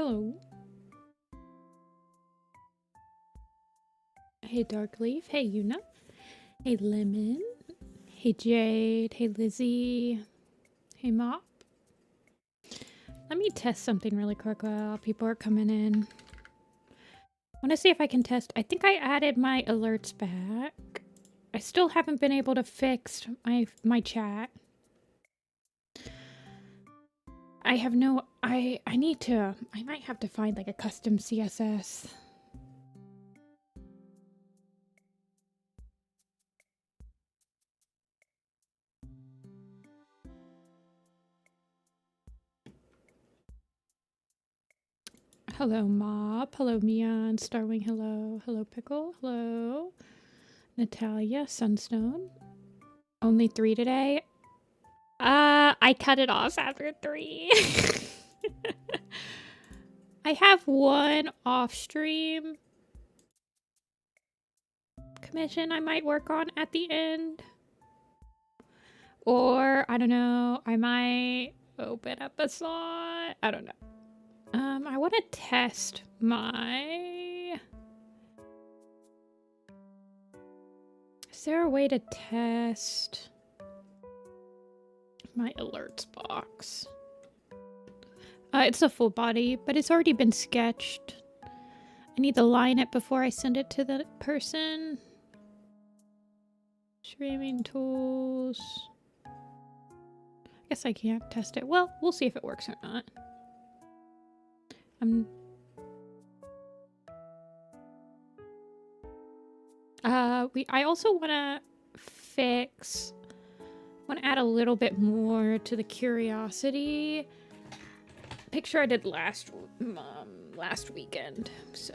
Hello. Hey Darkleaf. Hey Yuna. Hey Lemon. Hey Jade. Hey Lizzie. Hey Mop. Let me test something really quick while people are coming in. I want to see if I can test. I think I added my alerts back. I still haven't been able to fix my chat. I have no... I need to... I might have to find like a custom CSS. Hello, Mop. Hello, Mian. Starwing, hello. Hello, Pickle. Hello. Natalia. Sunstone. Only 3 today? I cut it off after 3. I have 1 off-stream commission I might work on at the end. Or, I don't know, I might open up a slot. I don't know. I want to test my... Is there a way to test my alerts box? It's a full body, but it's already been sketched. I need to line it before I send it to the person. Streaming tools. I guess I can't test it. Well, we'll see if it works or not. I also want to add a little bit more to the curiosity picture I did last weekend, so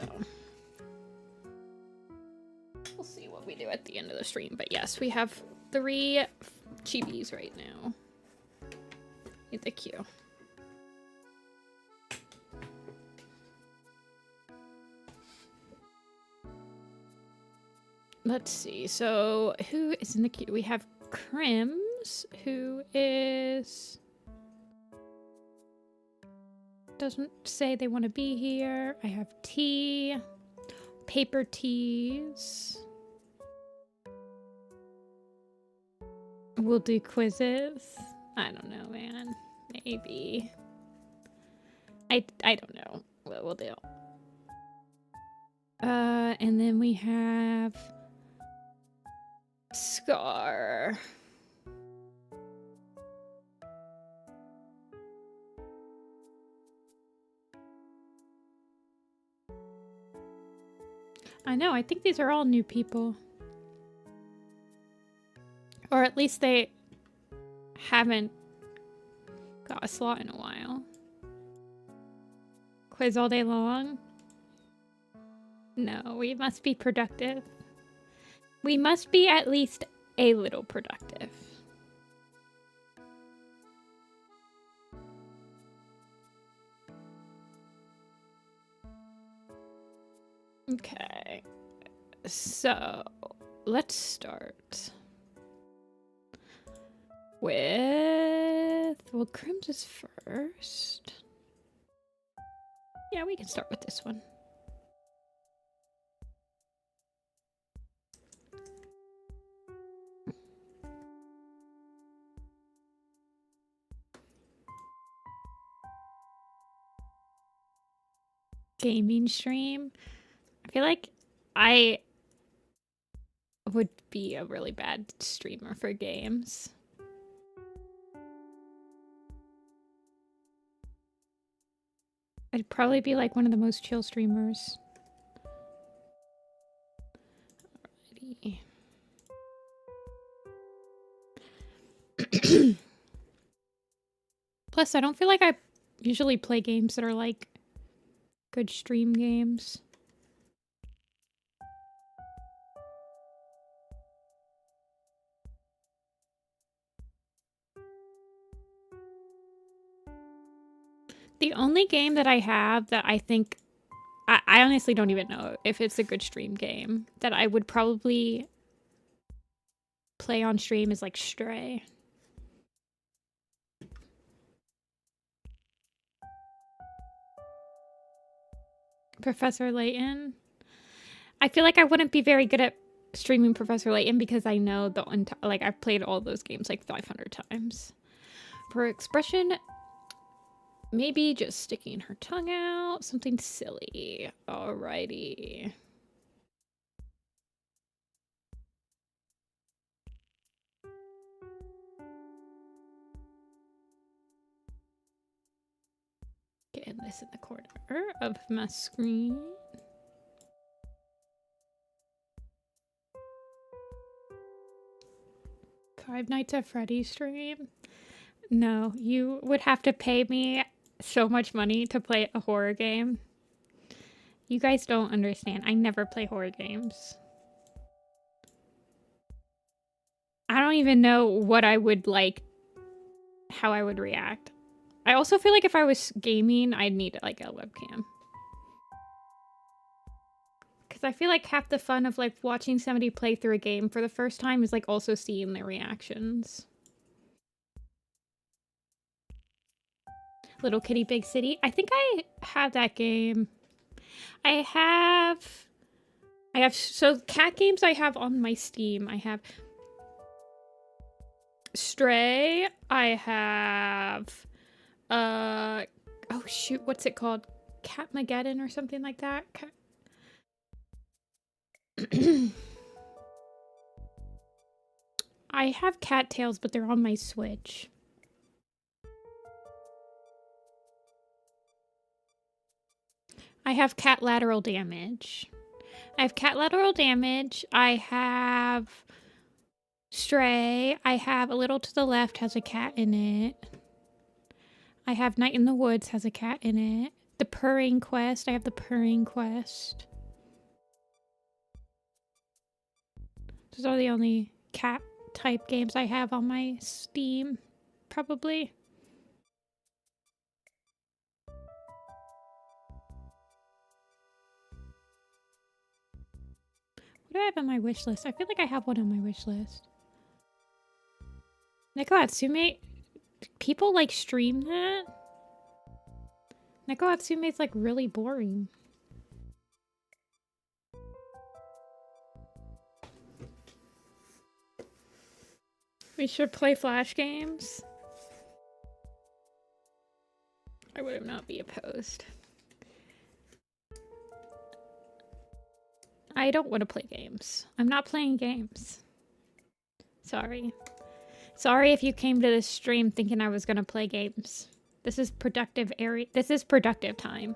we'll see what we do at the end of the stream. But yes, we have 3 chibis right now in the queue. Let's see. So who is in the queue? We have Crims, who is... doesn't say they want to be here. I have Tea. Paper Teas. We'll do quizzes. I don't know, man. Maybe. I don't know what we'll do. And then we have... Scar. I know, I think these are all new people. Or at least they haven't got a slot in a while. Quiz all day long? No, we must be productive. We must be at least a little productive. Okay, so let's start with, well, Crims is first. Yeah, we can start with this one. Gaming stream. I feel like I would be a really bad streamer for games. I'd probably be like one of the most chill streamers. Alrighty. Plus, I don't feel like I usually play games that are like good stream games. The only game that I have that I think... I honestly don't even know if it's a good stream game that I would probably play on stream is like Stray. Professor Layton. I feel like I wouldn't be very good at streaming Professor Layton because I know like I've played all those games like 500 times. For expression, maybe just sticking her tongue out, something silly. Alrighty. Getting this in the corner of my screen. Five Nights at Freddy's stream? No, you would have to pay me so much money to play a horror game. You guys don't understand. I never play horror games. I don't even know what I would like, how I would react. I also feel like if I was gaming, I'd need like a webcam. Because I feel like half the fun of like watching somebody play through a game for the first time is like also seeing their reactions. Little Kitty Big City. I think I have that game. I have so cat games I have on my Steam. I have Stray. I have oh shoot, what's it called? Catmageddon or something like that. I have Cattails, but they're on my Switch. I have Cat Lateral Damage. I have Cat Lateral Damage. I have Stray. I have A Little to the Left has a cat in it. I have Night in the Woods has a cat in it. The Purring Quest. I have the Purring Quest. Those are the only cat type games I have on my Steam, probably. What do I have on my wish list? I feel like I have one on my wish list. Neko Atsume? People like stream that? Neko Atsume is like really boring. We should play Flash games. I would not be opposed. I don't want to play games. I'm not playing games. Sorry. Sorry if you came to this stream thinking I was going to play games. This is productive area. This is productive time.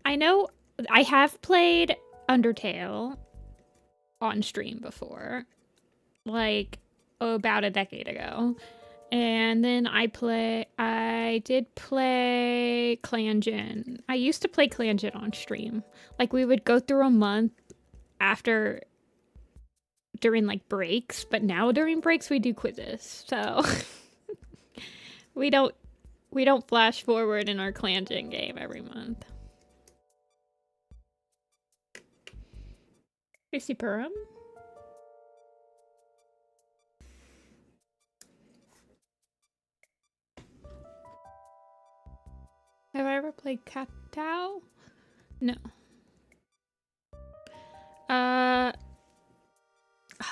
I know I have played Undertale on stream before, like about a decade ago, and then I did play ClanGen. I used to play ClanGen on stream. Like we would go through a month after during like breaks, but now during breaks we do quizzes, so we don't flash forward in our ClanGen game every month. Chrissy Purum? Have I ever played Katao? No.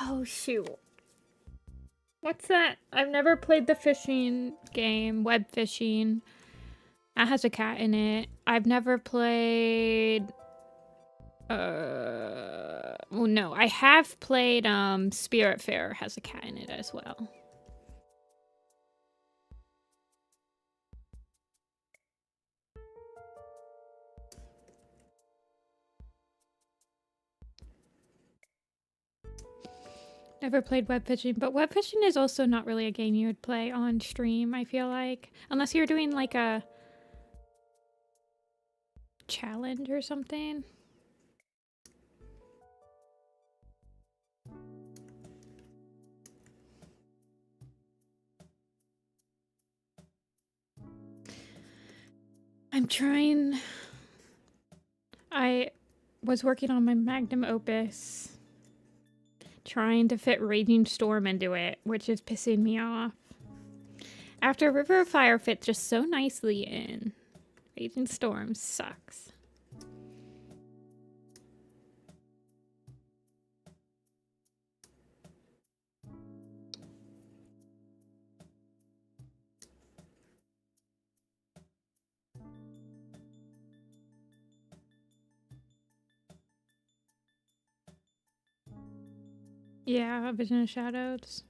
Oh shoot. What's that? I've never played the fishing game, web fishing. That has a cat in it. I've never played well, no, I have played Spiritfarer has a cat in it as well. Never played web fishing, but web fishing is also not really a game you would play on stream, I feel like. Unless you're doing like a challenge or something. I'm trying. I was working on my magnum opus, trying to fit Raging Storm into it, which is pissing me off. After River of Fire fits just so nicely in. Raging Storm sucks. Yeah, Vision of Shadows.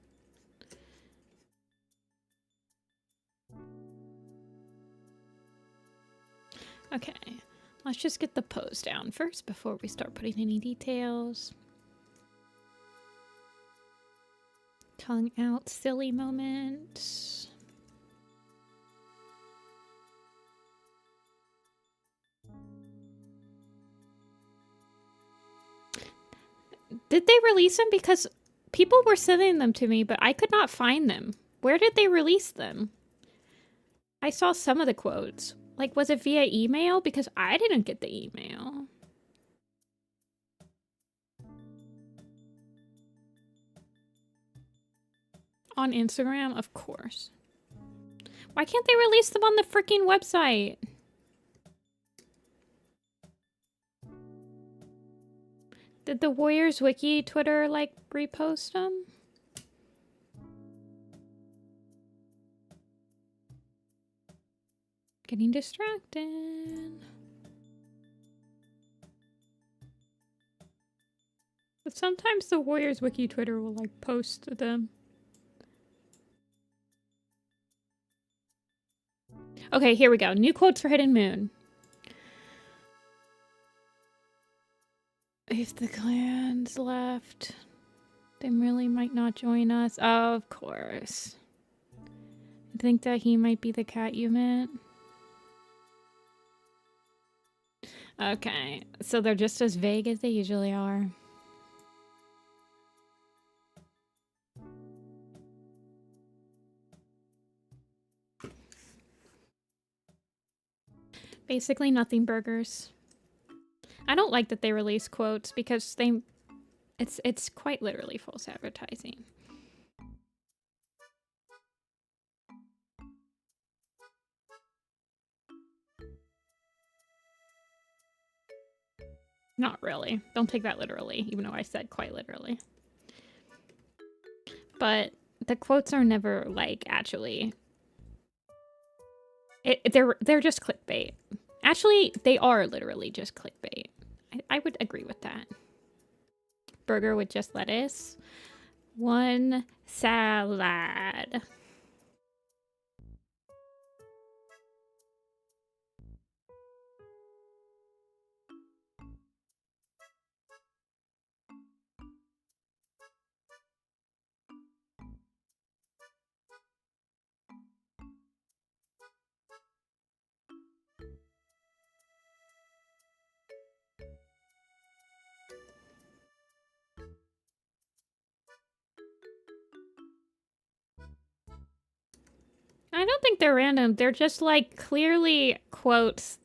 Okay, let's just get the pose down first before we start putting any details. Tongue out, silly moments. Did they release them? Because people were sending them to me, but I could not find them. Where did they release them? I saw some of the quotes. Like, was it via email? Because I didn't get the email. On Instagram? Of course. Why can't they release them on the freaking website? Did the Warriors Wiki Twitter, like, repost them? Getting distracted. But sometimes the Warriors Wiki Twitter will, like, post them. Okay, here we go. New quotes for Hidden Moon. If the clans left, they really might not join us. Oh, of course. I think that he might be the cat you meant. Okay, so they're just as vague as they usually are. Basically nothing burgers. I don't like that they release quotes because it's quite literally false advertising. Not really. Don't take that literally, even though I said quite literally. But the quotes are never, like, actually... They're just clickbait. Actually, they are literally just clickbait. I would agree with that. Burger with just lettuce. One salad. I don't think they're random. They're just, like, clearly quotes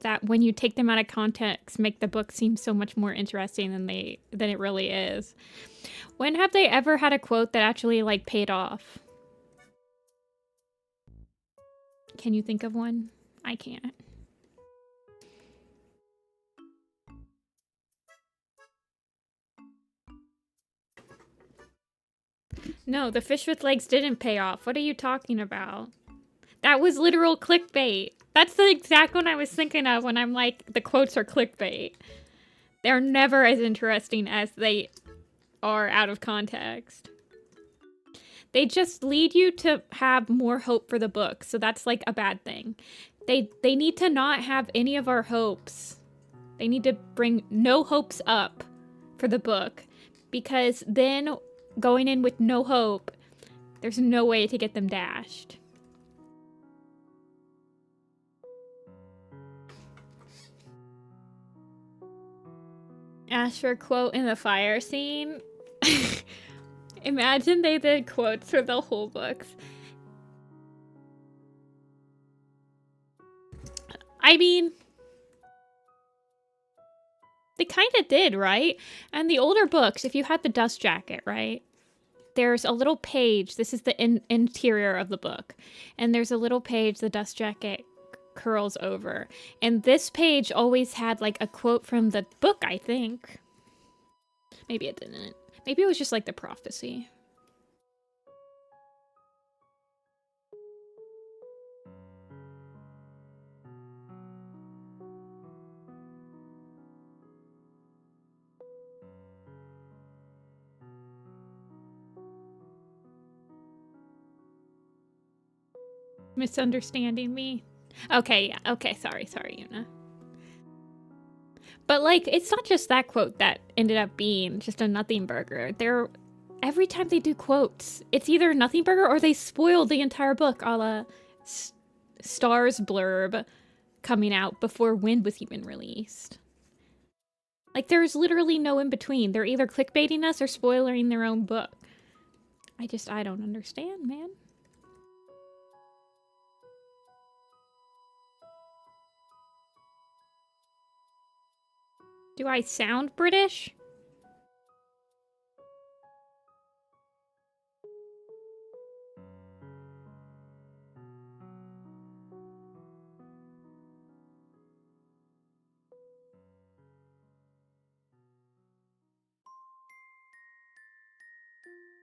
that when you take them out of context make the book seem so much more interesting than it really is. When have they ever had a quote that actually, like, paid off? Can you think of one? I can't. No, the fish with legs didn't pay off. What are you talking about? That was literal clickbait. That's the exact one I was thinking of when I'm like, the quotes are clickbait. They're never as interesting as they are out of context. They just lead you to have more hope for the book, so that's like a bad thing. They need to not have any of our hopes. They need to bring no hopes up for the book, because then going in with no hope, there's no way to get them dashed. Ask for a quote in the fire scene. Imagine they did quotes for the whole books. I mean, they kind of did, right? And the older books, if you had the dust jacket, right? There's a little page. This is the interior of the book. And there's a little page the dust jacket curls over. And this page always had like a quote from the book, I think. Maybe it didn't. Maybe it was just like the prophecy. Misunderstanding me. Okay, yeah. Okay, sorry, Yuna. But like, it's not just that quote that ended up being just a nothing burger. Every time they do quotes, it's either nothing burger or they spoil the entire book, a la Star's blurb coming out before Wind was even released. Like, there's literally no in between. They're either clickbaiting us or spoiling their own book. I don't understand, man. Do I sound British?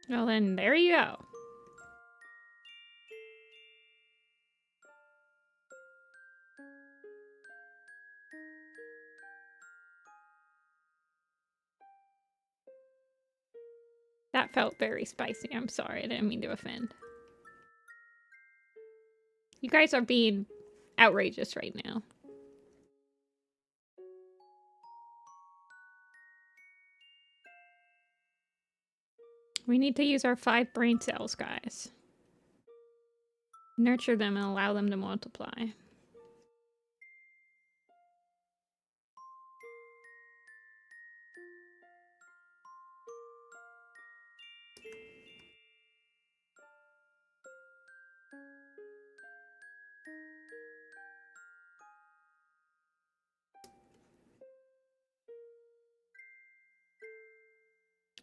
Well, then, there you go. That felt very spicy. I'm sorry. I didn't mean to offend. You guys are being outrageous right now. We need to use our 5 brain cells, guys. Nurture them and allow them to multiply.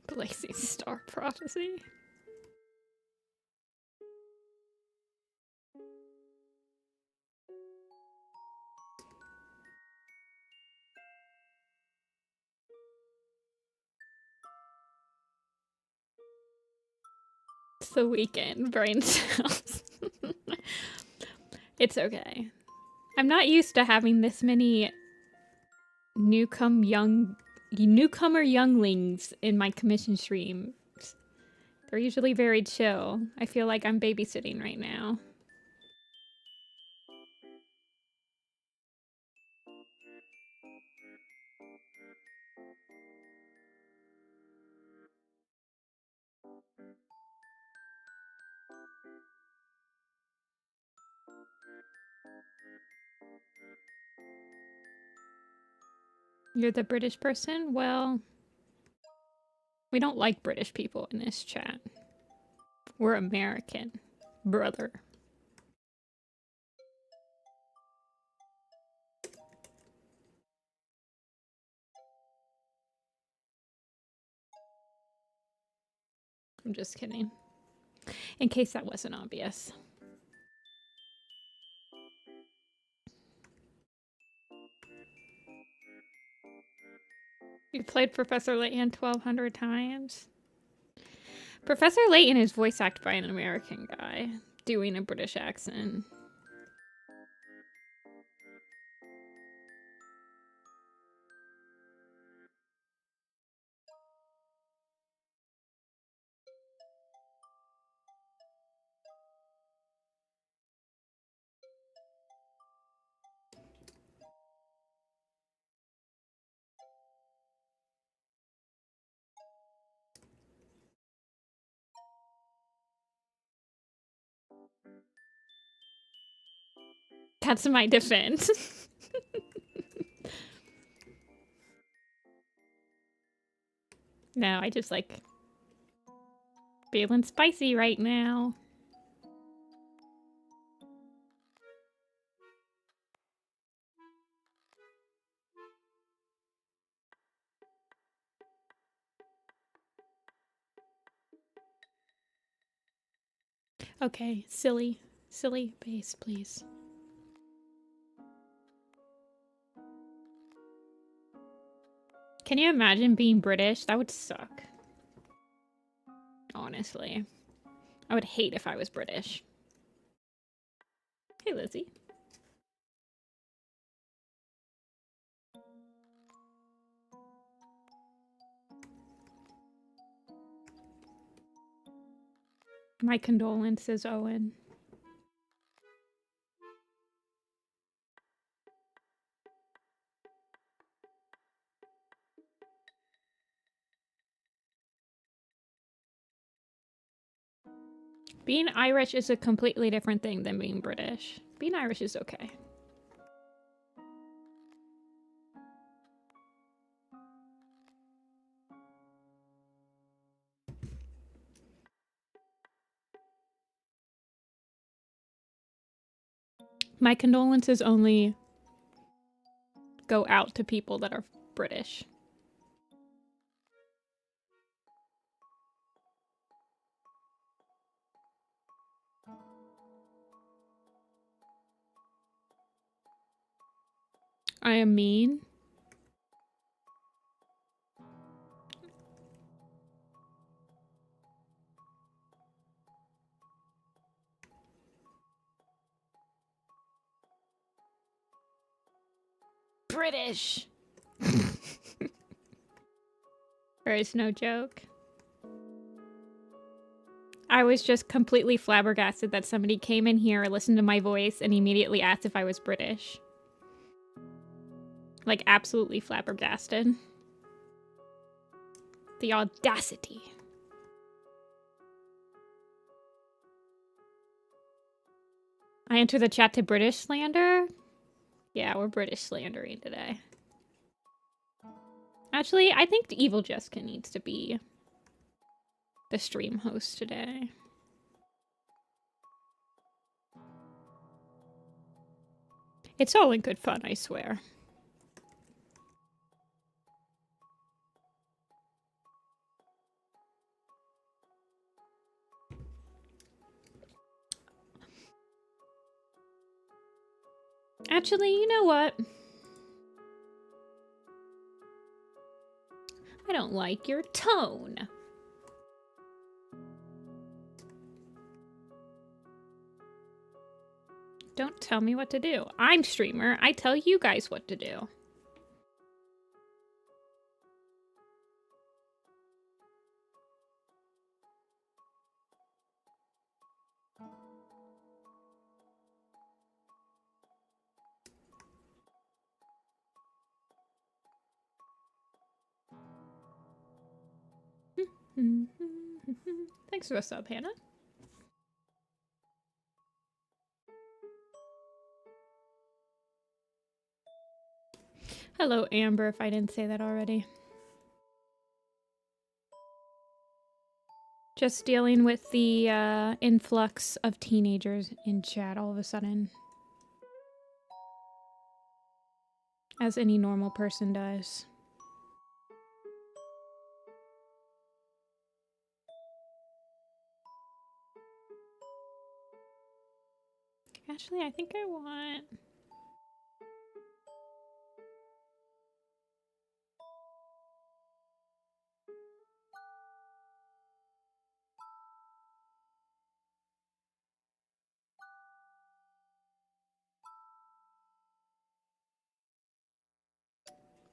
Blazing Star Prophecy. It's the weekend, brain cells. It's okay. I'm not used to having this many newcomer younglings in my commission streams. They're usually very chill. I feel like I'm babysitting right now. You're the British person? Well, we don't like British people in this chat. We're American, brother. I'm just kidding. In case that wasn't obvious. You played Professor Layton 1,200 times? Professor Layton is voice acted by an American guy doing a British accent. That's my defense. No, I just like feeling spicy right now. Okay, silly base, please. Can you imagine being British? That would suck. Honestly. I would hate if I was British. Hey, Lizzie. My condolences, Owen. Being Irish is a completely different thing than being British. Being Irish is okay. My condolences only go out to people that are British. I am mean. British. There is no joke. I was just completely flabbergasted that somebody came in here, listened to my voice, and immediately asked if I was British. Like, absolutely flabbergasted. The audacity. I enter the chat to British slander? Yeah, we're British slandering today. Actually, I think Evil Jessica needs to be the stream host today. It's all in good fun, I swear. Actually, you know what? I don't like your tone. Don't tell me what to do. I'm streamer. I tell you guys what to do. Thanks for the sub, Hannah. Hello, Amber, if I didn't say that already. Just dealing with the influx of teenagers in chat all of a sudden. As any normal person does. Actually, I think I want...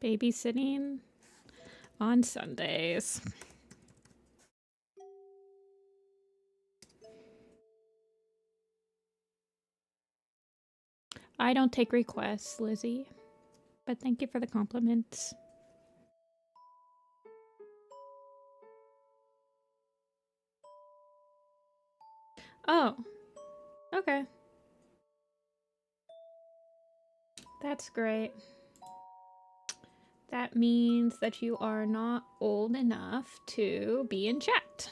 babysitting on Sundays. I don't take requests, Lizzie. But thank you for the compliments. Oh. Okay. That's great. That means that you are not old enough to be in chat.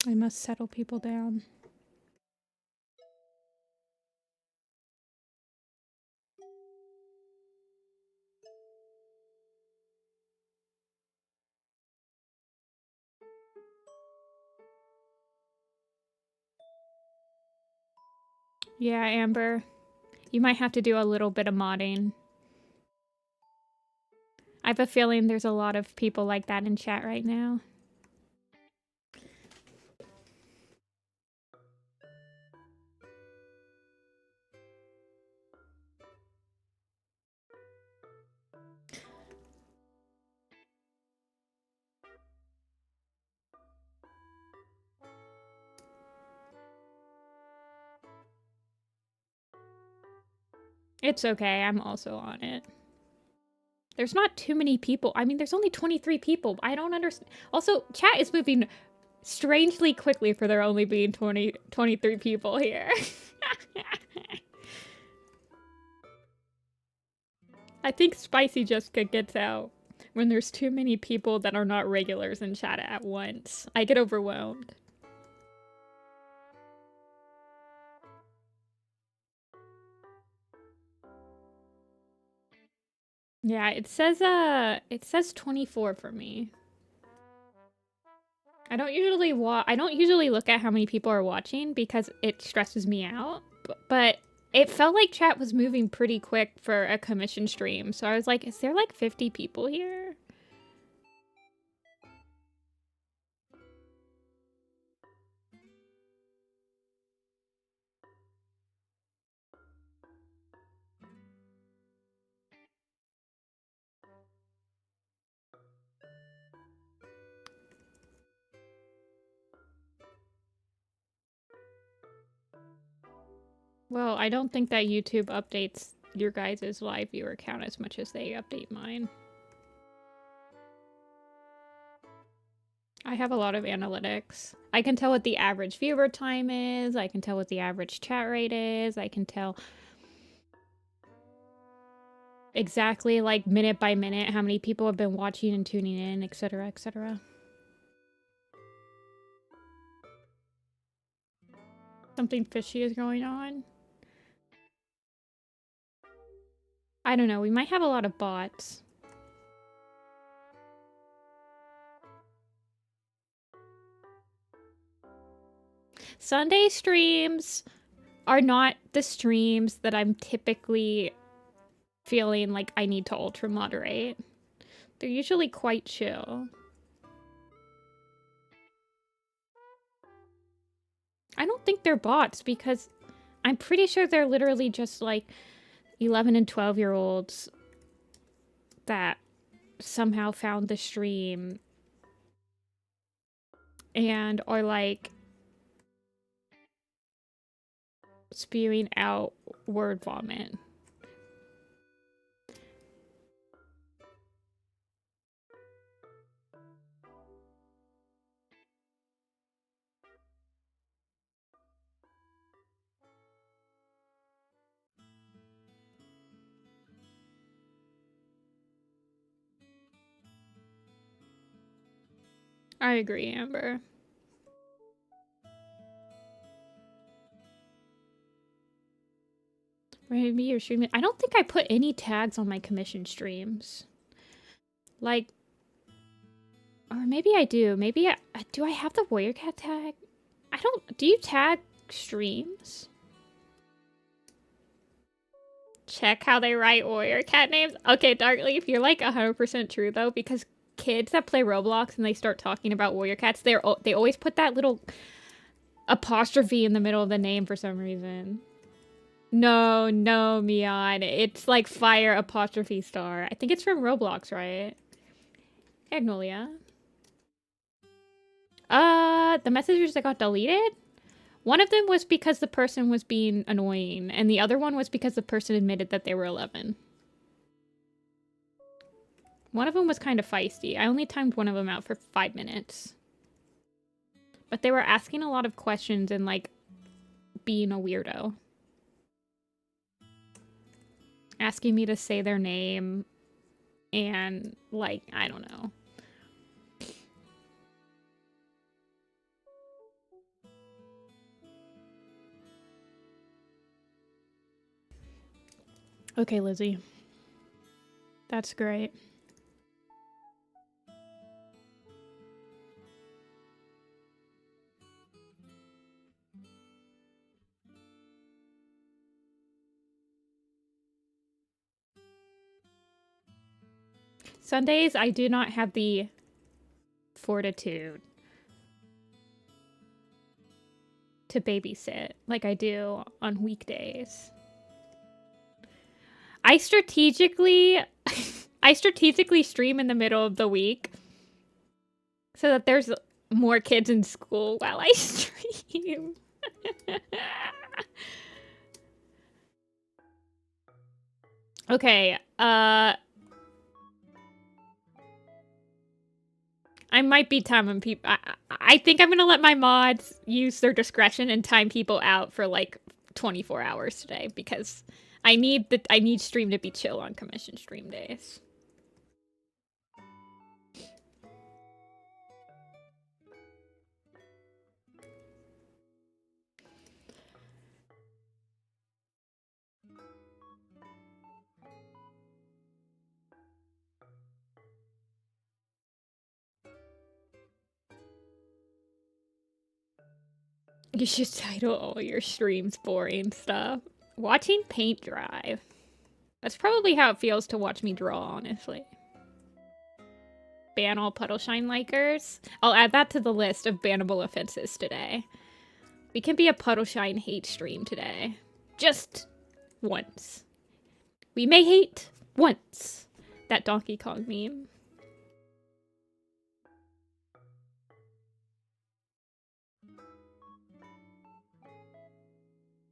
I must settle people down. Yeah, Amber. You might have to do a little bit of modding. I have a feeling there's a lot of people like that in chat right now. It's okay, I'm also on it. There's not too many people. I mean, there's only 23 people. I don't understand. Also, chat is moving strangely quickly for there only being 23 people here. I think Spicy Jessica gets out when there's too many people that are not regulars in chat at once. I get overwhelmed. Yeah, it says 24 for me. I don't usually look at how many people are watching because it stresses me out, but it felt like chat was moving pretty quick for a commission stream. So I was like, is there like 50 people here? Well, I don't think that YouTube updates your guys' live viewer count as much as they update mine. I have a lot of analytics. I can tell what the average viewer time is. I can tell what the average chat rate is. I can tell exactly, like, minute by minute how many people have been watching and tuning in, etc., etc. Something fishy is going on. I don't know. We might have a lot of bots. Sunday streams are not the streams that I'm typically feeling like I need to ultra moderate. They're usually quite chill. I don't think they're bots because I'm pretty sure they're literally just like 11 and 12-year-olds that somehow found the stream and are like spewing out word vomit. I agree, Amber. Maybe you're streaming. I don't think I put any tags on my commission streams. Like, or maybe I do. Maybe do I have the Warrior Cat tag? I don't. Do you tag streams? Check how they write Warrior Cat names. Okay, Darkleaf, you're like 100% true though, because kids that play Roblox and they start talking about Warrior Cats, they always put that little apostrophe in the middle of the name for some reason. No, Mion. It's like fire apostrophe star. I think it's from Roblox, right? Agnolia. The messages that got deleted? One of them was because the person was being annoying, and the other one was because the person admitted that they were 11. One of them was kind of feisty. I only timed one of them out for 5 minutes. But they were asking a lot of questions and, like, being a weirdo. Asking me to say their name and, like, I don't know. Okay, Lizzie. That's great. Sundays, I do not have the fortitude to babysit like I do on weekdays. I strategically stream in the middle of the week so that there's more kids in school while I stream. Okay, I might be timing people. I think I'm gonna let my mods use their discretion and time people out for like 24 hours today because I need stream to be chill on commission stream days. You should title all your streams boring stuff. Watching paint dry. That's probably how it feels to watch me draw, honestly. Ban all puddle shine likers. I'll add that to the list of bannable offenses today. We can be a puddle shine hate stream today. Just once. We may hate once. That Donkey Kong meme.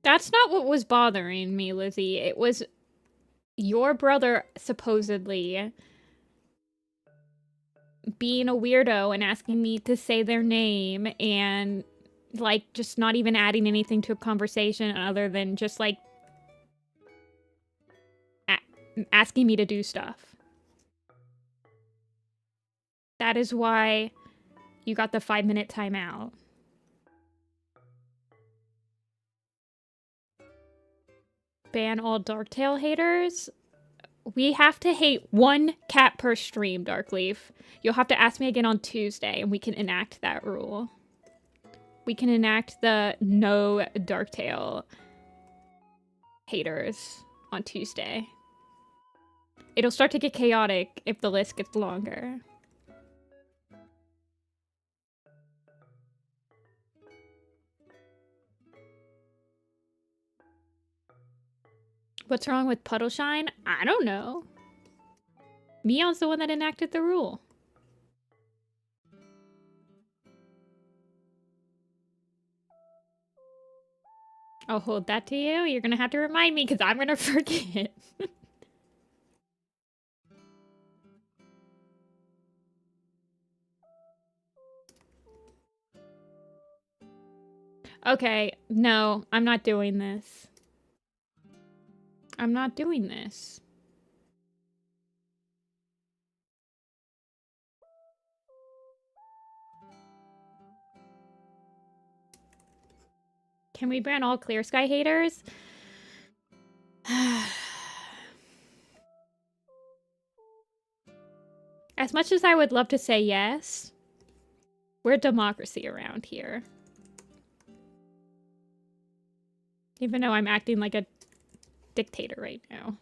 That's not what was bothering me, Lizzie. It was your brother supposedly being a weirdo and asking me to say their name and, like, just not even adding anything to a conversation other than just, like, asking me to do stuff. That is why you got the 5-minute timeout. Ban all Darktail haters. We have to hate one cat per stream, Darkleaf. You'll have to ask me again on Tuesday, and we can enact that rule. We can enact the no Darktail haters on Tuesday. It'll start to get chaotic if the list gets longer. What's wrong with Puddle Shine? I don't know. Meow's the one that enacted the rule. I'll hold that to you. You're gonna have to remind me because I'm gonna forget. Okay, no, I'm not doing this. I'm not doing this. Can we ban all Clear Sky haters? As much as I would love to say yes, we're democracy around here. Even though I'm acting like a dictator right now.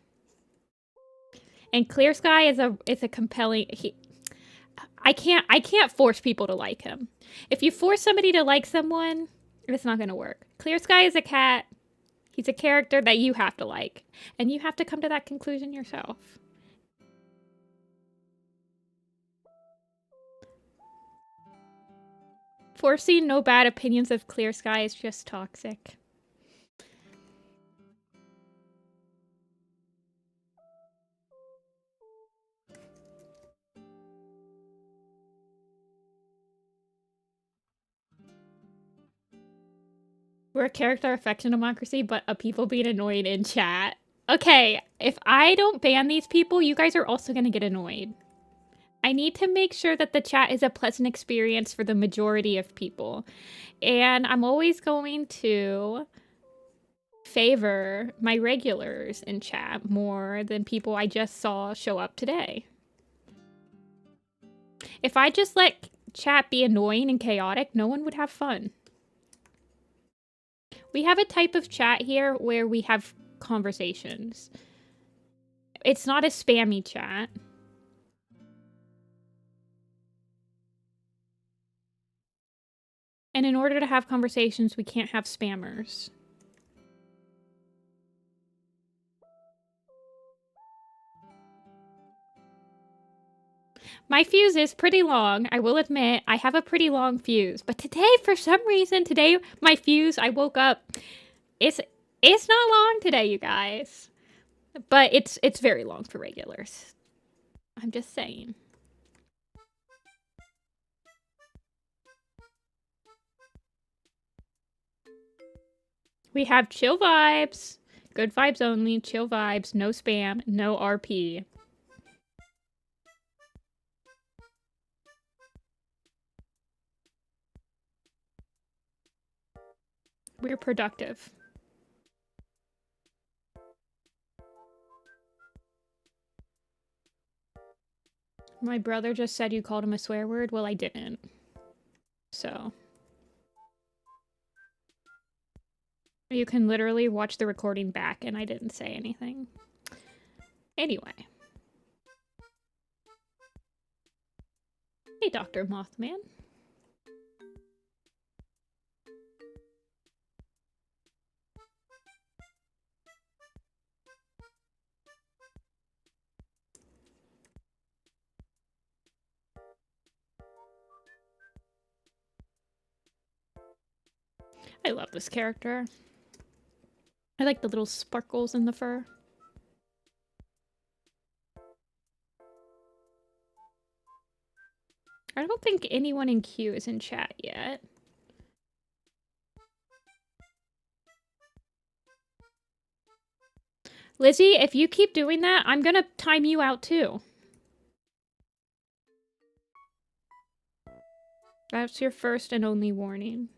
And Clear Sky is a compelling... I can't force people to like him. If you force somebody to like someone, it's not gonna work. Clear Sky is a cat. He's a character that you have to like. And you have to come to that conclusion yourself. Forcing no bad opinions of Clear Sky is just toxic. We're a character affection democracy, but a people being annoyed in chat. Okay, if I don't ban these people, you guys are also gonna get annoyed. I need to make sure that the chat is a pleasant experience for the majority of people. And I'm always going to favor my regulars in chat more than people I just saw show up today. If I just let chat be annoying and chaotic, no one would have fun. We have a type of chat here where we have conversations. It's not a spammy chat. And in order to have conversations, we can't have spammers. My fuse is pretty long. I will admit, I have a pretty long fuse. But today, for some reason, my fuse, I woke up. It's not long today, you guys. But it's very long for regulars. I'm just saying. We have chill vibes. Good vibes only, chill vibes, no spam, no RP. We're productive. My brother just said you called him a swear word. Well, I didn't. So. You can literally watch the recording back and I didn't say anything. Anyway. Hey, Dr. Mothman. I love this character. I like the little sparkles in the fur. I don't think anyone in queue is in chat yet. Lizzie, if you keep doing that, I'm gonna time you out too. That's your first and only warning.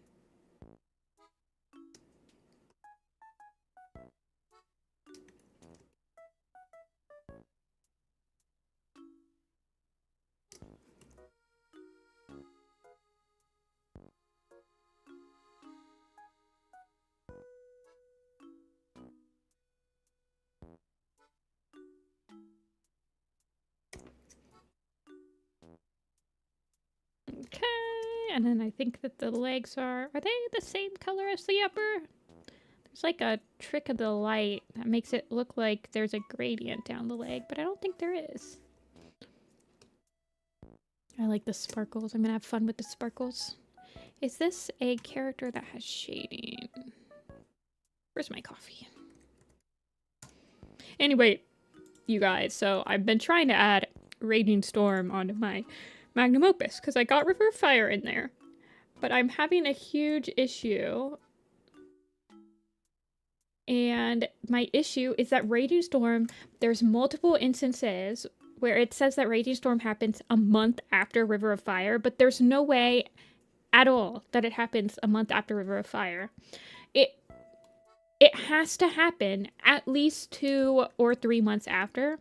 Okay, and then I think that the legs are they the same color as the upper? There's like a trick of the light that makes it look like there's a gradient down the leg, but I don't think there is. I like the sparkles. I'm gonna have fun with the sparkles. Is this a character that has shading? Where's my coffee? Anyway, you guys, so I've been trying to add Raging Storm onto my magnum opus because I got River of Fire in there, but I'm having a huge issue. And my issue is that Raging Storm, there's multiple instances where it says that Raging Storm happens a month after River of Fire, but there's no way at all that it happens a month after River of Fire. It has to happen at least 2 or 3 months after.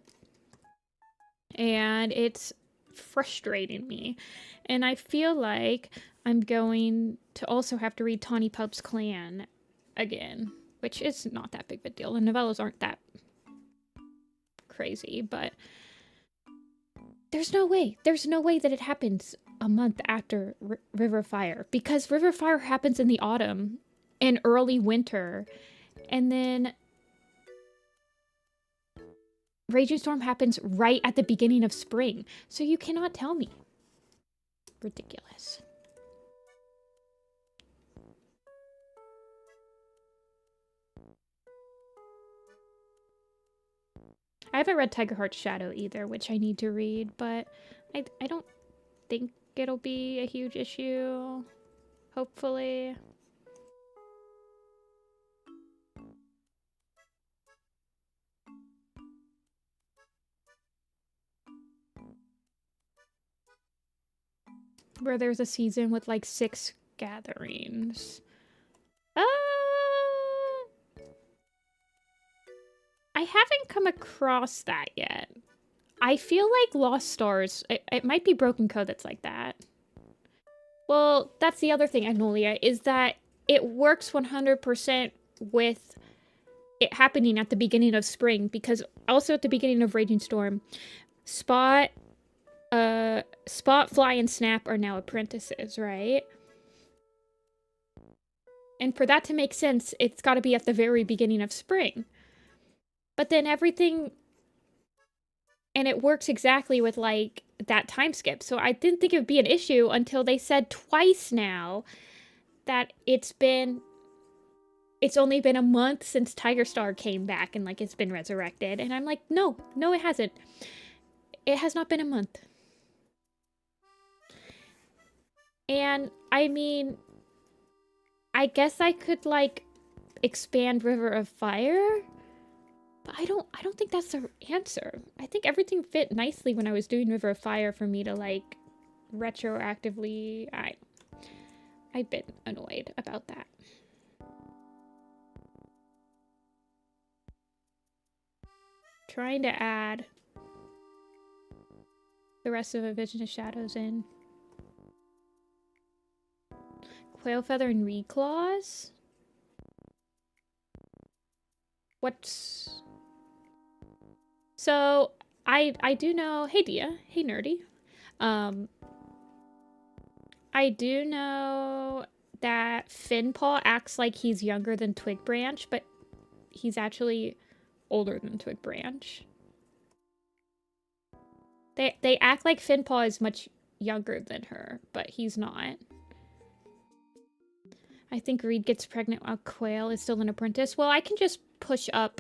And it's frustrating me. And I feel like I'm going to also have to read Tawny Pup's Clan again, which is not that big of a deal. The novellas aren't that crazy, but there's no way that it happens a month after River of Fire, because River of Fire happens in the autumn and early winter, and then Raging Storm happens right at the beginning of spring. So you cannot tell me. Ridiculous. I haven't read Tiger Heart's Shadow either, which I need to read, but I don't think it'll be a huge issue. Hopefully. Where there's a season with like 6 gatherings. come across that yet. I feel like Lost Stars, it might be Broken Code that's like that. Well, that's the other thing, Agnolia, is that it works 100% with it happening at the beginning of spring, because also at the beginning of Raging Storm, Spot, Fly, and Snap are now apprentices, right? And for that to make sense, it's got to be at the very beginning of spring. But then everything... And it works exactly with, like, that time skip. So I didn't think it would be an issue until they said twice now that it's only been a month since Tiger Star came back and, like, it's been resurrected. And I'm like, no, it hasn't. It has not been a month. And, I mean, I guess I could, like, expand River of Fire... But I don't think that's the answer. I think everything fit nicely when I was doing River of Fire for me to, like, retroactively... I've been annoyed about that. Trying to add the rest of A Vision of Shadows in. Quail Feather and Reclaws? What's... So, I do know... Hey, Dia. Hey, Nerdy. I do know that Finpaw acts like he's younger than Twig Branch, but he's actually older than Twig Branch. They act like Finpaw is much younger than her, but he's not. I think Reed gets pregnant while Quail is still an apprentice. Well, I can just push up...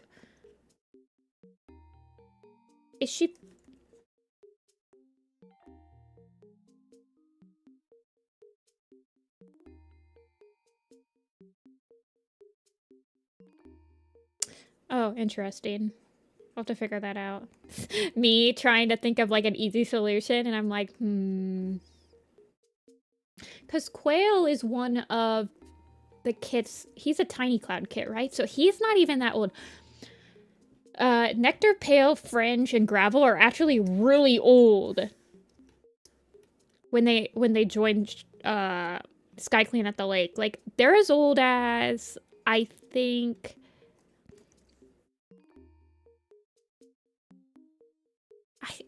Is she... Oh, interesting. I'll have to figure that out. Me trying to think of, like, an easy solution, and I'm like, Because Quail is one of the kits... He's a Tiny Cloud kit, right? So he's not even that old. Nectar, Pale, Fringe, and Gravel are actually really old when they joined SkyClan at the lake. Like, they're as old as, I think...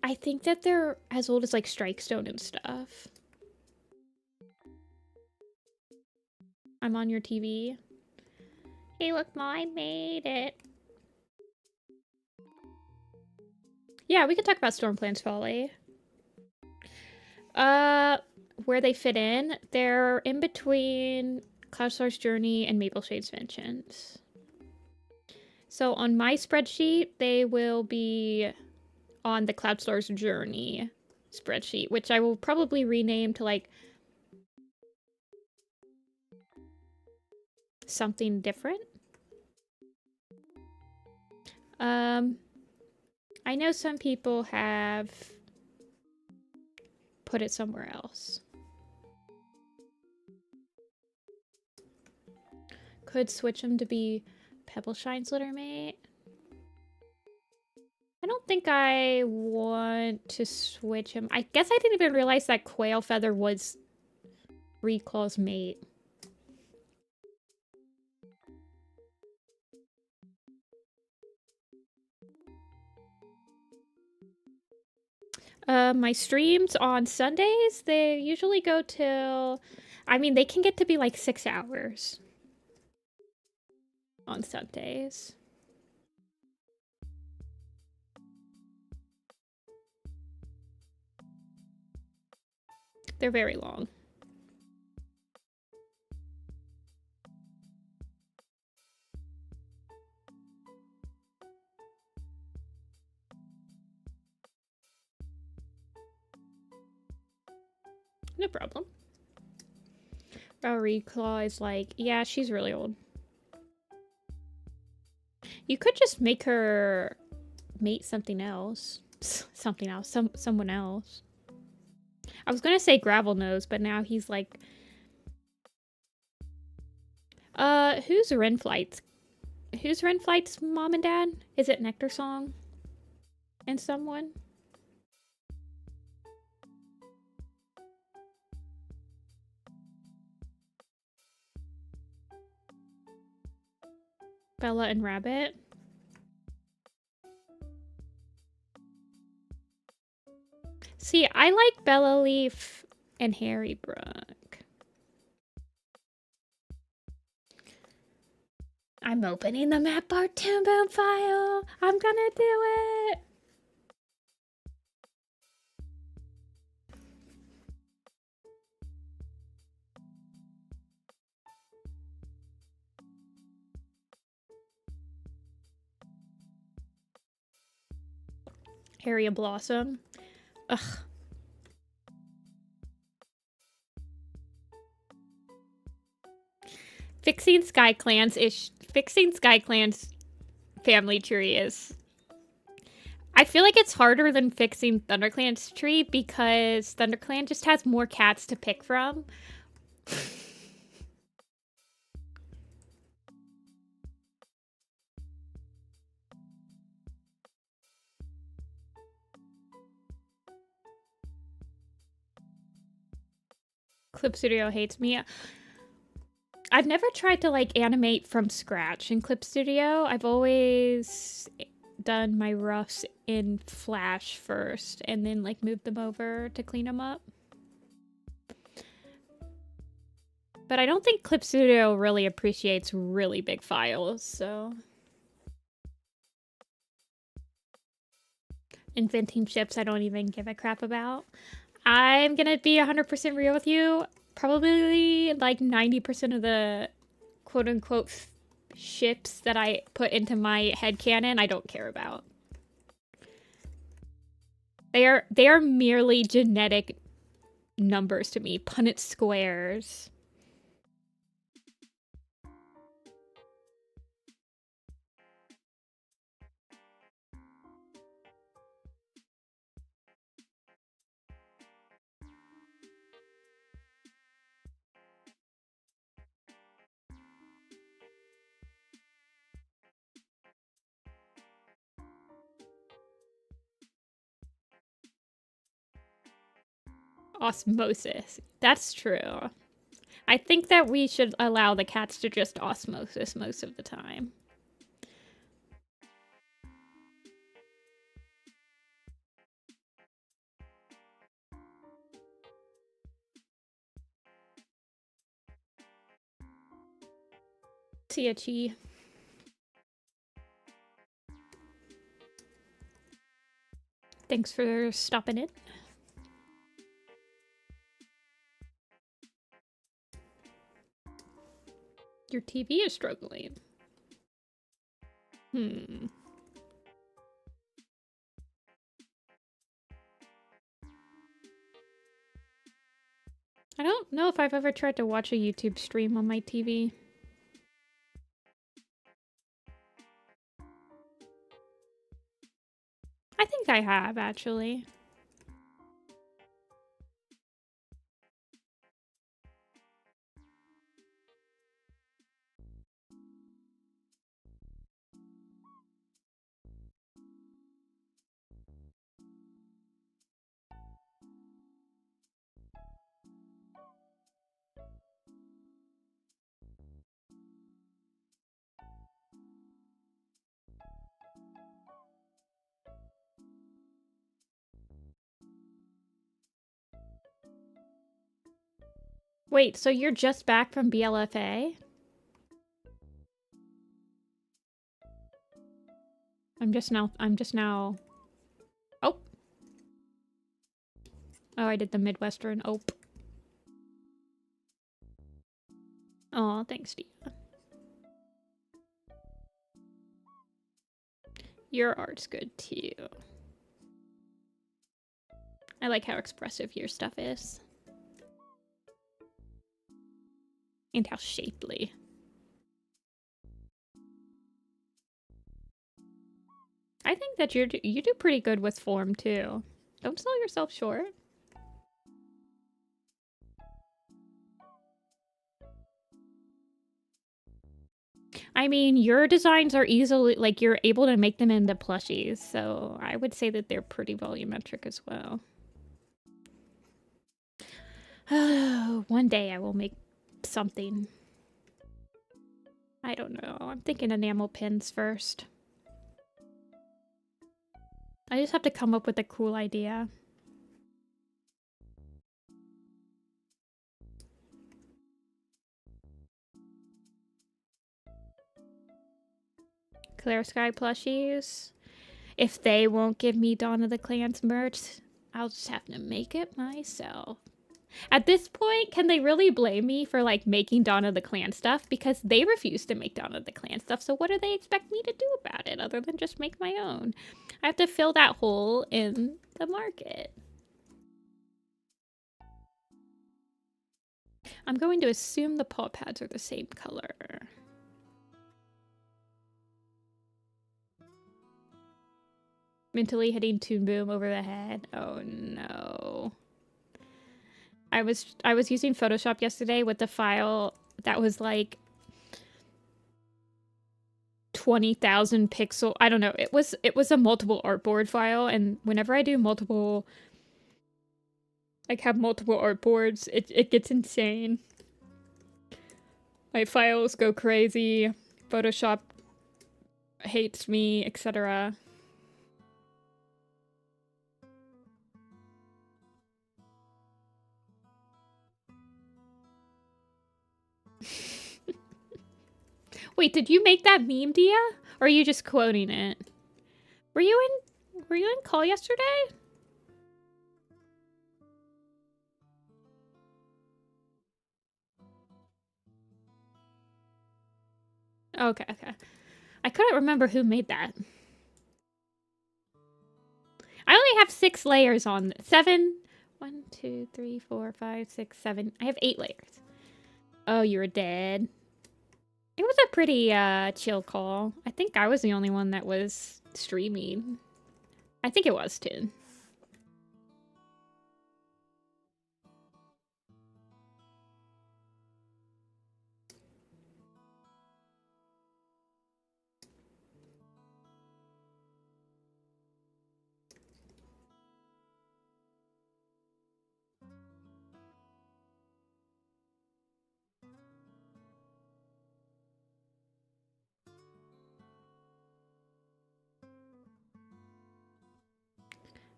I think that they're as old as, like, Strikestone and stuff. I'm on your TV. Hey, look, I made it. Yeah, we can talk about Stormplants Folly. Where they fit in, they're in between Cloudstar's Journey and Mapleshade's Vengeance. So on my spreadsheet, they will be on the Cloudstar's Journey spreadsheet, which I will probably rename to, like, something different. I know some people have put it somewhere else. Could switch them to be Pebbleshine's Littermate. I don't think I want to switch him. I guess I didn't even realize that Quail Feather was Reclaw's mate. My streams on Sundays, they usually go till... I mean, they can get to be like 6 hours on Sundays. They're very long. No problem. Reclaw is like, yeah, she's really old. You could just make her mate something else. Something else. Someone else. I was gonna say Gravel Nose, but now he's like... Who's Renflight's Who's Renflight's mom and dad? Is it Nectar Song? And someone? Bella and Rabbit? See, I like Bella Leaf and Harry Brook. I'm opening the map art Toon Boom file. I'm gonna do it. Harry and Blossom. Ugh. Fixing Sky Clan's family tree is... I feel like it's harder than fixing ThunderClan's tree because ThunderClan just has more cats to pick from. Clip Studio hates me. I've never tried to like animate from scratch in Clip Studio. I've always done my roughs in Flash first and then like moved them over to clean them up. But I don't think Clip Studio really appreciates really big files, so... Inventing ships I don't even give a crap about. I'm gonna be 100% real with you. Probably like 90% of the quote-unquote ships that I put into my headcanon I don't care about. They are merely genetic numbers to me. Punnett squares. Osmosis. That's true. I think that we should allow the cats to just osmosis most of the time. Chi. Thanks for stopping in. Your TV is struggling. I don't know if I've ever tried to watch a YouTube stream on my TV. I think I have, actually. Wait, so you're just back from BLFA? I'm just now... Oh! Oh, I did the Midwestern ope. Oh, thanks, Steve. Your art's good, too. I like how expressive your stuff is. And how shapely. I think that you do pretty good with form, too. Don't sell yourself short. I mean, your designs are easily, like, you're able to make them into plushies, so I would say that they're pretty volumetric as well. One day I will make something. I don't know. I'm thinking enamel pins first. I just have to come up with a cool idea. Clear Sky plushies. If they won't give me Dawn of the Clans merch, I'll just have to make it myself. At this point, can they really blame me for, like, making Dawn of the Clan stuff? Because they refuse to make Dawn of the Clan stuff, so what do they expect me to do about it other than just make my own? I have to fill that hole in the market. I'm going to assume the paw pads are the same color. Mentally hitting Toon Boom over the head. Oh no. I was using Photoshop yesterday with the file that was like 20,000 pixel. I don't know. It was a multiple artboard file, and whenever I do multiple, like, have multiple artboards, it gets insane. My files go crazy. Photoshop hates me, etc. Wait, did you make that meme, Dia? Or are you just quoting it? Were you in call yesterday? Okay, okay. I couldn't remember who made that. I only have 6 layers on 7. 1, 2, 3, 4, 5, 6, 7. I have 8 layers. Oh, you were dead. It was a pretty chill call. I think I was the only one that was streaming. I think it was too.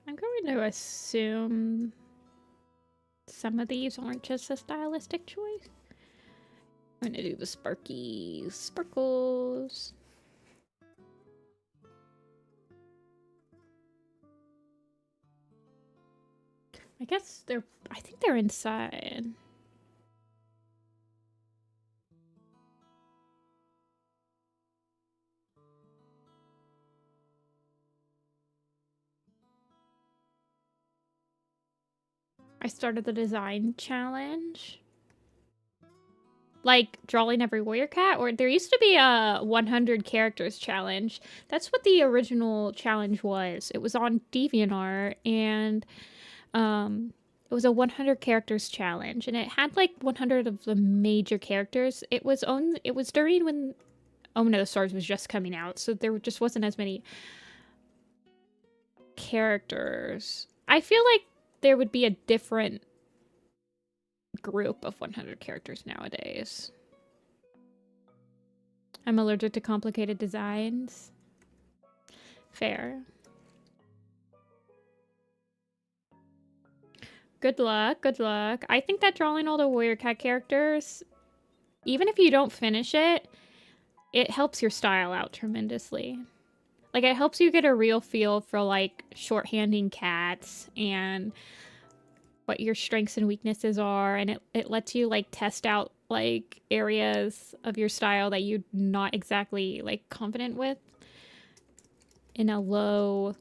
I'm going to assume some of these aren't just a stylistic choice. I'm going to do the sparky sparkles. I guess I think they're inside. I started the design challenge. Like drawing every warrior cat, or there used to be a 100 characters challenge. That's what the original challenge was. It was on DeviantArt, and it was a 100 characters challenge, and it had like 100 of the major characters. It was during when Omen of the Stars was just coming out, so there just wasn't as many characters. I feel like there would be a different group of 100 characters nowadays. I'm allergic to complicated designs. Fair. Good luck, good luck. I think that drawing all the warrior cat characters, even if you don't finish it, it helps your style out tremendously. Like, it helps you get a real feel for, like, shorthanding cats and what your strengths and weaknesses are, and it lets you, like, test out, like, areas of your style that you're not exactly, like, confident with in a low...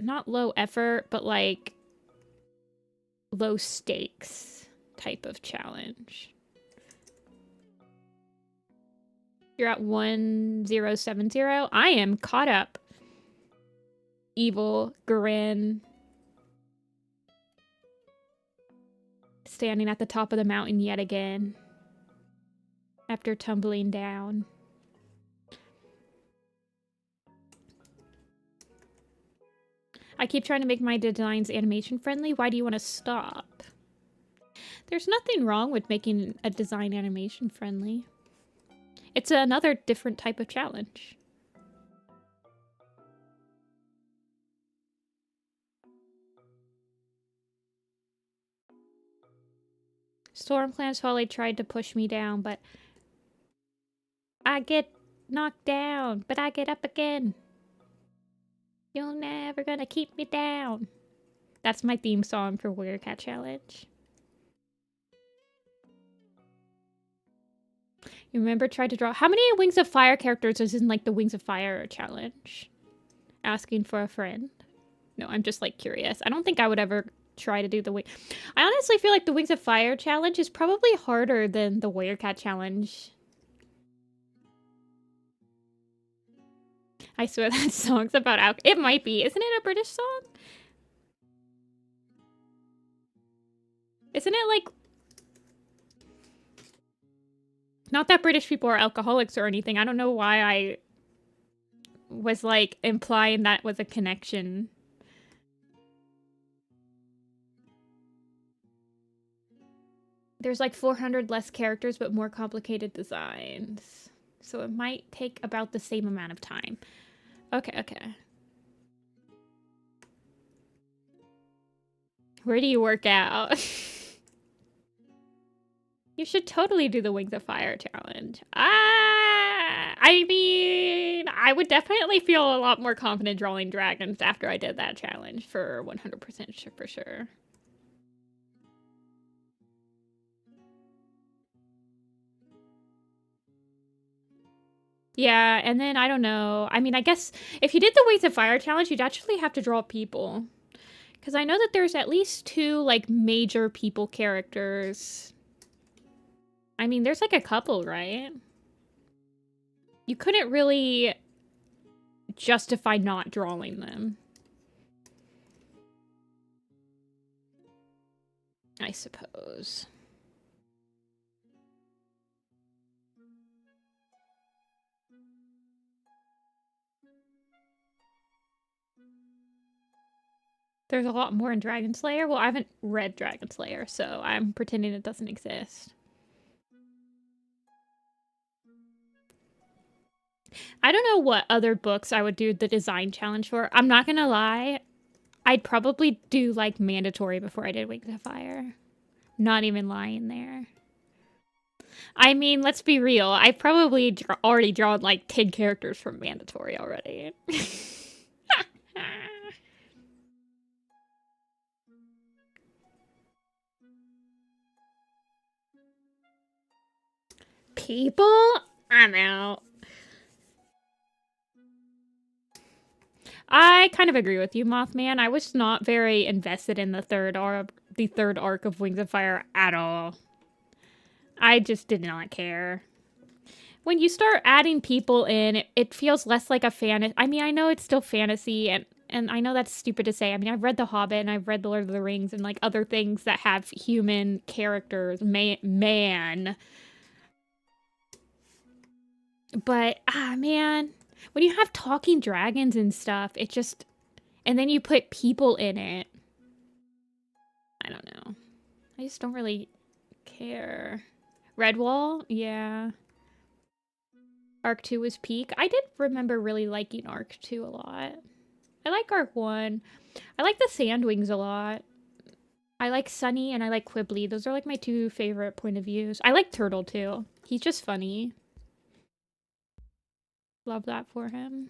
not low effort, but, like, low stakes type of challenge. You're at 1070. I am caught up. Evil, Grin. Standing at the top of the mountain yet again. after tumbling down. I keep trying to make my designs animation friendly. Why do you want to stop? There's nothing wrong with making a design animation friendly. It's another different type of challenge. Stormclans Holly tried to push me down, but I get knocked down, but I get up again. You're never gonna keep me down. That's my theme song for Warrior Cat Challenge. You remember tried to draw... How many Wings of Fire characters is in, like, the Wings of Fire challenge? Asking for a friend. No, I'm just, like, curious. I don't think I would ever try to do the wing... I honestly feel like the Wings of Fire challenge is probably harder than the Warrior Cat challenge. I swear that song's about alcohol. It might be. Isn't it a British song? Isn't it, like... Not that British people are alcoholics or anything. I don't know why I was, like, implying that was a connection. There's, like, 400 less characters, but more complicated designs. So it might take about the same amount of time. Okay, okay. Where do you work out? You should totally do the Wings of Fire challenge. I mean, I would definitely feel a lot more confident drawing dragons after I did that challenge for 100% for sure. Yeah, and then, I don't know. I mean, I guess if you did the Wings of Fire challenge, you'd actually have to draw people. Because I know that there's at least 2, like, major people characters. I mean, there's, like, a couple, right? You couldn't really justify not drawing them. I suppose. There's a lot more in Dragon Slayer. Well, I haven't read Dragon Slayer, so I'm pretending it doesn't exist. I don't know what other books I would do the design challenge for. I'm not gonna lie. I'd probably do, like, mandatory before I did Wings of Fire. Not even lying there. I mean, let's be real. I've probably already drawn, like, 10 characters from mandatory already. People? I'm out. I kind of agree with you, Mothman. I was not very invested in the third arc of Wings of Fire at all. I just did not care. When you start adding people in, it feels less like a fantasy. I mean, I know it's still fantasy, and I know that's stupid to say. I mean, I've read The Hobbit, and I've read The Lord of the Rings, and, like, other things that have human characters. Man. But, man, when you have talking dragons and stuff, it just... And then you put people in it. I don't know. I just don't really care. Redwall? Yeah. Arc 2 was peak. I did remember really liking Arc 2 a lot. I like Arc 1. I like the Sandwings a lot. I like Sunny and I like Quibbly. Those are, like, my 2 favorite point of views. I like Turtle too. He's just funny. Love that for him.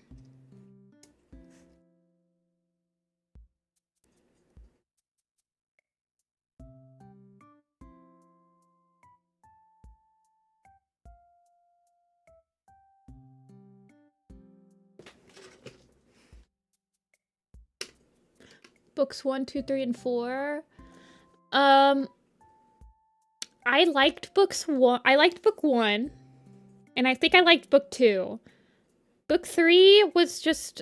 Books 1, 2, 3, and 4. I liked books 1. I liked book 1. And I think I liked book 2. Book 3 was just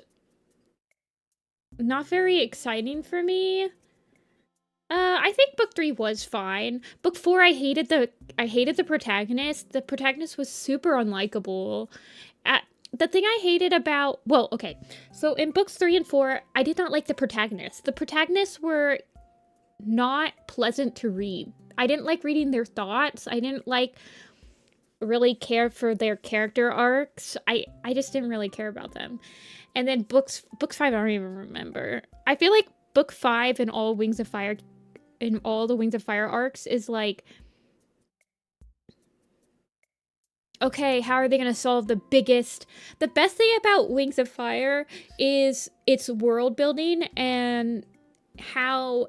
not very exciting for me. I think book 3 was fine. Book 4, I hated the protagonist. The protagonist was super unlikable. The thing I hated about, well, okay, so in books 3 and 4, I did not like the protagonists. The protagonists were not pleasant to read. I didn't like reading their thoughts. I didn't like really care for their character arcs. I just didn't really care about them. And then books 5, I don't even remember. I feel like book 5 and all Wings of Fire, in all the Wings of Fire arcs, is like, okay, how are they going to solve the best thing about Wings of Fire is its world building and how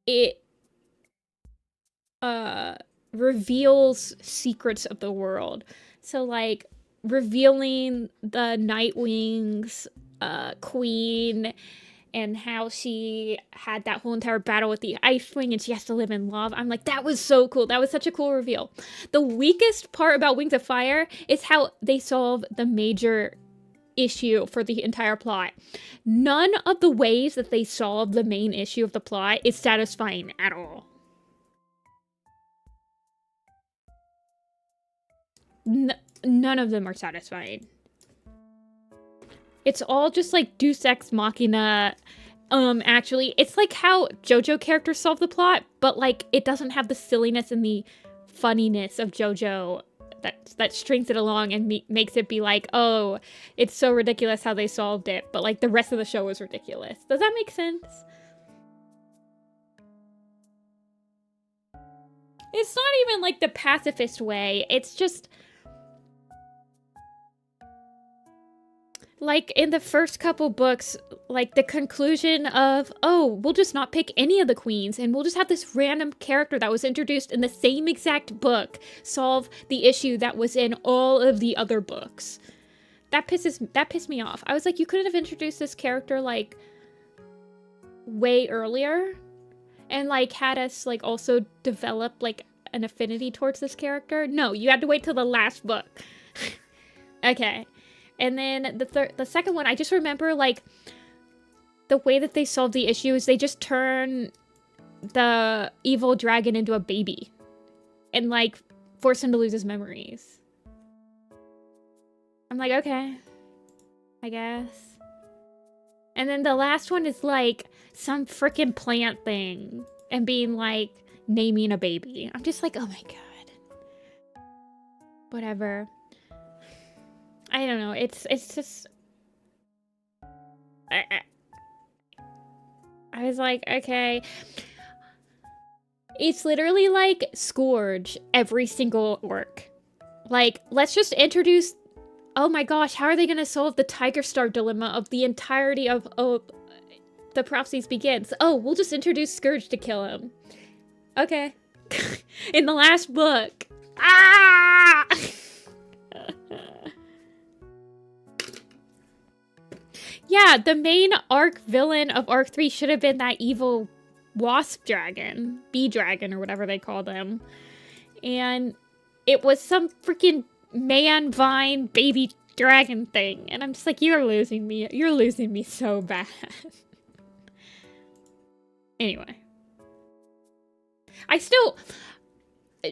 it reveals secrets of the world. So like revealing the Nightwing's queen and how she had that whole entire battle with the Ice Wing and she has to live in love. I'm like, that was so cool. That was such a cool reveal. The weakest part about Wings of Fire is how they solve the major issue for the entire plot. None of the ways that they solve the main issue of the plot is satisfying at all. None of them are satisfying. It's all just like Deus Ex Machina. Actually, it's like how JoJo characters solve the plot, but like it doesn't have the silliness and the funniness of JoJo that strings it along and makes it be like, oh, it's so ridiculous how they solved it, but like the rest of the show was ridiculous. Does that make sense? It's not even like the pacifist way. It's just like in the first couple books, like the conclusion of, oh, we'll just not pick any of the queens and we'll just have this random character that was introduced in the same exact book solve the issue that was in all of the other books. That pissed me off. I was like, you couldn't have introduced this character like way earlier and like had us like also develop like an affinity towards this character. No, you had to wait till the last book. Okay. And then the second one, I just remember, like, the way that they solve the issue is they just turn the evil dragon into a baby. And, like, force him to lose his memories. I'm like, okay. I guess. And then the last one is, like, some freaking plant thing. And being, like, naming a baby. I'm just like, oh my god. Whatever. I don't know. It's just. I was like, okay. It's literally like Scourge every single arc. Like, let's just introduce. Oh my gosh, how are they gonna solve the Tiger Star dilemma of the entirety of The Prophecies Begins? Oh, we'll just introduce Scourge to kill him. Okay. In the last book. Ah! Yeah, the main arc villain of Arc 3 should have been that evil wasp dragon. Bee dragon, or whatever they call them. And it was some freaking man vine baby dragon thing. And I'm just like, you're losing me. You're losing me so bad. Anyway.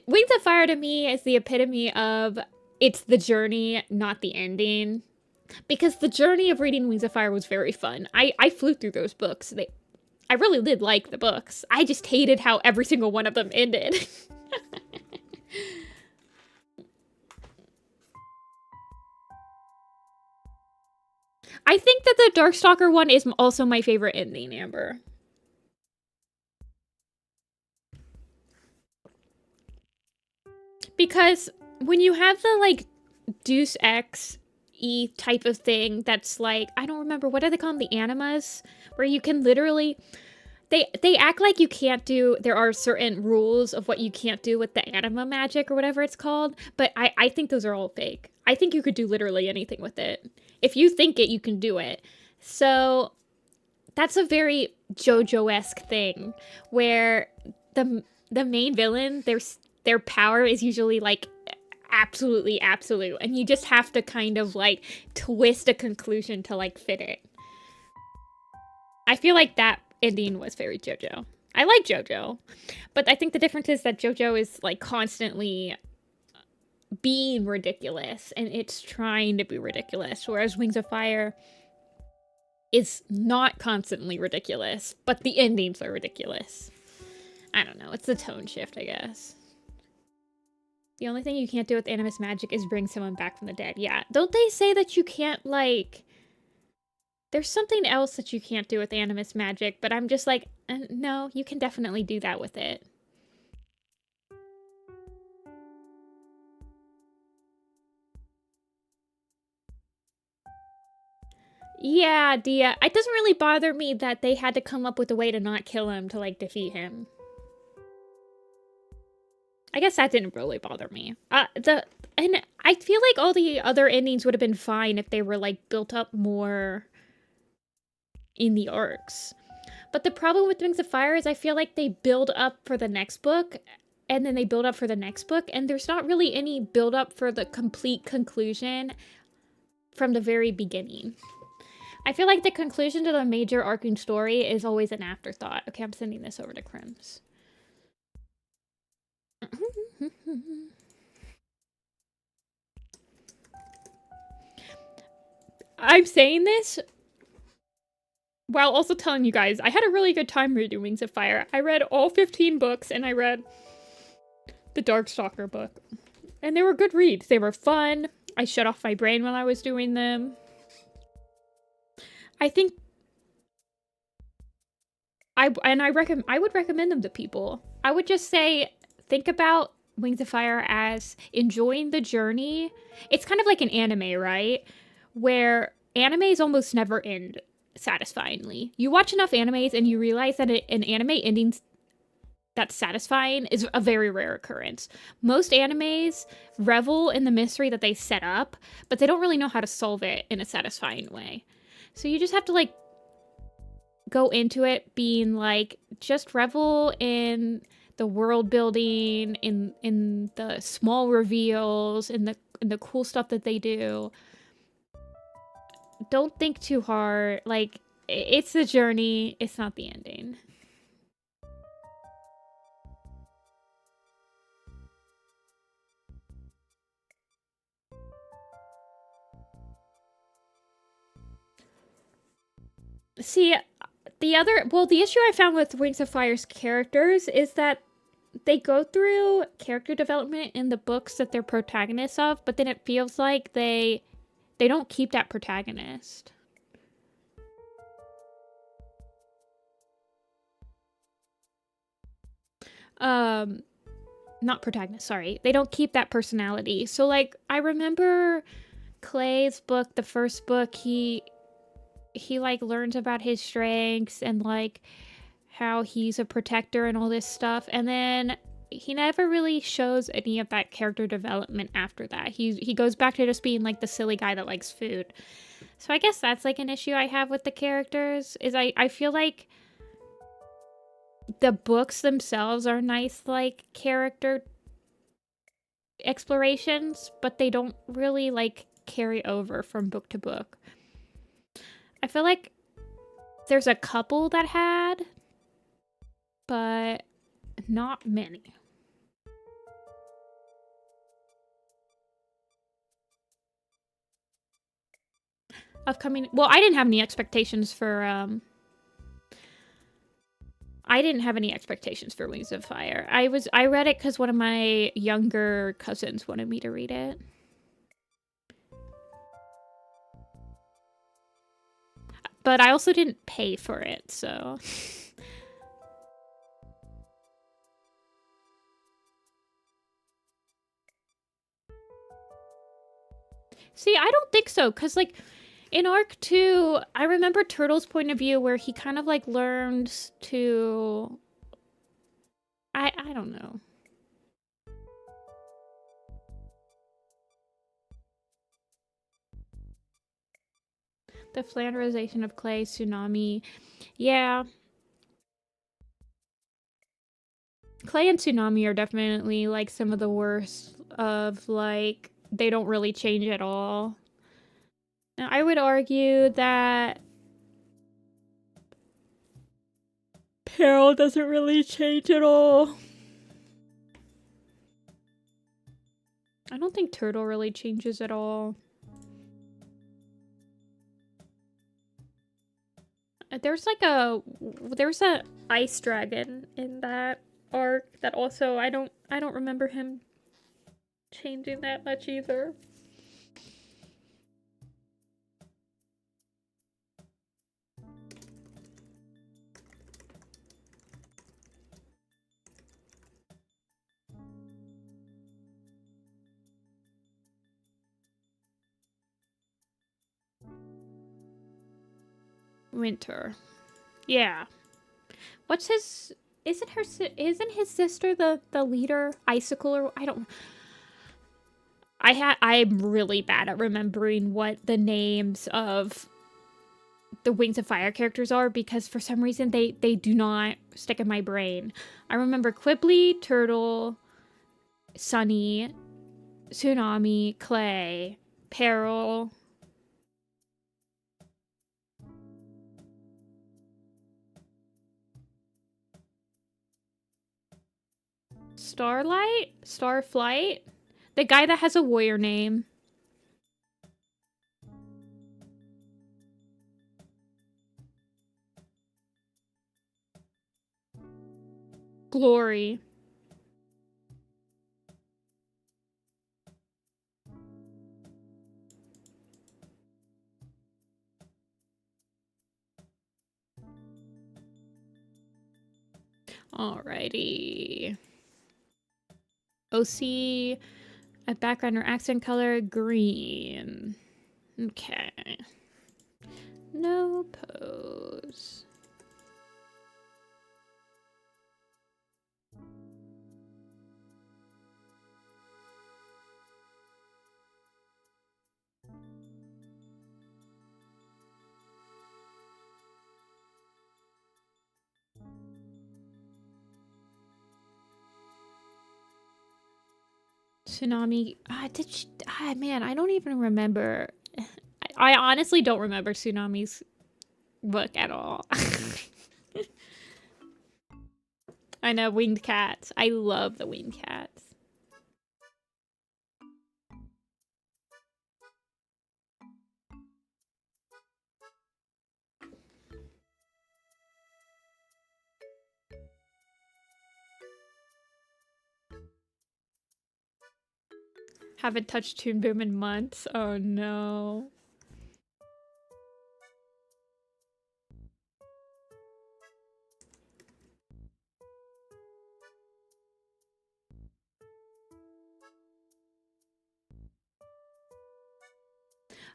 Wings of Fire to me is the epitome of it's the journey, not the ending. Because the journey of reading Wings of Fire was very fun. I flew through those books. I really did like the books. I just hated how every single one of them ended. I think that the Darkstalker one is also my favorite ending, Amber. Because when you have the, like, Deus Ex-y type of thing that's like, I don't remember, what are they called? The animas? Where you can literally... They act like you can't do... There are certain rules of what you can't do with the anima magic or whatever it's called. But I think those are all fake. I think you could do literally anything with it. If you think it, you can do it. So that's a very JoJo-esque thing. Where the main villain, their power is usually, like, absolutely absolute. And you just have to kind of, like, twist a conclusion to, like, fit it. I feel like that ending was very JoJo. I like JoJo, but I think the difference is that JoJo is like constantly being ridiculous and it's trying to be ridiculous, whereas Wings of Fire is not constantly ridiculous, but the endings are ridiculous. I don't know, it's the tone shift, I guess. The only thing you can't do with animus magic is bring someone back from the dead. Yeah, don't they say that you can't, like... There's something else that you can't do with animus magic, but I'm just like, no, you can definitely do that with it. Yeah, Dia. It doesn't really bother me that they had to come up with a way to not kill him to, like, defeat him. I guess that didn't really bother me. And I feel like all the other endings would have been fine if they were, like, built up more in the arcs. But the problem with Wings of Fire is I feel like they build up for the next book, and then they build up for the next book, and there's not really any build up for the complete conclusion from the very beginning. I feel like the conclusion to the major arcing story is always an afterthought. Okay, I'm sending this over to Crims. I'm saying this while also telling you guys, I had a really good time reading Wings of Fire. I read all 15 books, and I read the Darkstalker book. And they were good reads. They were fun. I shut off my brain while I was doing them. I think... I would recommend them to people. I would just say, think about Wings of Fire as enjoying the journey. It's kind of like an anime, right? Where animes almost never end satisfyingly. You watch enough animes and you realize that an anime ending that's satisfying is a very rare occurrence. Most animes revel in the mystery that they set up, but they don't really know how to solve it in a satisfying way. So you just have to, like, go into it being like, just revel in the world building, in the small reveals, in the cool stuff that they do. Don't think too hard. Like, it's the journey, it's not the ending. See, the issue I found with Wings of Fire's characters is that they go through character development in the books that they're protagonists of, but then it feels like they don't keep that protagonist. Not protagonist, sorry. They don't keep that personality. So, like, I remember Clay's book, the first book, he like learns about his strengths and like how he's a protector and all this stuff, and then he never really shows any of that character development after that. He goes back to just being like the silly guy that likes food. So I guess that's like an issue I have with the characters, is I feel like the books themselves are nice, like, character explorations, but they don't really like carry over from book to book. I feel like there's a couple that had, but not many. Upcoming... Well, I didn't have any expectations for, I didn't have any expectations for Wings of Fire. I read it because one of my younger cousins wanted me to read it. But I also didn't pay for it, so... See, I don't think so, because, like, in Arc 2, I remember Turtle's point of view where he kind of, like, learned to... I don't know. The flanderization of Clay, Tsunami. Yeah. Clay and Tsunami are definitely, like, some of the worst of, like, they don't really change at all. Now, I would argue that Carol doesn't really change at all. I don't think Turtle really changes at all. There's a ice dragon in that arc that also I don't remember him changing that much either. Winter. Yeah. What's his... Isn't his sister the leader? Icicle or... I don't... I'm really bad at remembering what the names of the Wings of Fire characters are because for some reason they do not stick in my brain. I remember Quibbly, Turtle, Sunny, Tsunami, Clay, Peril... Starflight? The guy that has a warrior name. Glory. Alrighty. OC, a background or accent color, green. Okay. No pose. Tsunami. Man, I don't even remember. I honestly don't remember Tsunami's book at all. I know, winged cats. I love the winged cats. Haven't touched Toon Boom in months. Oh no.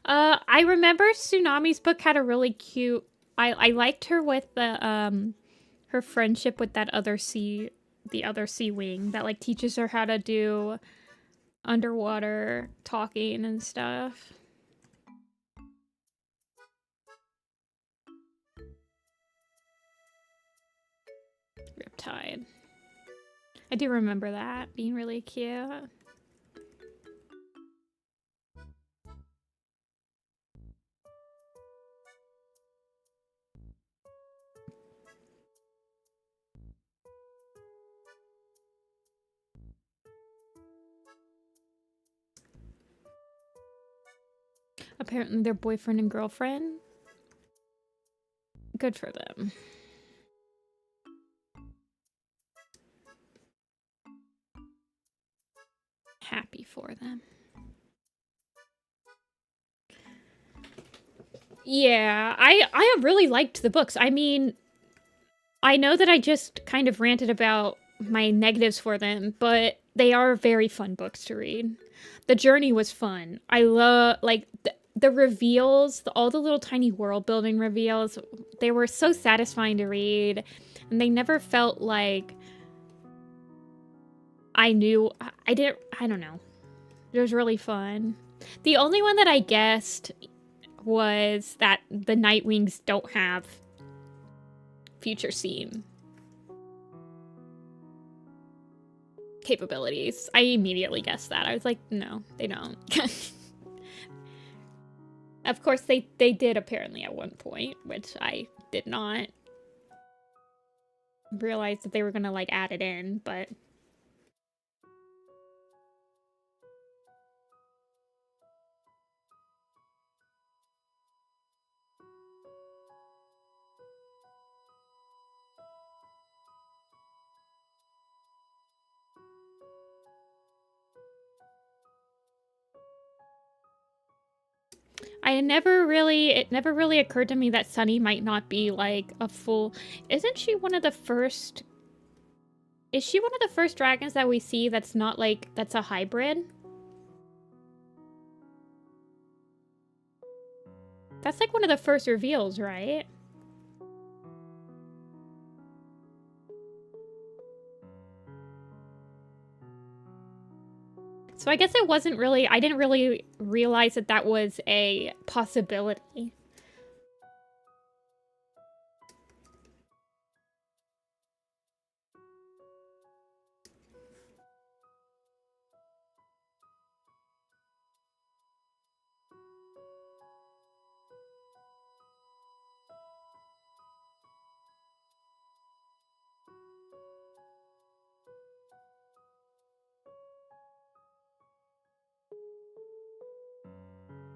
I remember Tsunami's book had a really cute... I liked her with the, her friendship with that other sea... The other sea wing that, like, teaches her how to do underwater talking and stuff. Riptide. I do remember that being really cute. Apparently they're boyfriend and girlfriend. Good for them. Happy for them. Yeah, I really liked the books. I mean, I know that I just kind of ranted about my negatives for them, but they are very fun books to read. The journey was fun. I love, like, the reveals, all the little tiny world building reveals, they were so satisfying to read, and they never felt like I don't know. It was really fun. The only one that I guessed was that the Nightwings don't have future seam capabilities. I immediately guessed that. I was like, no, they don't. Of course, they did apparently at one point, which I did not. realize that they were gonna like add it in, but it never really occurred to me that Sunny might not be like a full. Isn't she one of the first? Is she one of the first dragons that we see that's not like that's a hybrid? That's like one of the first reveals, right? So I guess it wasn't really, I didn't really realize that that was a possibility.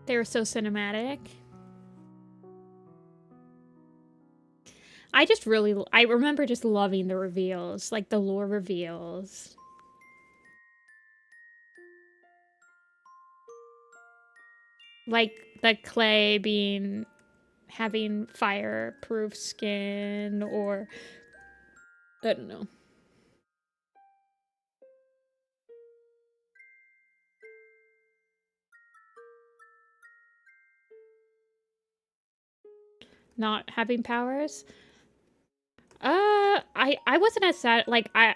They were so cinematic. I remember just loving the reveals, like the lore reveals. Like the clay having fireproof skin, or I don't know. Not having powers. I wasn't as sad. Like I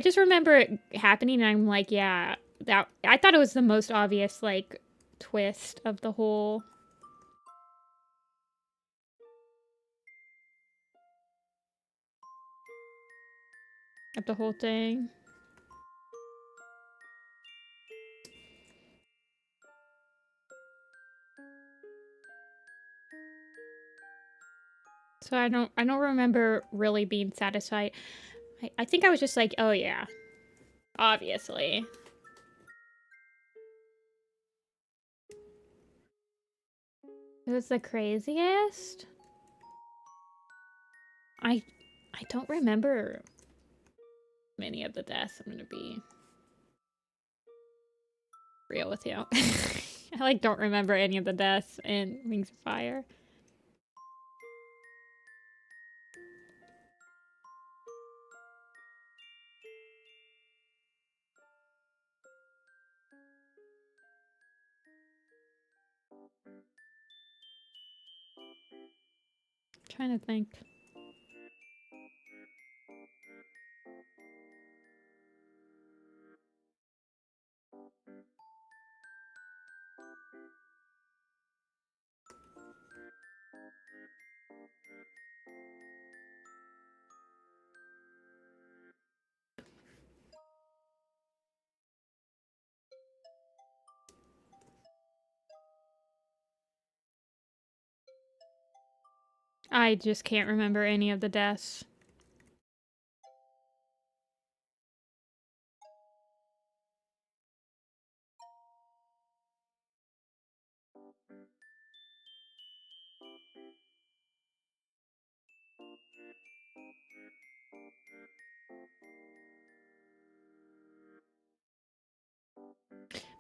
just remember it happening, and I'm like, yeah, that I thought it was the most obvious like twist of the whole thing. So I don't remember really being satisfied. I think I was just like, oh yeah, obviously. It was the craziest. I don't remember many of the deaths. I'm gonna be real with you. I like don't remember any of the deaths in Wings of Fire. Trying to think. I just can't remember any of the deaths.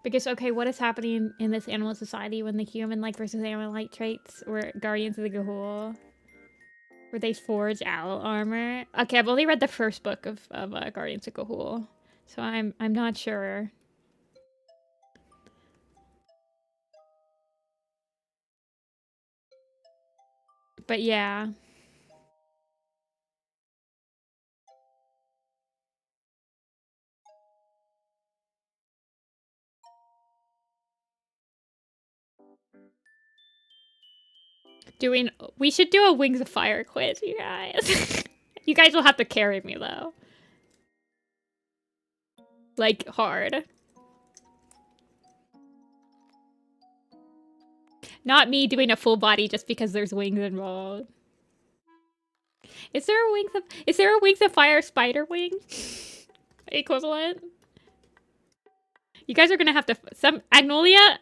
Because, okay, what is happening in this animal society when the human-like versus animal-like traits were Guardians of the Gahul? Where they forge owl armor? Okay, I've only read the first book of Guardians of Gahul, so I'm not sure. But yeah. We should do a Wings of Fire quiz, you guys. You guys will have to carry me, though. Like, hard. Not me doing a full body just because there's wings involved. Is there a Wings of Fire spider wing equivalent? You guys are gonna have to Agnolia,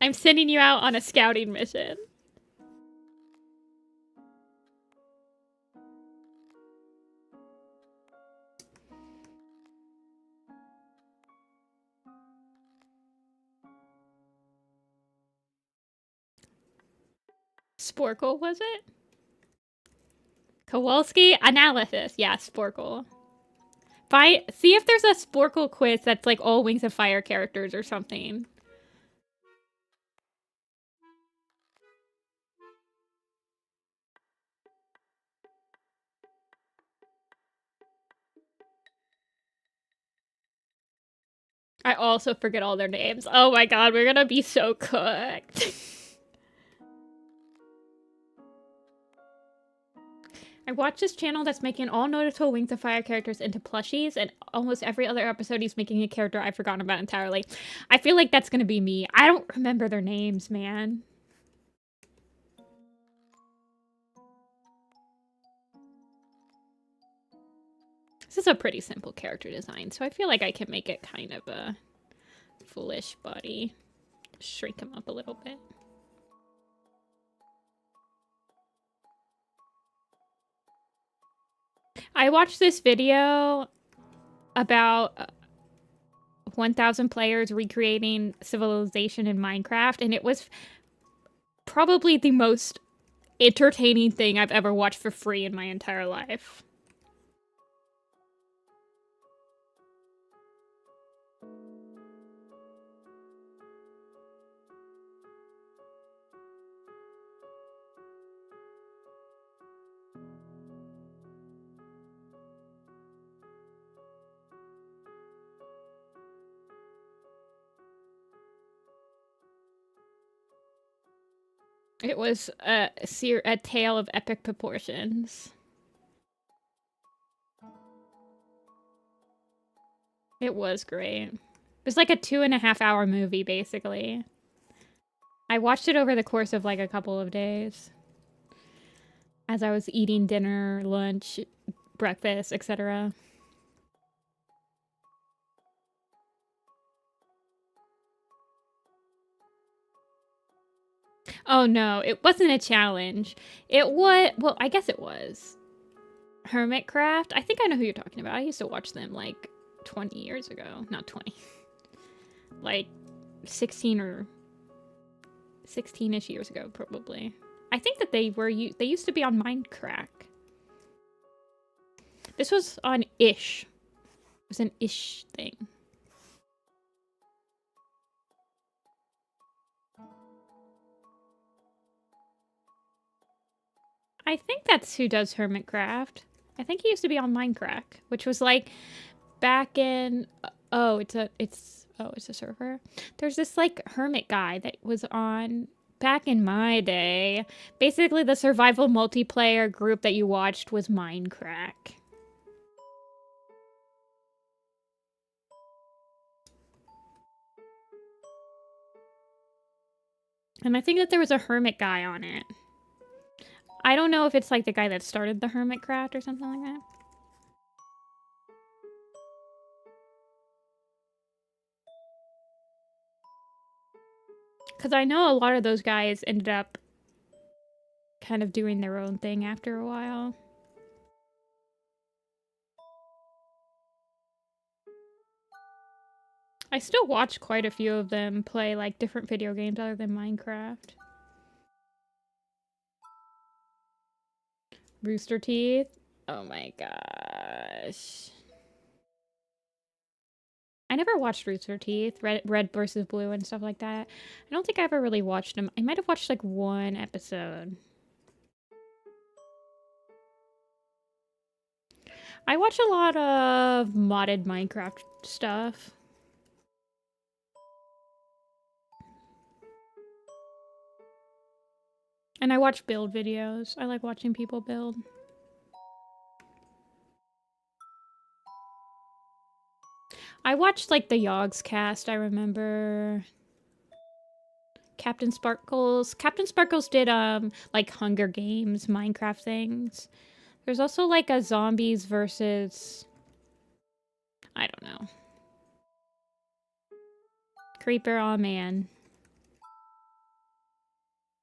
I'm sending you out on a scouting mission. Sporkle, was it? Kowalski analysis. Yeah, Sporkle. See if there's a Sporkle quiz that's like all Wings of Fire characters or something. I also forget all their names. Oh my god, we're gonna be so cooked. I watched this channel that's making all noticeable Wings of Fire characters into plushies, and almost every other episode he's making a character I've forgotten about entirely. I feel like that's gonna be me. I don't remember their names, man. This is a pretty simple character design, so I feel like I can make it kind of a foolish body. Shrink him up a little bit. I watched this video about 1,000 players recreating civilization in Minecraft, and it was probably the most entertaining thing I've ever watched for free in my entire life. It was a tale of epic proportions. It was great. It was like a 2.5-hour movie, basically. I watched it over the course of like a couple of days. As I was eating dinner, lunch, breakfast, etc. Oh no, it wasn't a challenge. It was, well, I guess it was. Hermitcraft? I think I know who you're talking about. I used to watch them like 20 years ago. Not 20. Like 16 or 16-ish years ago, probably. I think that they used to be on Minecraft. This was on Ish. It was an Ish thing. I think that's who does Hermitcraft. I think he used to be on Minecraft, which was like back in it's a server. There's this like hermit guy that was on back in my day. Basically the survival multiplayer group that you watched was Minecraft. And I think that there was a hermit guy on it. I don't know if it's like the guy that started the Hermitcraft or something like that. Because I know a lot of those guys ended up kind of doing their own thing after a while. I still watch quite a few of them play like different video games other than Minecraft. Rooster Teeth. Oh my gosh. I never watched Rooster Teeth, Red versus Blue and stuff like that. I don't think I ever really watched them. I might have watched like one episode. I watch a lot of modded Minecraft stuff. And I watch build videos. I like watching people build. I watched like the Yogs cast, I remember. Captain Sparkles. Captain Sparkles did like Hunger Games, Minecraft things. There's also like a zombies versus... I don't know. Creeper, aw man.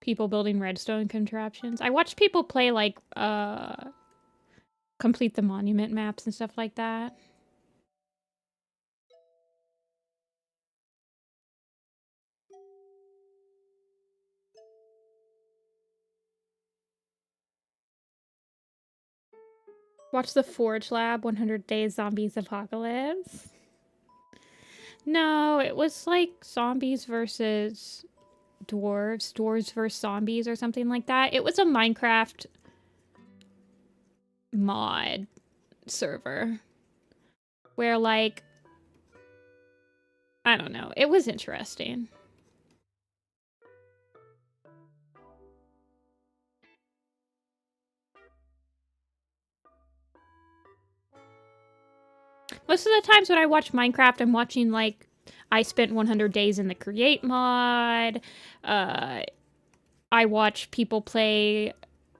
People building redstone contraptions. I watched people play like, complete the monument maps and stuff like that. Watch the Forge Lab 100 Days Zombies Apocalypse. No, it was like zombies versus dwarves. Dwarves versus zombies or something like that. It was a Minecraft mod server. Where like... I don't know. It was interesting. Most of the times when I watch Minecraft, I'm watching, like, I spent 100 days in the create mod. I watch people play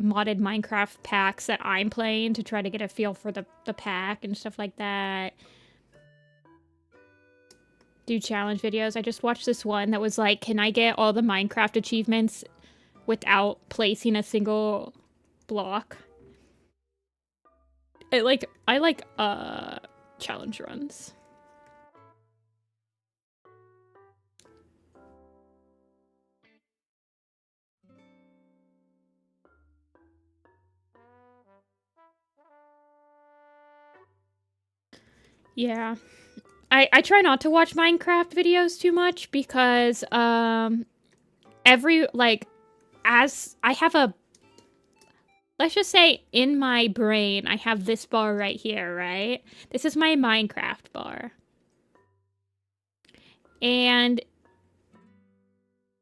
modded Minecraft packs that I'm playing to try to get a feel for the pack and stuff like that. Do challenge videos. I just watched this one that was like, can I get all the Minecraft achievements without placing a single block? I like challenge runs. Yeah. I try not to watch Minecraft videos too much because as I have a, let's just say in my brain I have this bar right here, right? This is my Minecraft bar. And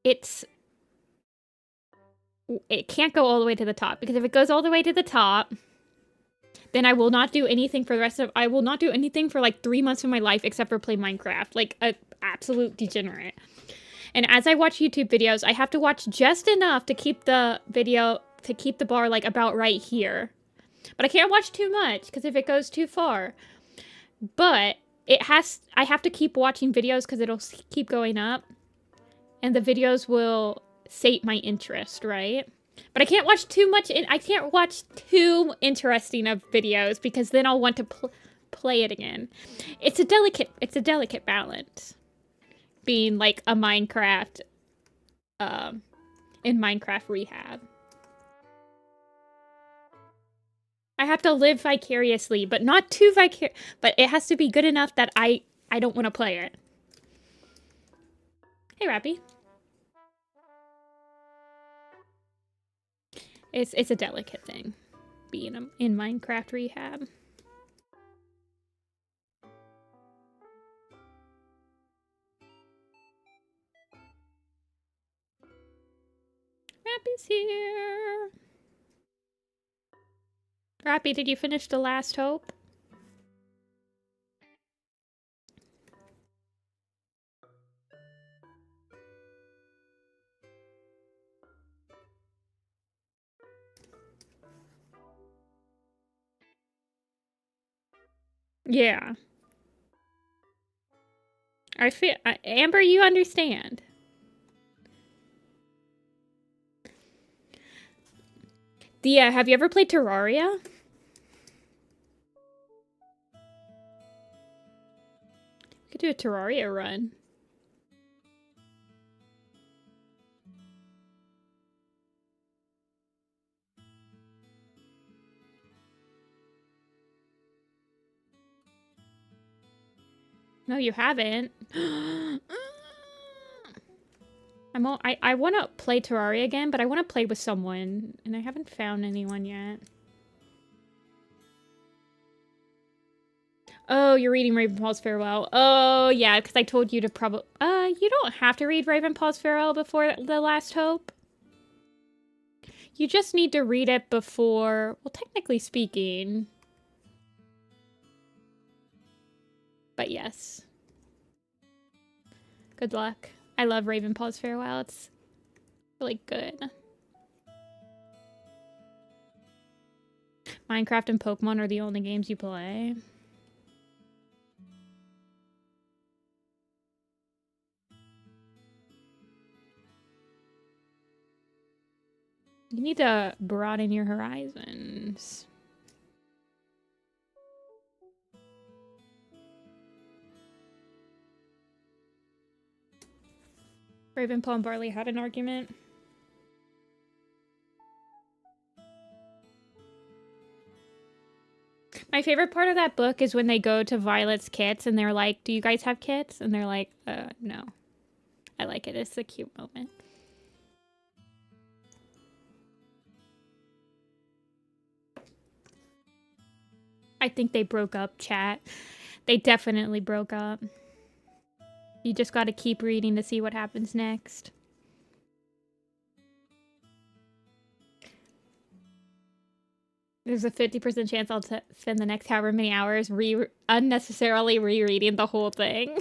it can't go all the way to the top, because if it goes all the way to the top, then I will not do anything for the rest of... I will not do anything for like 3 months of my life except for play Minecraft. Like an absolute degenerate. And as I watch YouTube videos, I have to watch just enough to keep the video... to keep the bar like about right here. But I can't watch too much because if it goes too far. But I have to keep watching videos because it'll keep going up. And the videos will sate my interest, right? But I can't watch too much. I can't watch too interesting of videos because then I'll want to play it again. It's a delicate balance. Being like a Minecraft, in Minecraft rehab. I have to live vicariously, but not too but it has to be good enough that I don't want to play it. Hey, Rappy. It's a delicate thing, being in Minecraft rehab. Rappy's here. Rappy, did you finish The Last Hope? Yeah. I feel... Amber, you understand. Dia, have you ever played Terraria? We could do a Terraria run. No, you haven't. I want to play Terraria again, but I want to play with someone, and I haven't found anyone yet. Oh, you're reading Ravenpaul's Farewell. Oh, yeah, because I told you to probably... you don't have to read Ravenpaul's Farewell before The Last Hope. You just need to read it before... Well, technically speaking... But yes. Good luck. I love Ravenpaul's Farewell. It's really good. Minecraft and Pokemon are the only games you play. You need to broaden your horizons. Ravenpaw and Barley had an argument. My favorite part of that book is when they go to Violet's kits and they're like, do you guys have kits? And they're like, no. I like it. It's a cute moment. I think they broke up, chat. They definitely broke up. You just gotta keep reading to see what happens next. There's a 50% chance I'll spend the next however many hours unnecessarily rereading the whole thing.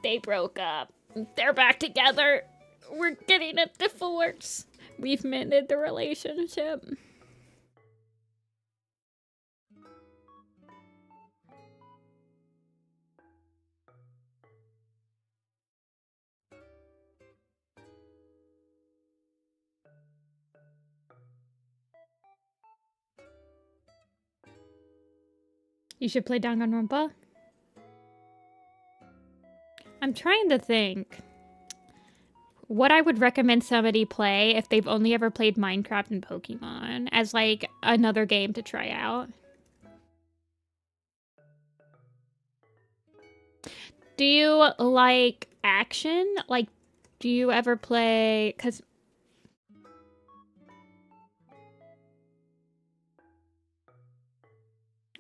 They broke up. They're back together. We're getting a divorce. We've mended the relationship. You should play Danganronpa. I'm trying to think what I would recommend somebody play if they've only ever played Minecraft and Pokemon as like another game to try out. Do you like action? Like, do you ever play... 'Cause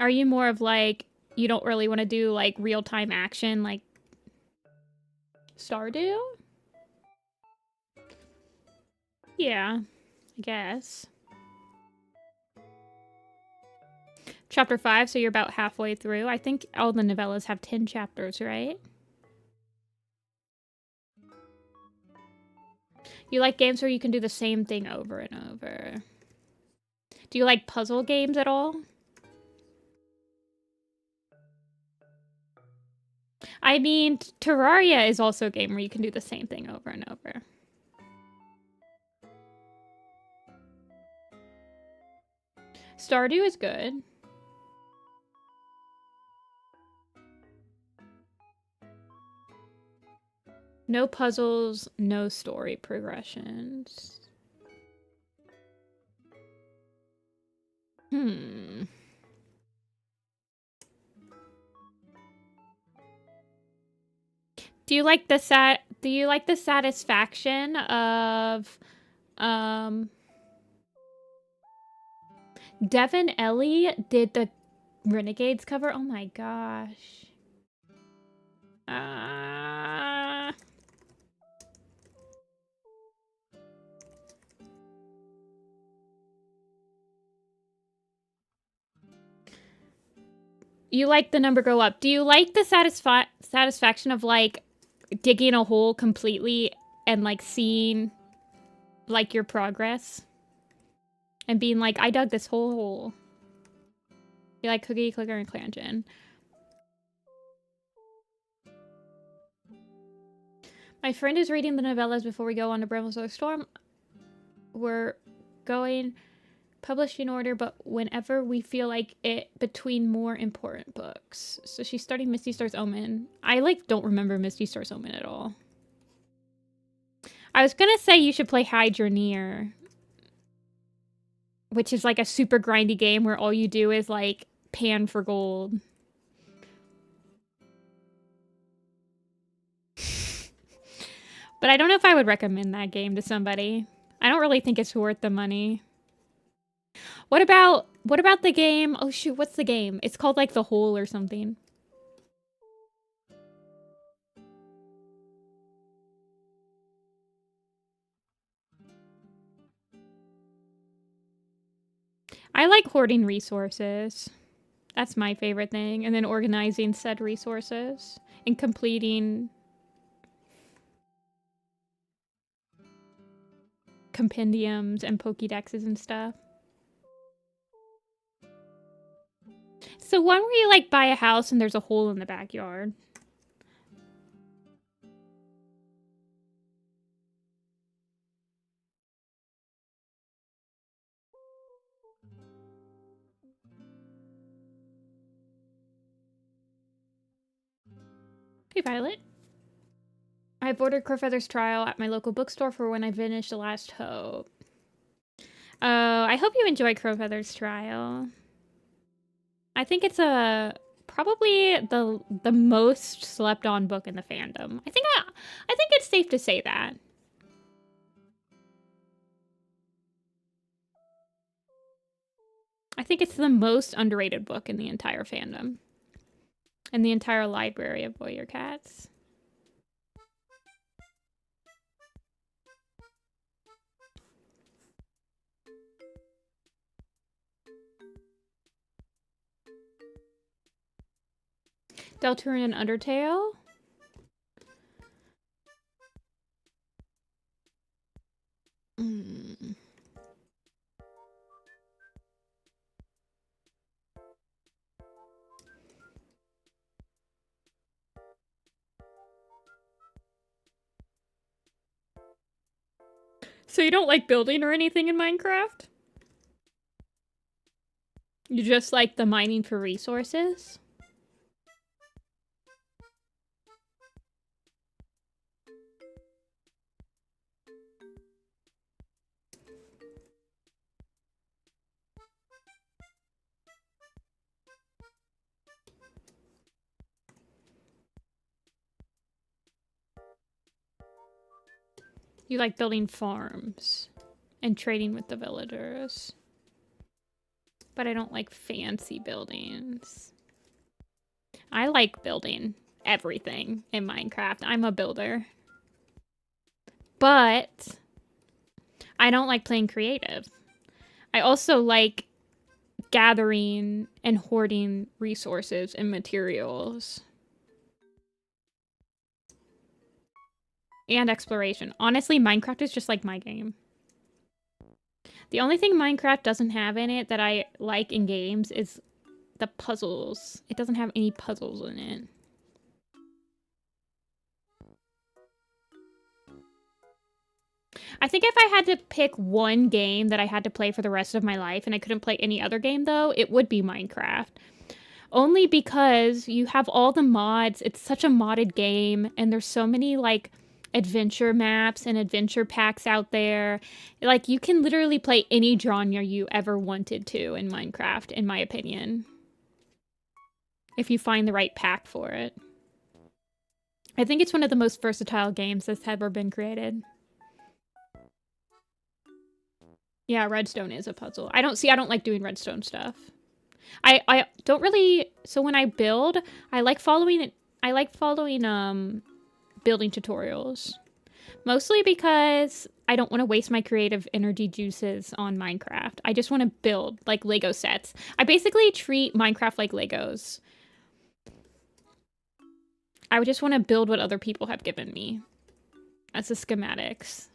are you more of like, you don't really want to do like real-time action like Stardew? Yeah, I guess. Chapter 5, so you're about halfway through. I think all the novellas have 10 chapters, right? You like games where you can do the same thing over and over. Do you like puzzle games at all? I mean, Terraria is also a game where you can do the same thing over and over. Stardew is good. No puzzles, no story progressions. Do you like the satisfaction of Devin Ellie did the Renegades cover? Oh my gosh. You like the number go up. Do you like the satisfaction of like digging a hole completely and like seeing like your progress? And being like, I dug this whole hole. You like Cookie Clicker and Clangen. My friend is reading the novellas before we go on to Bramblesore Storm. We're going publishing order, but whenever we feel like it between more important books. So she's starting Misty Star's Omen. I like don't remember Misty Star's Omen at all. I was gonna say you should play Hide Your Near, which is like a super grindy game where all you do is like pan for gold. But I don't know if I would recommend that game to somebody. I don't really think it's worth the money. What about the game? Oh shoot, what's the game? It's called like The Hole or something. I like hoarding resources. That's my favorite thing. And then organizing said resources and completing compendiums and Pokédexes and stuff. So one where you like buy a house and there's a hole in the backyard. Hey, Violet. I've ordered Crowfeather's Trial at my local bookstore for when I finish The Last Hope. Oh, I hope you enjoy Crowfeather's Trial. I think it's probably the most slept on book in the fandom. I think it's safe to say that. I think it's the most underrated book in the entire fandom. And the entire library of Warrior Cats. Deltarune and Undertale? So you don't like building or anything in Minecraft? You just like the mining for resources? You like building farms and trading with the villagers. But I don't like fancy buildings. I like building everything in Minecraft. I'm a builder. But I don't like playing creative. I also like gathering and hoarding resources and materials. And exploration. Honestly, Minecraft is just like my game. The only thing Minecraft doesn't have in it that I like in games is the puzzles. It doesn't have any puzzles in it. I think if I had to pick one game that I had to play for the rest of my life and I couldn't play any other game though, it would be Minecraft. Only because you have all the mods. It's such a modded game and there's so many like adventure maps and adventure packs out there. Like you can literally play any genre you ever wanted to in Minecraft, in my opinion. If you find the right pack for it. I think it's one of the most versatile games that's ever been created. Yeah, redstone is a puzzle. I don't like doing redstone stuff. I don't really, so when I build, I like following building tutorials. Mostly because I don't want to waste my creative energy juices on Minecraft. I just want to build, like Lego sets. I basically treat Minecraft like Legos. I would just want to build what other people have given me. That's the schematics.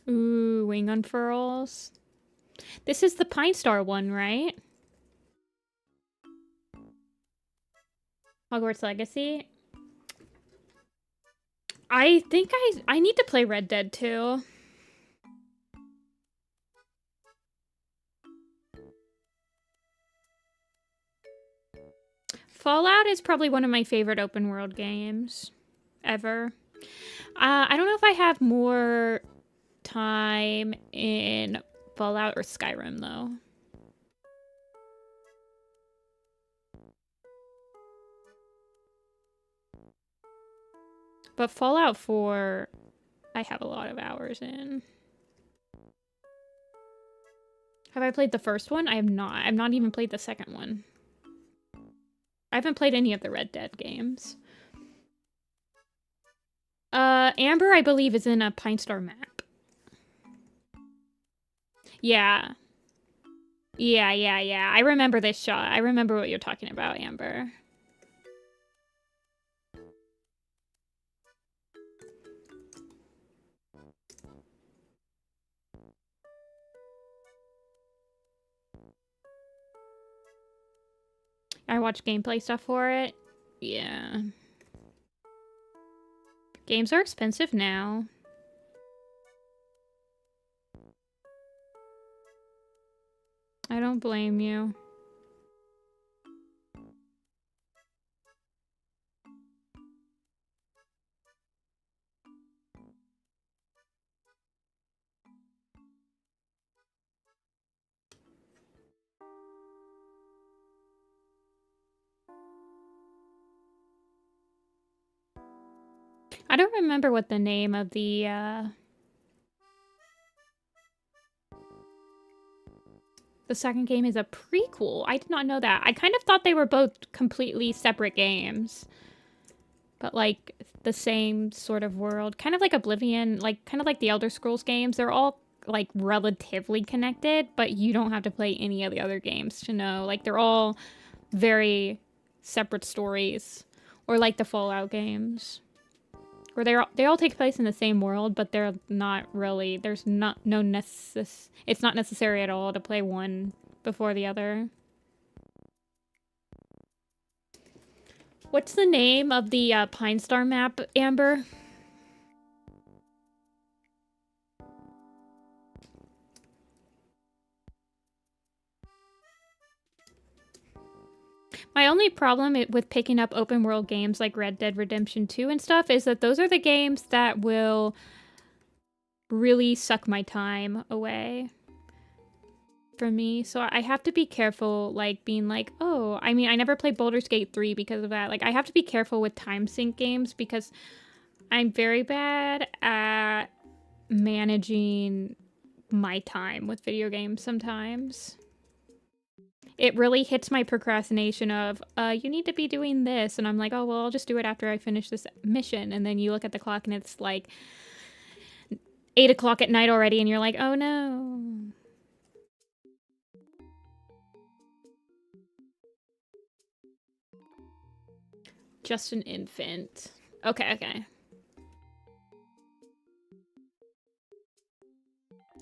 Ooh, wing unfurls. This is the Pine Star one, right? Hogwarts Legacy. I think I need to play Red Dead 2. Fallout is probably one of my favorite open world games ever. I don't know if I have more time in Fallout or Skyrim though. But Fallout 4, I have a lot of hours in. Have I played the first one? I have not. I've not even played the second one. I haven't played any of the Red Dead games. Amber, I believe, is in a Pine Star map. Yeah. Yeah. I remember this shot. I remember what you're talking about, Amber. I watch gameplay stuff for it. Yeah. Games are expensive now. I don't blame you. I don't remember what the name of the second game is. A prequel. I did not know that. I kind of thought they were both completely separate games. But like the same sort of world. Kind of like Oblivion, like kind of like the Elder Scrolls games. They're all like relatively connected, but you don't have to play any of the other games to know. Like they're all very separate stories. Or like the Fallout games. Where they all take place in the same world, but they're not really, there's no it's not necessary at all to play one before the other. What's the name of the Pine Star map, Amber? My only problem with picking up open world games like Red Dead Redemption 2 and stuff is that those are the games that will really suck my time away for me. So I have to be careful, like being like, oh, I mean, I never played Baldur's Gate 3 because of that. Like I have to be careful with time sync games because I'm very bad at managing my time with video games sometimes. It really hits my procrastination of, you need to be doing this. And I'm like, oh, well, I'll just do it after I finish this mission. And then you look at the clock and it's like 8 o'clock at night already. And you're like, oh no. Just an infant. Okay.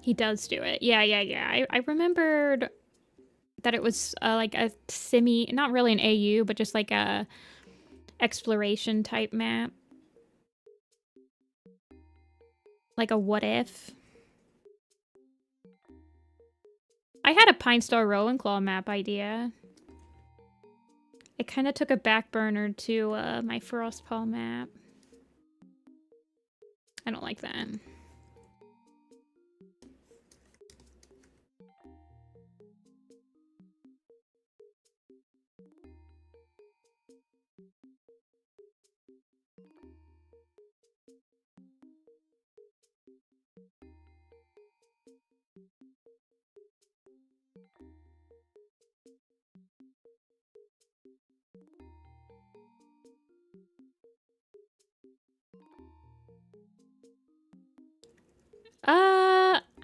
He does do it. Yeah. I remembered that it was like a not really an AU, but just like a exploration type map. Like a what if. I had a Pine Star Roll and Claw map idea. It kind of took a back burner to my Frostpaw map. I don't like that.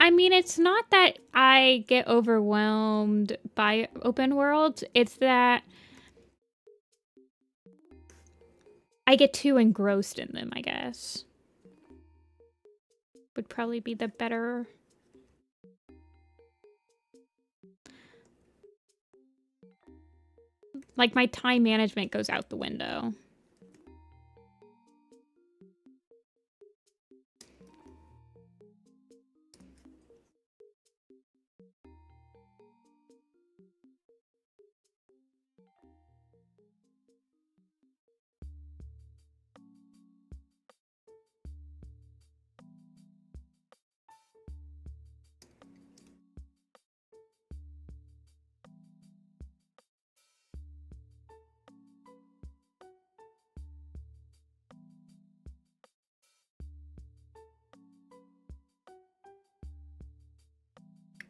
I mean, it's not that I get overwhelmed by open worlds. It's that I get too engrossed in them, I guess. Would probably be the better... Like, my time management goes out the window.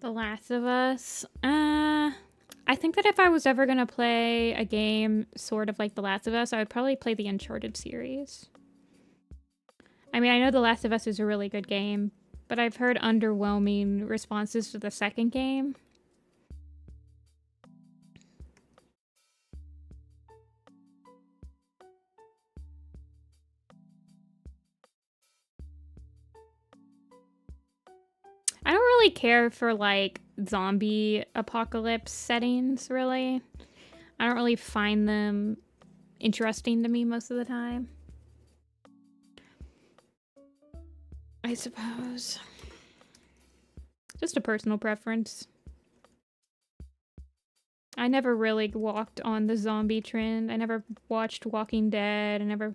The Last of Us. I I think that if I was ever gonna play a game sort of like The Last of Us, I would probably play the Uncharted series. I mean, I know The Last of Us is a really good game, but I've heard underwhelming responses to the second game. I don't really care for, like, zombie apocalypse settings, really. I don't really find them interesting to me most of the time. I suppose. Just a personal preference. I never really walked on the zombie trend. I never watched Walking Dead. I never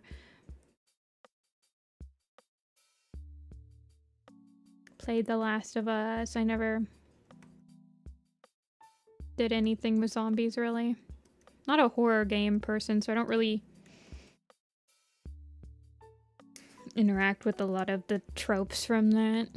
played The Last of Us. I never did anything with zombies, really. Not a horror game person, so I don't really interact with a lot of the tropes from that.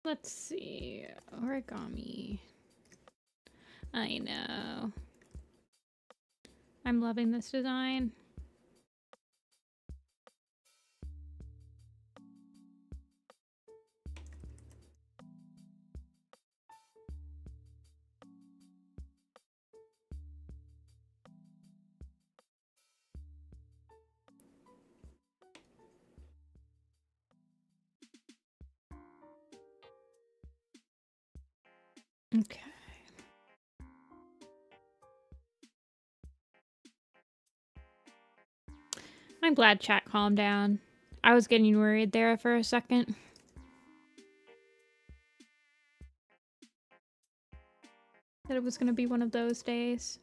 Let's see. Origami. I know. I'm loving this design. Okay. I'm glad chat calmed down. I was getting worried there for a second. That it was gonna be one of those days.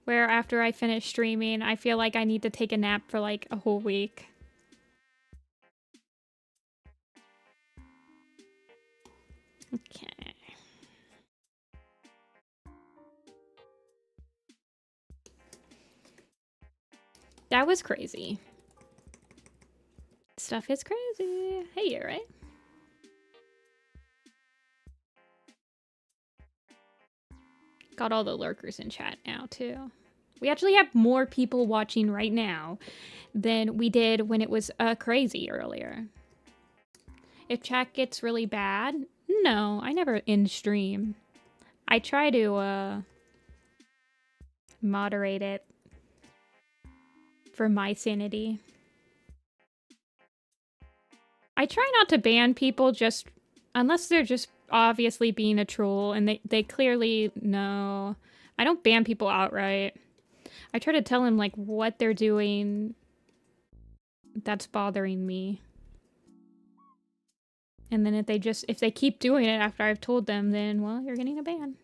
Where after I finish streaming, I feel like I need to take a nap for like a whole week. Okay. That was crazy. Stuff is crazy. Hey, you're right. Got all the lurkers in chat now, too. We actually have more people watching right now than we did when it was crazy earlier. If chat gets really bad, no, I never end stream. I try to moderate it for my sanity. I try not to ban people just unless they're just obviously being a troll and they clearly know. I don't ban people outright. I try to tell them like what they're doing that's bothering me. And then if they keep doing it after I've told them, then well, you're getting a ban.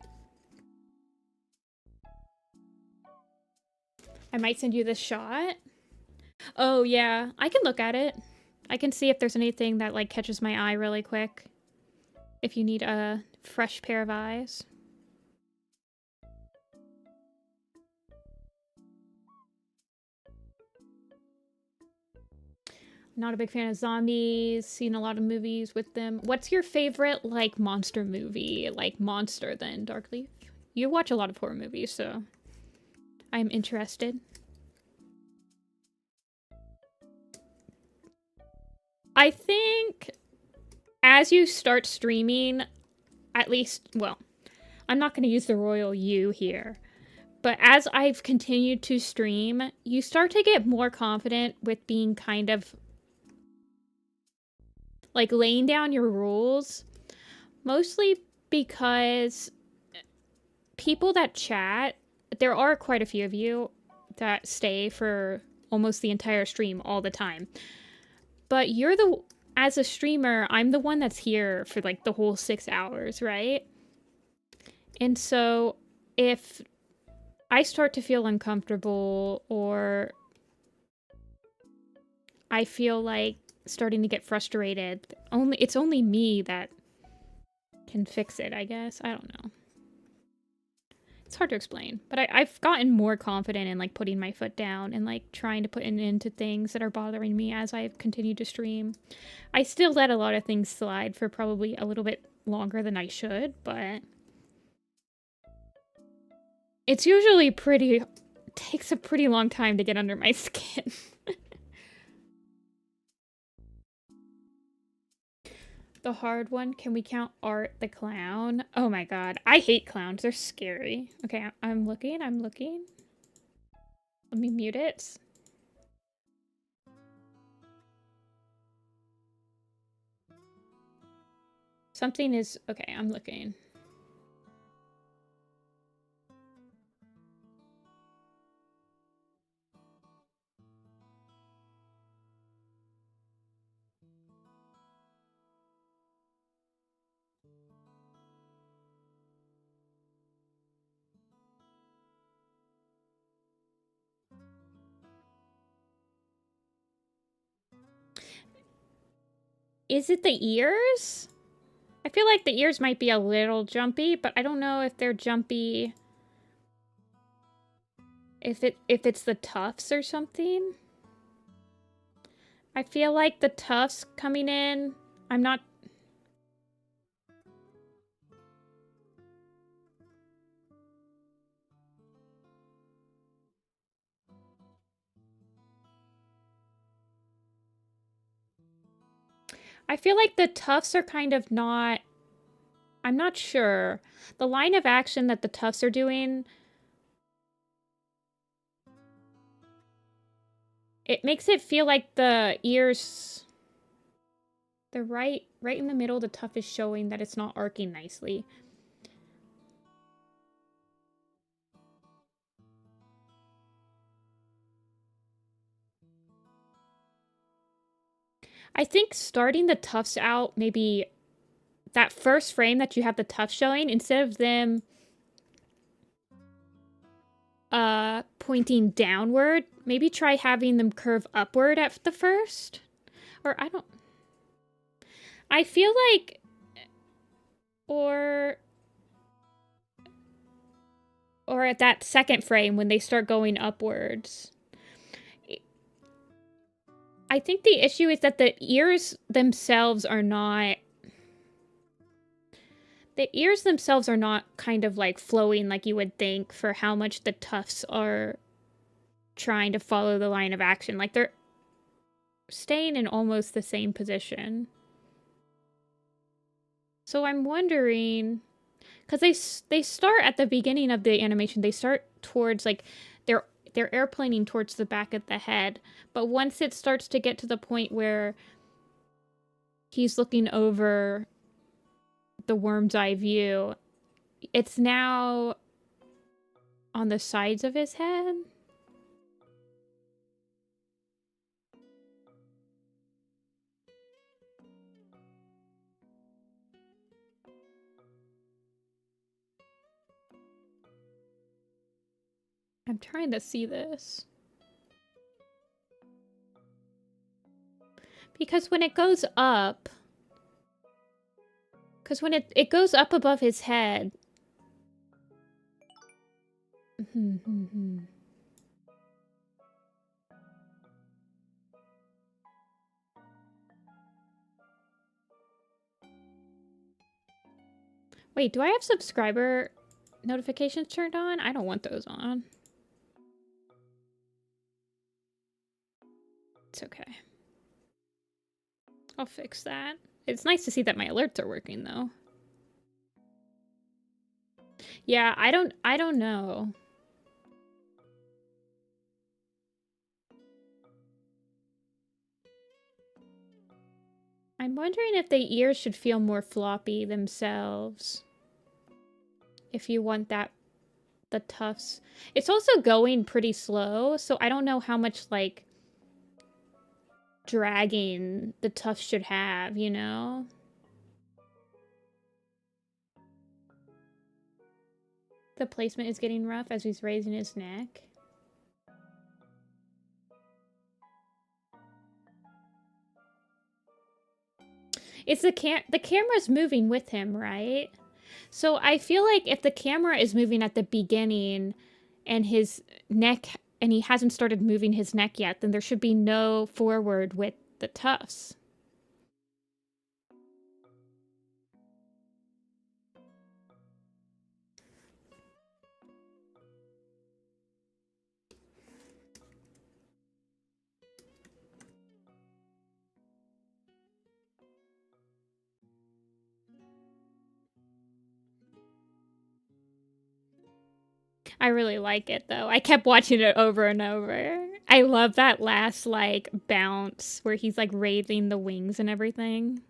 I might send you this shot. Oh yeah, I can look at it. I can see if there's anything that like catches my eye really quick. If you need a fresh pair of eyes. Not a big fan of zombies, seen a lot of movies with them. What's your favorite, like, monster movie? Like, monster, then, Darkleaf? You watch a lot of horror movies, so I'm interested. I think as you start streaming, at least, well, I'm not going to use the royal you here, But as I've continued to stream, you start to get more confident with being kind of like laying down your rules. Mostly because people that chat, there are quite a few of you that stay for almost the entire stream all the time. But as a streamer, I'm the one that's here for like the whole 6 hours, right? And so if I start to feel uncomfortable or I feel like starting to get frustrated, it's only me that can fix it, I guess. I don't know. It's hard to explain, but I've gotten more confident in like putting my foot down and like trying to put an end to things that are bothering me as I've continued to stream. I still let a lot of things slide for probably a little bit longer than I should, but it's usually takes a pretty long time to get under my skin. The hard one, can we count Art the clown? Oh my god, I hate clowns, they're scary. Okay, I'm looking. Let me mute it. Something is, okay, I'm looking. Is it the ears? I feel like the ears might be a little jumpy, but I don't know if they're jumpy. If it's the tufts or something. I feel like the tufts coming in, I'm not... I feel like the tufts are kind of not... I'm not sure. The line of action that the tufts are doing... It makes it feel like the ears... They're right in the middle. The tuft is showing that it's not arcing nicely. I think starting the tufts out, maybe that first frame that you have the tufts showing, instead of them pointing downward, maybe try having them curve upward at the first. Or I feel like, or at that second frame when they start going upwards. I think the issue is that the ears themselves are not... The ears themselves are not kind of like flowing like you would think for how much the tufts are trying to follow the line of action. Like they're staying in almost the same position. So I'm wondering, because they start at the beginning of the animation, they start towards like they're airplaning towards the back of the head, but once it starts to get to the point where he's looking over the worm's eye view, it's now on the sides of his head. I'm trying to see this. Because when it goes up... Because when it goes up above his head... Wait, do I have subscriber notifications turned on? I don't want those on. It's okay. I'll fix that. It's nice to see that my alerts are working, though. Yeah, I don't know. I'm wondering if the ears should feel more floppy themselves. If you want that, the tufts. It's also going pretty slow, so I don't know how much, like, dragging the tufts should have, you know? The placement is getting rough as he's raising his neck. It's the camera's moving with him, right? So I feel like if the camera is moving at the beginning and his neck, and he hasn't started moving his neck yet, then there should be no forward with the tufts. I really like it, though. I kept watching it over and over. I love that last, like, bounce where he's, like, raising the wings and everything.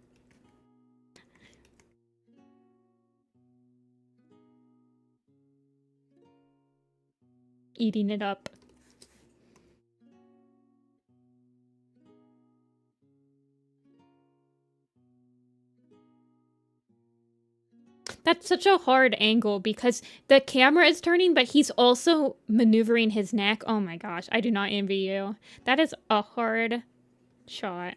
Eating it up. That's such a hard angle because the camera is turning, but he's also maneuvering his neck. Oh my gosh, I do not envy you. That is a hard shot.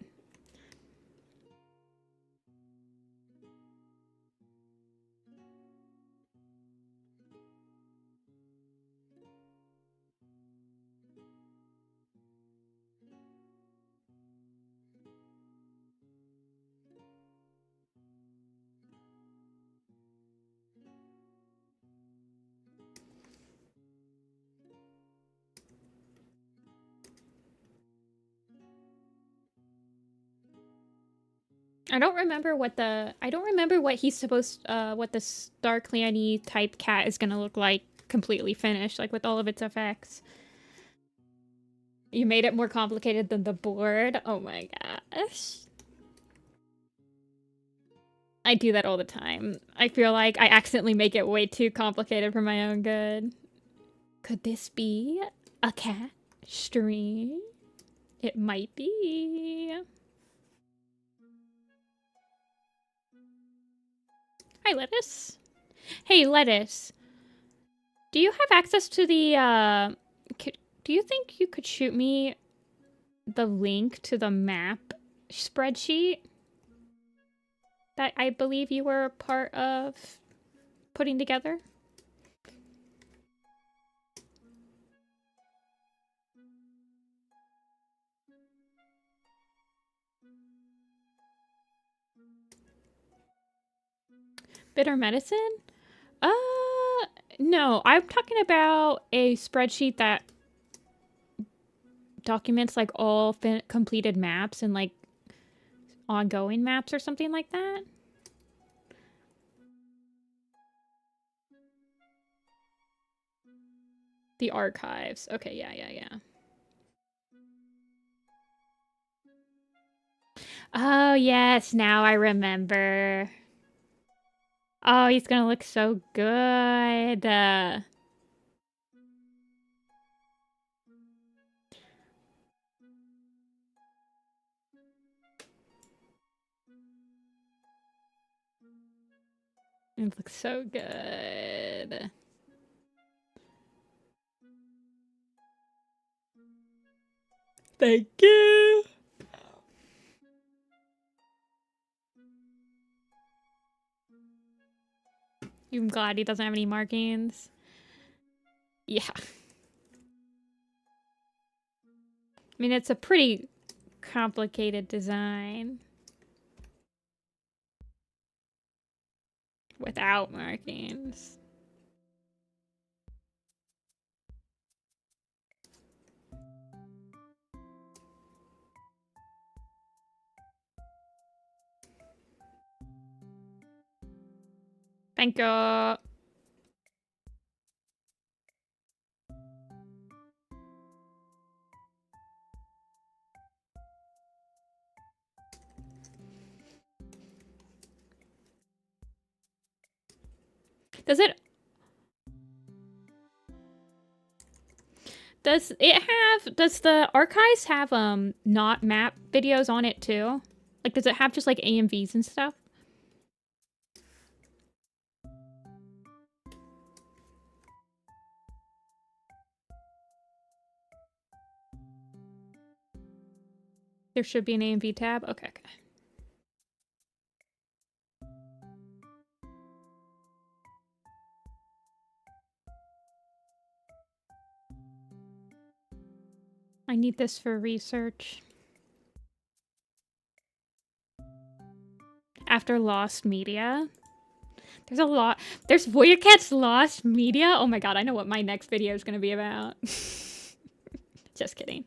I don't remember what he's supposed, what the Star Clan-y type cat is gonna look like completely finished, like with all of its effects. You made it more complicated than the board. Oh my gosh. I do that all the time. I feel like I accidentally make it way too complicated for my own good. Could this be a cat stream? It might be. Hi, Lettuce. Hey, Lettuce. Do you have access to the, do you think you could shoot me the link to the map spreadsheet that I believe you were a part of putting together? Bitter medicine? No, I'm talking about a spreadsheet that documents like all completed maps and like ongoing maps or something like that. The archives. Okay, yeah. Oh, yes, now I remember. Oh, he's gonna look so good. It looks so good. Thank you. I'm glad he doesn't have any markings. Yeah. I mean, it's a pretty complicated design. Without markings. Thank you. Does it... Does it have... Does the archives have, not map videos on it, too? Like, does it have just, like, AMVs and stuff? There should be an AMV tab? Okay, okay. I need this for research. After Lost Media. There's a lot. There's Voyeur Cat's Lost Media. Oh my god, I know what my next video is going to be about. Just kidding.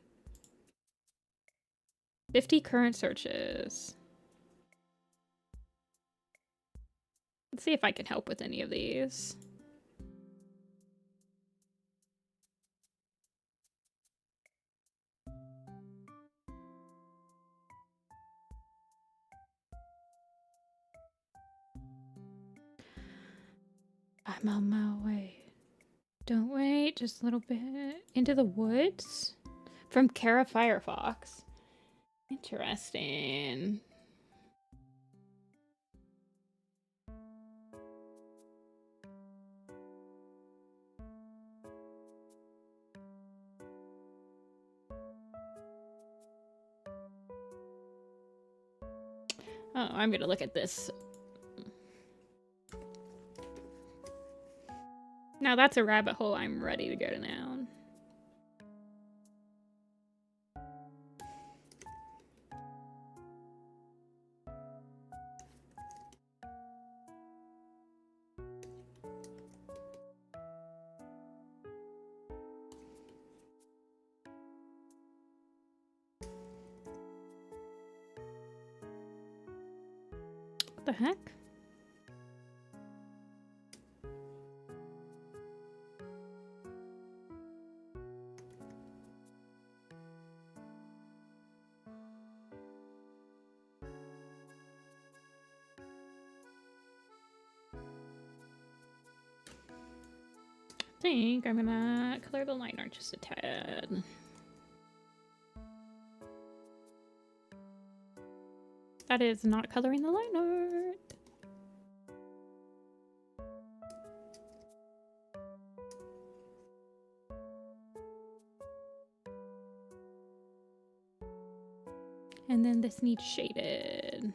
50 current searches. Let's see if I can help with any of these. I'm on my way. Don't wait, just a little bit. Into the woods? From Kara Firefox. Interesting. Oh, I'm gonna look at this. Now that's a rabbit hole I'm ready to go to now. What the heck? I think I'm gonna color the line art just a tad. That is not coloring the line art. And then this needs shaded.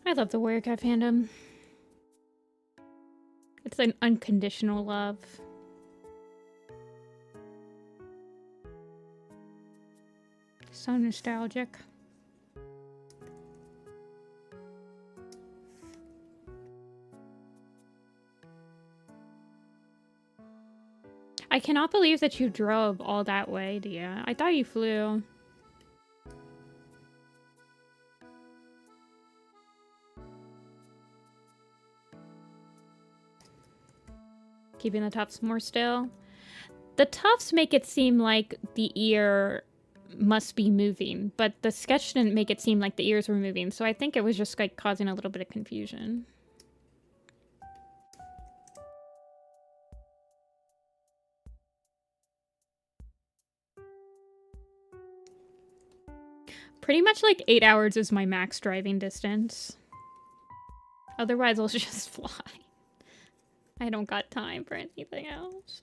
I love the Voyeur Cat fandom. It's an unconditional love. So nostalgic. I cannot believe that you drove all that way, Dia. I thought you flew. Keeping the tufts more still. The tufts make it seem like the ear must be moving, but the sketch didn't make it seem like the ears were moving, so I think it was just like causing a little bit of confusion. Pretty much like 8 hours is my max driving distance. Otherwise, I'll just fly. I don't got time for anything else.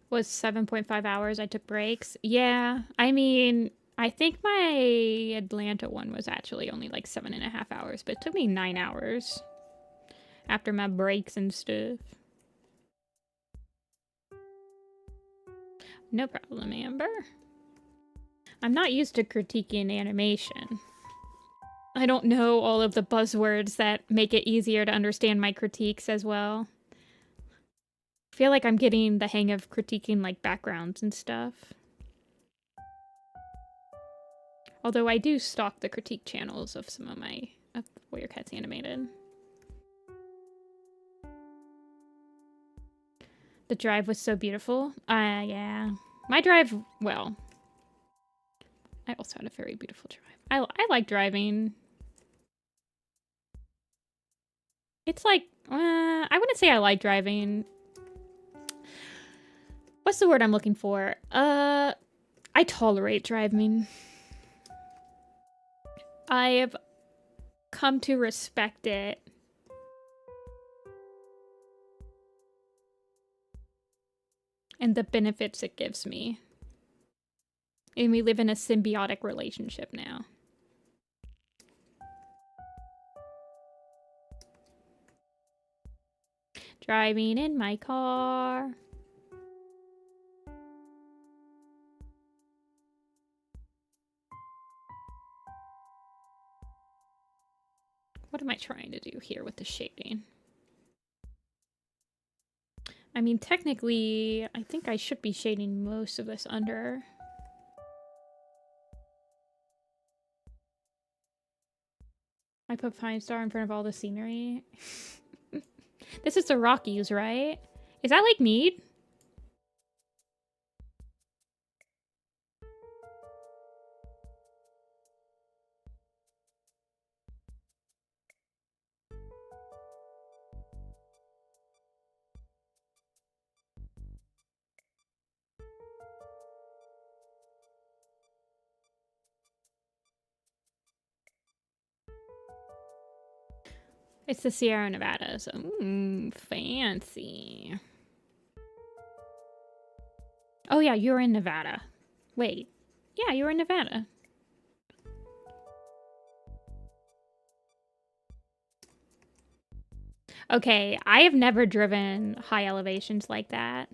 Was 7.5 hours. I took breaks. Yeah, I mean, I think my Atlanta one was actually only like 7.5 hours, but it took me 9 hours after my breaks and stuff. No problem, Amber. I'm not used to critiquing animation. I don't know all of the buzzwords that make it easier to understand my critiques as well. I feel like I'm getting the hang of critiquing like backgrounds and stuff. Although I do stalk the critique channels of some of my Warrior Cats Animated. The drive was so beautiful. Yeah. My drive, well, I also had a very beautiful drive. I like driving. It's like, I wouldn't say I like driving. What's the word I'm looking for? I tolerate driving. I have come to respect it. And the benefits it gives me. And we live in a symbiotic relationship now. Driving in my car. What am I trying to do here with the shading? I mean, technically, I think I should be shading most of this under. I put Pine Star in front of all the scenery. This is the Rockies, right? Is that Lake Mead? It's the Sierra Nevada, so fancy. Oh yeah, you're in Nevada. Wait. Yeah, you're in Nevada. Okay, I have never driven high elevations like that.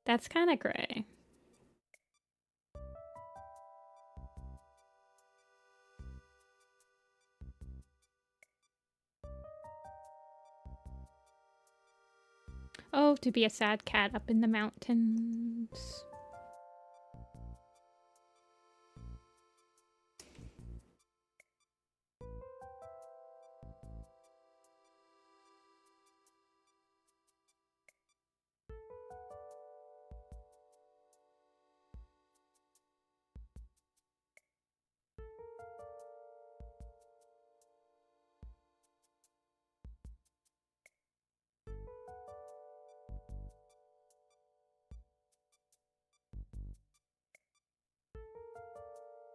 That's kind of gray. Oh, to be a sad cat up in the mountains.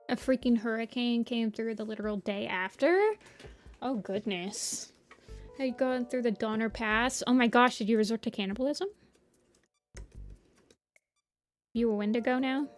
A freaking hurricane came through the literal day after? Oh, goodness. Are you going through the Donner Pass? Oh my gosh, did you resort to cannibalism? You a Wendigo now?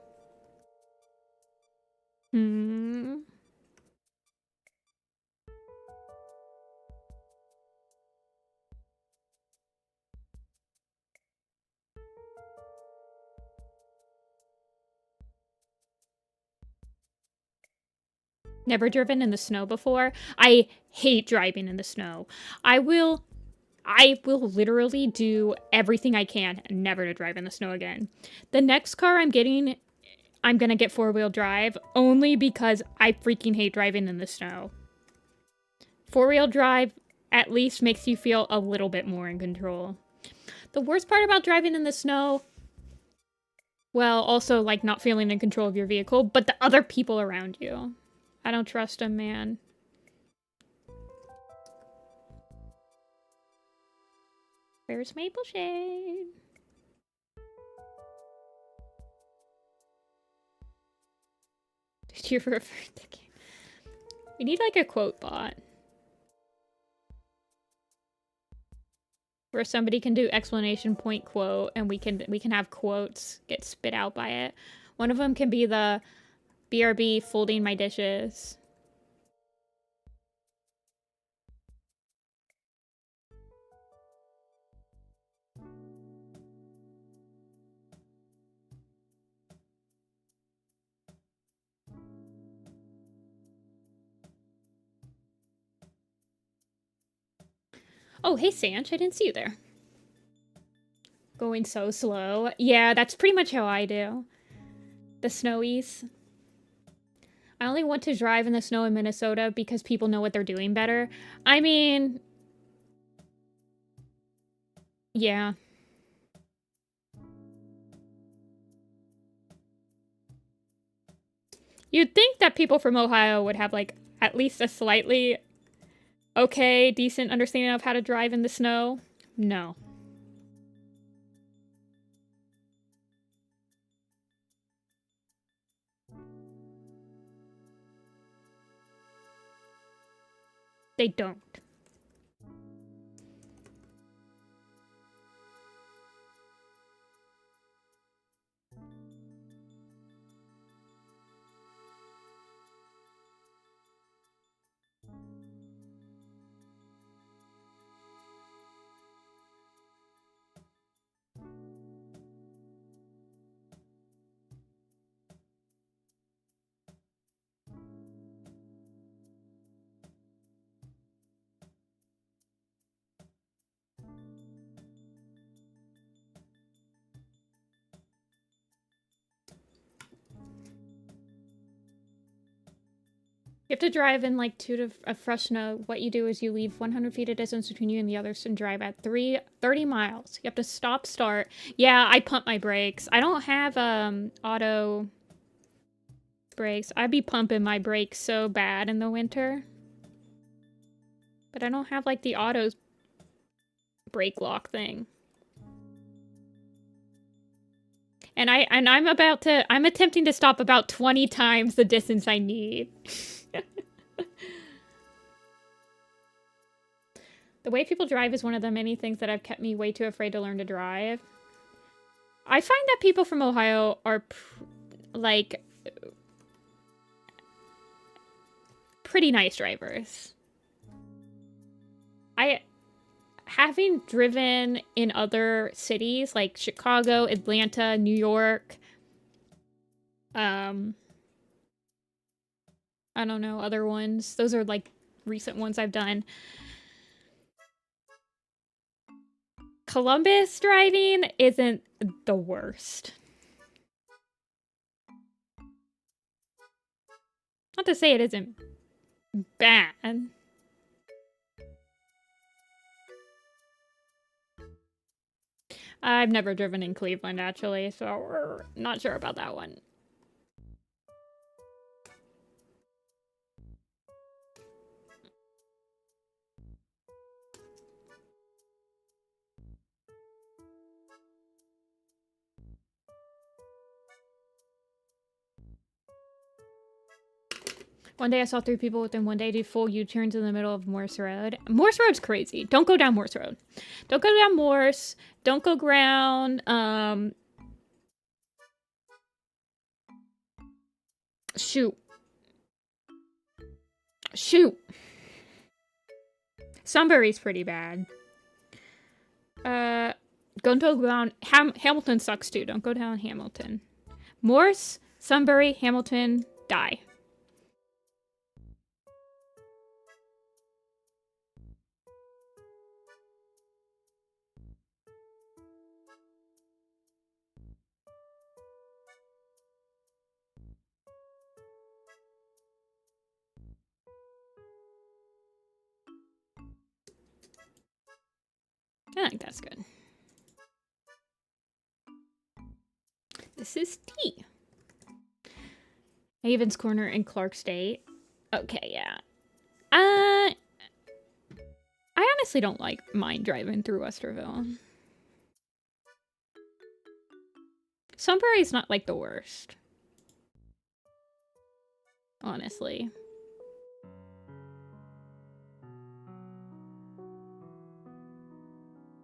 Never driven in the snow before. I hate driving in the snow. I will literally do everything I can never to drive in the snow again. The next car I'm getting, I'm gonna get four-wheel drive only because I freaking hate driving in the snow. Four-wheel drive at least makes you feel a little bit more in control. The worst part about driving in the snow, well, also like not feeling in control of your vehicle, but the other people around you. I don't trust them, man. Where's Maple Shade? Did you refer to game? We need like a quote bot. Where somebody can do explanation point quote and we can have quotes get spit out by it. One of them can be the BRB folding my dishes. Oh, hey, Sanch. I didn't see you there. Going so slow. Yeah, that's pretty much how I do. The snowies. I only want to drive in the snow in Minnesota because people know what they're doing better. I mean... yeah. You'd think that people from Ohio would have, like, at least a slightly okay, decent understanding of how to drive in the snow. No. They don't. You have to drive in like a fresh snow. What you do is you leave 100 feet of distance between you and the others and drive at 30 miles. You have to stop, start. Yeah, I pump my brakes. I don't have auto brakes. I'd be pumping my brakes so bad in the winter. But I don't have like the auto brake lock thing. And I'm attempting to stop about 20 times the distance I need. The way people drive is one of the many things that have kept me way too afraid to learn to drive. I find that people from Ohio are, like, pretty nice drivers. Having driven in other cities, like Chicago, Atlanta, New York, I don't know, other ones. Those are, like, recent ones I've done. Columbus driving isn't the worst. Not to say it isn't bad. I've never driven in Cleveland, actually, so we're not sure about that one. One day I saw 3 people within one day do full U-turns in the middle of Morse Road. Morse Road's crazy. Don't go down Morse Road. Don't go down Morse. Don't go ground. Shoot. Sunbury's pretty bad. Don't go down. Hamilton sucks too. Don't go down Hamilton. Morse, Sunbury, Hamilton, die. I think that's good. This is T. Havens Corner in Clark State. Okay, yeah. I honestly don't mind driving through Westerville. Sunbury's not like the worst. Honestly.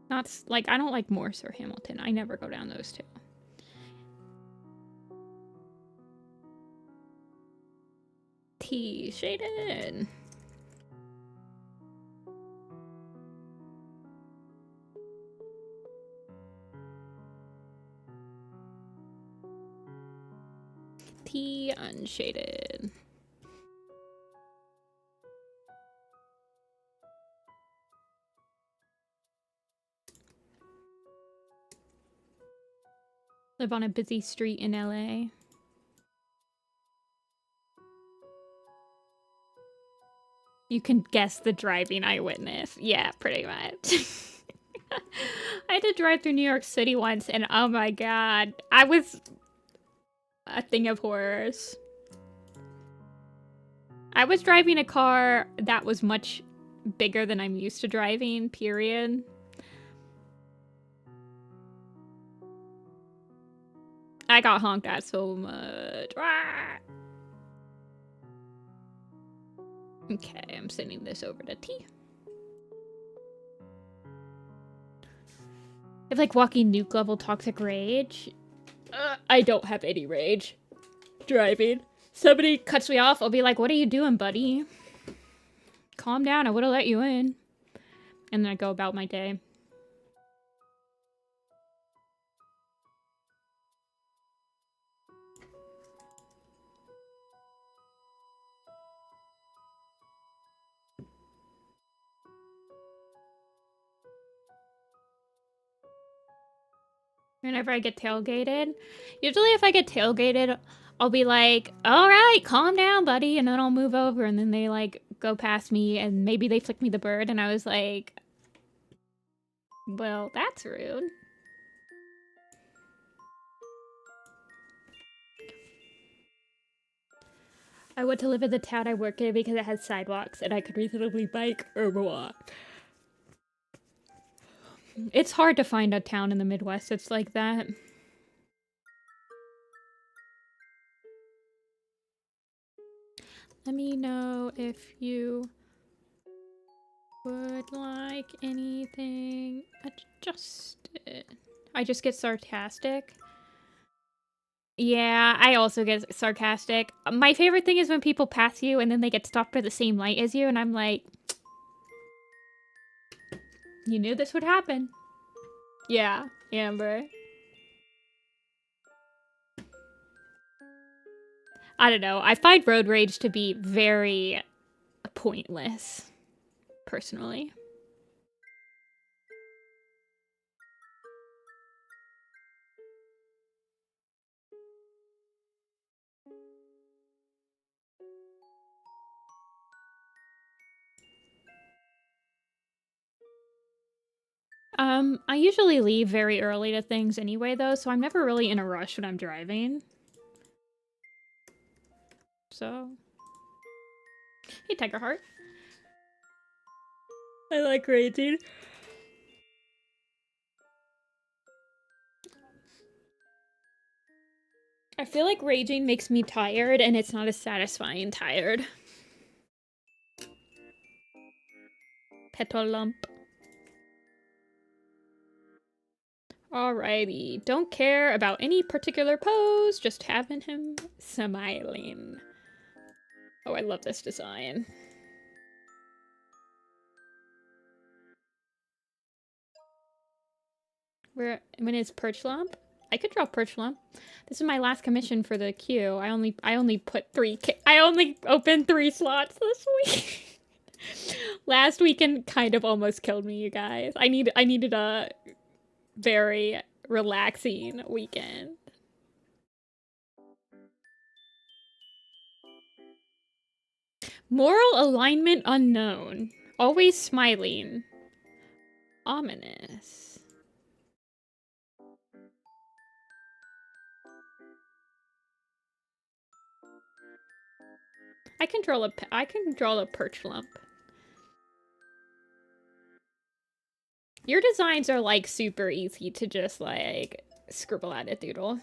Not like, I don't like Morse or Hamilton. I never go down those two. T shaded. T unshaded. Live on a busy street in LA. You can guess the driving I witnessed. Yeah, pretty much. I had to drive through New York City once, and oh my god, I was a thing of horrors. I was driving a car that was much bigger than I'm used to driving, period. I got honked at so much. Okay, I'm sending this over to T. If like walking nuke level toxic rage. I don't have any rage. Driving. Somebody cuts me off, I'll be like, what are you doing, buddy? Calm down, I would have let you in. And then I go about my day. Whenever I get tailgated. Usually if I get tailgated, I'll be like, alright, calm down, buddy. And then I'll move over and then they like go past me and maybe they flick me the bird and I was like, well, that's rude. I want to live in the town I work in because it has sidewalks and I could reasonably bike or walk. It's hard to find a town in the Midwest that's like that. Let me know if you would like anything adjusted. I just get sarcastic. Yeah, I also get sarcastic. My favorite thing is when people pass you and then they get stopped by the same light as you and I'm like, you knew this would happen. Yeah, Amber. I don't know. I find road rage to be very pointless, personally. I usually leave very early to things anyway, though, so I'm never really in a rush when I'm driving. So... Hey, Tiger Heart. I like raging. I feel like raging makes me tired, and it's not as satisfying tired. Petal lump. Alrighty. Don't care about any particular pose, just having him smiling. Oh, I love this design. When is Perch Lump? I could draw Perch Lump. This is my last commission for the queue. I only put I only opened 3 slots this week. Last weekend kind of almost killed me, you guys. I needed a very relaxing weekend. Moral alignment unknown. Always smiling. Ominous. I can draw a perch lump. Your designs are like super easy to just like scribble out a doodle.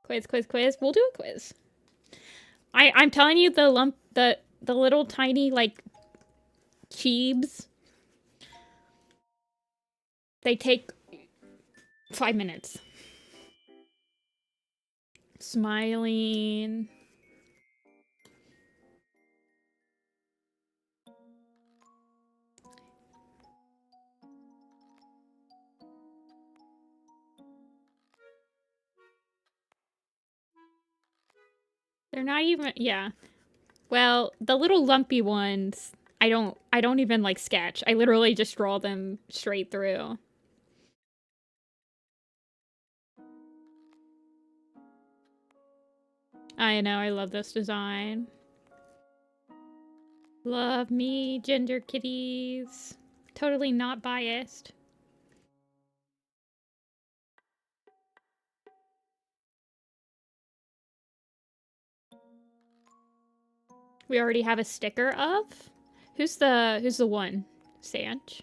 Quiz. We'll do a quiz. I'm telling you, the little tiny like cheebs, they take 5 minutes. Smiling. They're not even, yeah. Well, the little lumpy ones, I don't even like sketch. I literally just draw them straight through. I know, I love this design. Love me, gender kitties. Totally not biased. We already have a sticker of? Who's the one? Sanch?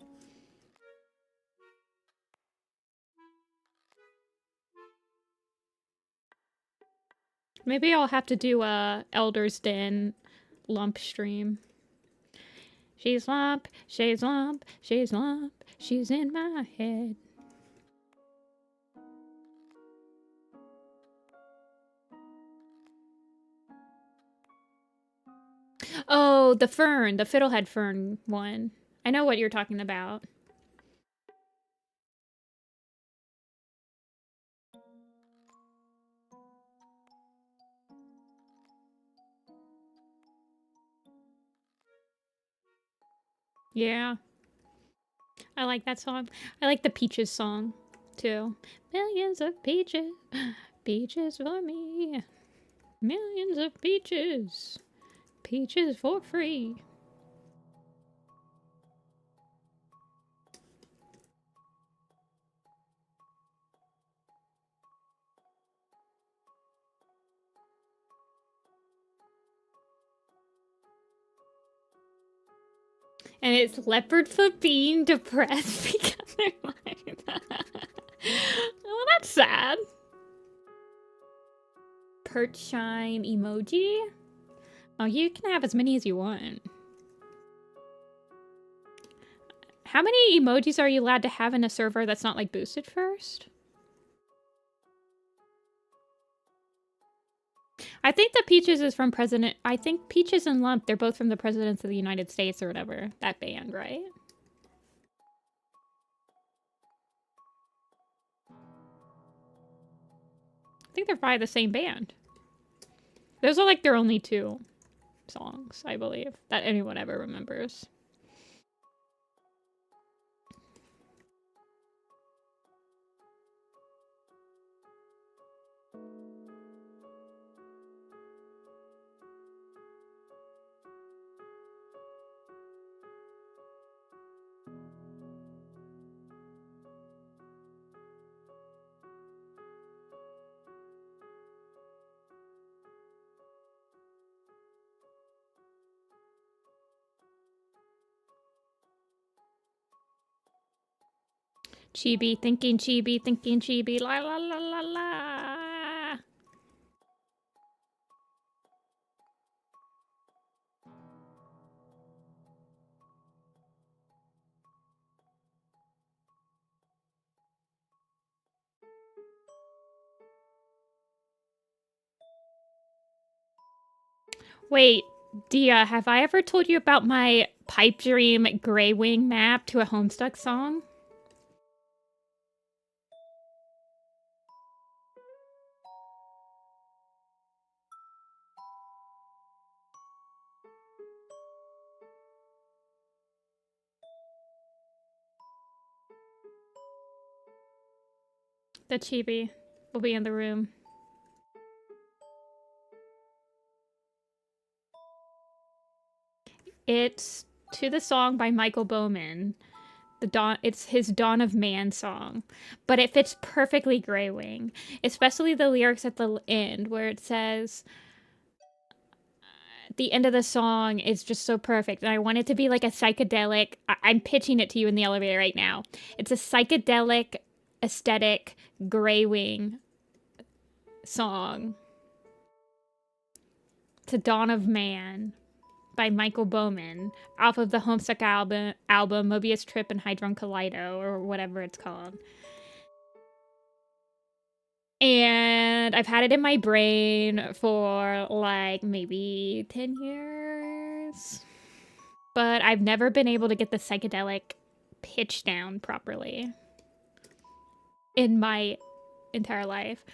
Maybe I'll have to do a Elder's Den lump stream. She's lump, she's lump, she's lump, she's in my head. Oh, the fern, the fiddlehead fern one. I know what you're talking about. Yeah. I like that song. I like the Peaches song, too. Millions of peaches, peaches for me. Millions of peaches, peaches for free. And it's leopard for being depressed because they're like that. Oh, that's sad. Perch shine emoji? Oh, you can have as many as you want. How many emojis are you allowed to have in a server that's not like boosted first? I think the Peaches is from President... I think Peaches and Lump, they're both from the Presidents of the United States or whatever. That band, right? I think they're probably the same band. Those are like their only two songs, I believe, that anyone ever remembers. Chibi, thinking chibi, la la la la la. Wait, Dia, have I ever told you about my pipe dream Grey Wing map to a Homestuck song? The chibi will be in the room. It's to the song by Michael Bowman. It's his Dawn of Man song, but it fits perfectly Grey Wing, especially the lyrics at the end where it says, the end of the song is just so perfect. And I want it to be like a psychedelic. I'm pitching it to you in the elevator right now. It's a psychedelic aesthetic Grey Wing song. It's a Dawn of Man by Michael Bowman off of the Homestuck album Mobius Trip and Hydron Kaleido, or whatever it's called. And I've had it in my brain for like maybe 10 years. But I've never been able to get the psychedelic pitch down properly in my entire life.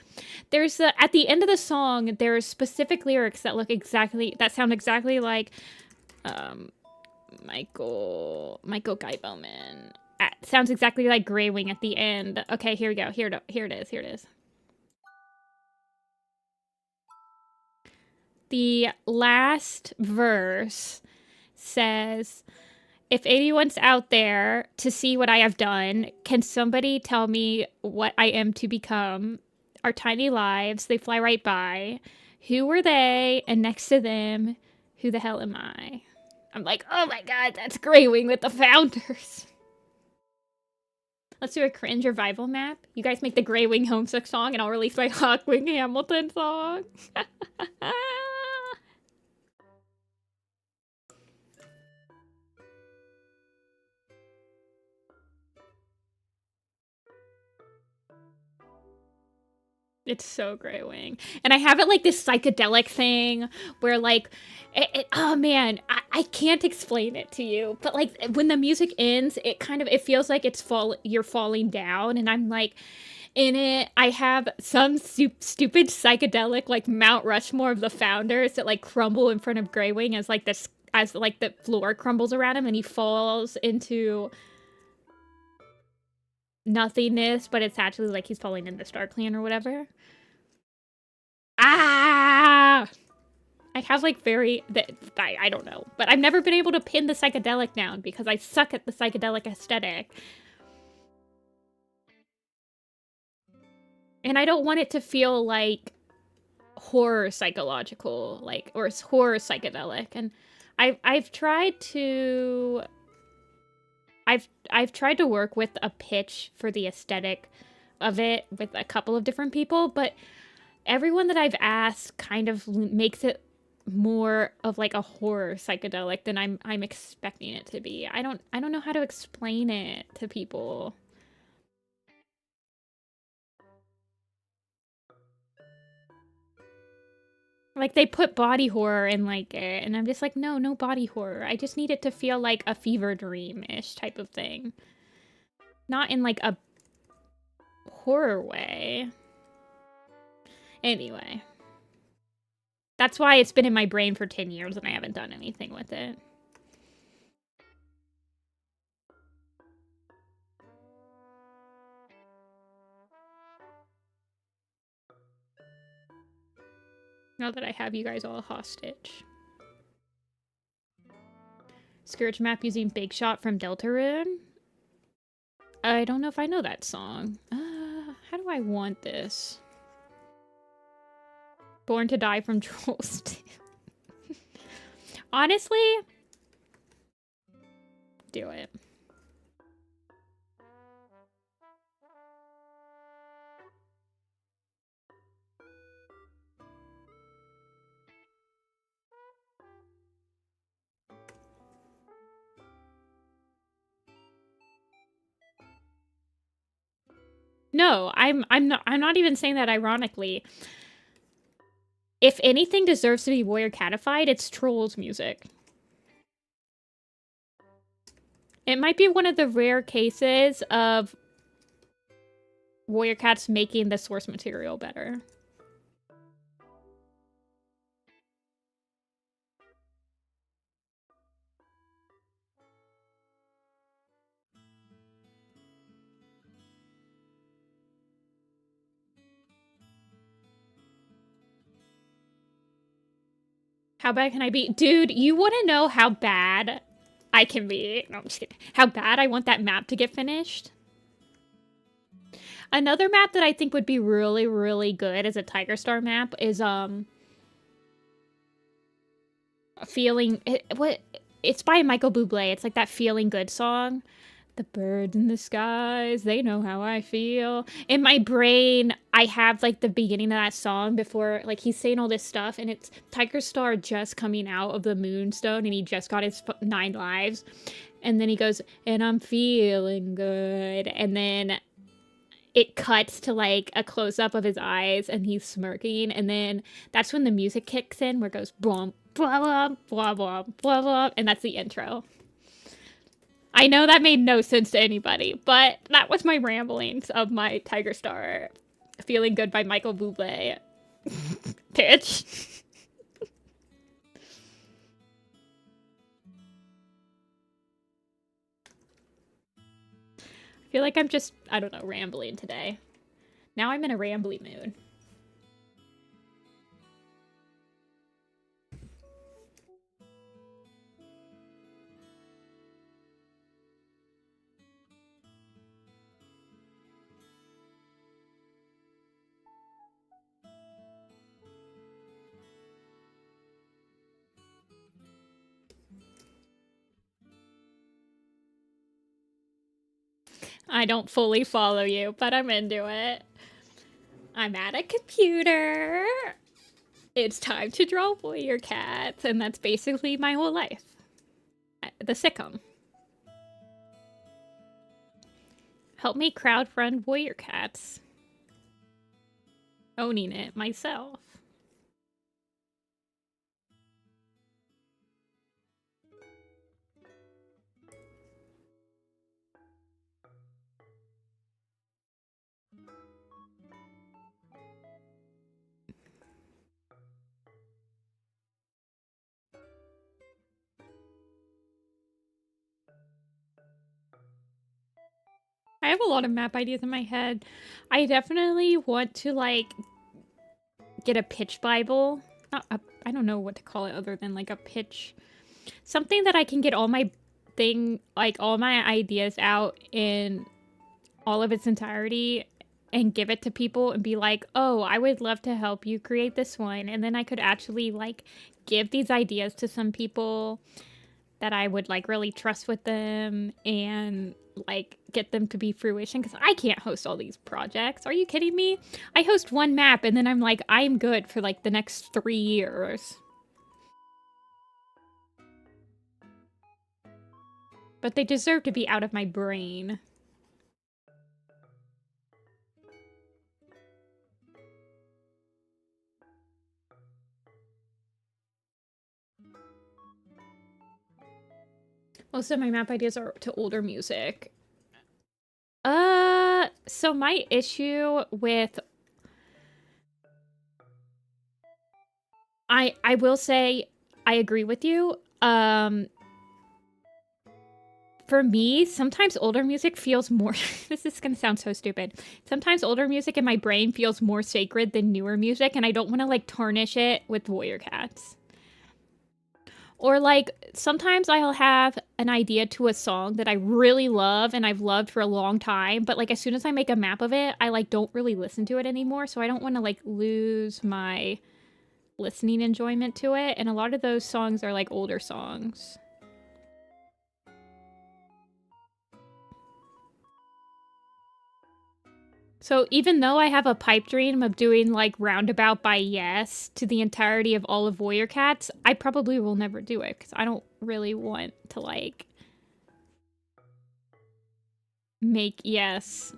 There's at the end of the song, there's specific lyrics that sound exactly like Michael Guy Bowman. Sounds exactly like Grey Wing at the end. Okay, here we go. Here it is. The last verse says, if anyone's out there to see what I have done, can somebody tell me what I am to become? Our tiny lives, they fly right by. Who were they? And next to them, who the hell am I? I'm like, oh my god, that's Grey Wing with the Founders. Let's do a cringe revival map. You guys make the Grey Wing homesick song and I'll release my Hawkwing Hamilton song. It's so Grey Wing. And I have it like this psychedelic thing where like, oh man, I can't explain it to you. But like when the music ends, it feels like you're falling down. And I'm like, in it, I have some stupid psychedelic like Mount Rushmore of the Founders that like crumble in front of Grey Wing as the floor crumbles around him and he falls into nothingness, but it's actually like he's falling into StarClan or whatever. I have like I don't know, but I've never been able to pin the psychedelic down because I suck at the psychedelic aesthetic. And I don't want it to feel like horror psychological, like, or horror psychedelic. And I've tried to work with a pitch for the aesthetic of it with a couple of different people, but everyone that I've asked kind of makes it more of like a horror psychedelic than I'm expecting it to be. I don't know how to explain it to people. Like they put body horror in like it, and I'm just like, no body horror. I just need it to feel like a fever dream-ish type of thing. Not in like a horror way. Anyway. That's why it's been in my brain for 10 years and I haven't done anything with it. Now that I have you guys all hostage. Scourge map using Big Shot from Deltarune? I don't know if I know that song. How do I want this? Born to Die from Trolls. Honestly, do it. No, I'm not even saying that ironically. If anything deserves to be Warrior Catified, it's Trolls music. It might be one of the rare cases of Warrior Cats making the source material better. How bad can I be? Dude, you want to know how bad I can be? No, I'm just kidding. How bad I want that map to get finished? Another map that I think would be really, really good as a Tiger Star map is, it's by Michael Bublé. It's like that Feeling Good song. The birds in the skies, they know how I feel. In my brain, I have like the beginning of that song before, like he's saying all this stuff, and it's Tiger Star just coming out of the Moonstone, and he just got his 9 lives, and then he goes, and I'm feeling good, and then it cuts to like a close-up of his eyes, and he's smirking, and then that's when the music kicks in, where it goes, blah, blah, blah, blah, blah, blah, blah, and that's the intro. I know that made no sense to anybody, but that was my ramblings of my Tiger Star Feeling Good by Michael Bublé pitch. feel like I'm just, I don't know, rambling today. Now I'm in a rambly mood. I don't fully follow you, but I'm into it. I'm at a computer. It's time to draw warrior cats, and that's basically my whole life. The sitcom. Help me crowdfund warrior cats. Owning it myself. I have a lot of map ideas in my head. I definitely want to, like, get a pitch Bible. I don't know what to call it other than, like, a pitch. Something that I can get all my all my ideas out in all of its entirety and give it to people and be like, oh, I would love to help you create this one. And then I could actually, like, give these ideas to some people that I would, like, really trust with them and, like, get them to be fruition, because I can't host all these projects. Are you kidding me? I host one map and then I'm like, I'm good for, like, the next 3 years. But they deserve to be out of my brain. Most of my map ideas are to older music. So my issue with... I will say, I agree with you. For me, sometimes older music feels more... This is gonna sound so stupid. Sometimes older music in my brain feels more sacred than newer music, and I don't want to, like, tarnish it with warrior cats. Or, like, sometimes I'll have an idea to a song that I really love and I've loved for a long time, but, like, as soon as I make a map of it, I, like, don't really listen to it anymore, so I don't want to, like, lose my listening enjoyment to it, and a lot of those songs are, like, older songs. So even though I have a pipe dream of doing, like, Roundabout by Yes to the entirety of all of Warrior Cats, I probably will never do it, because I don't really want to, like, make Yes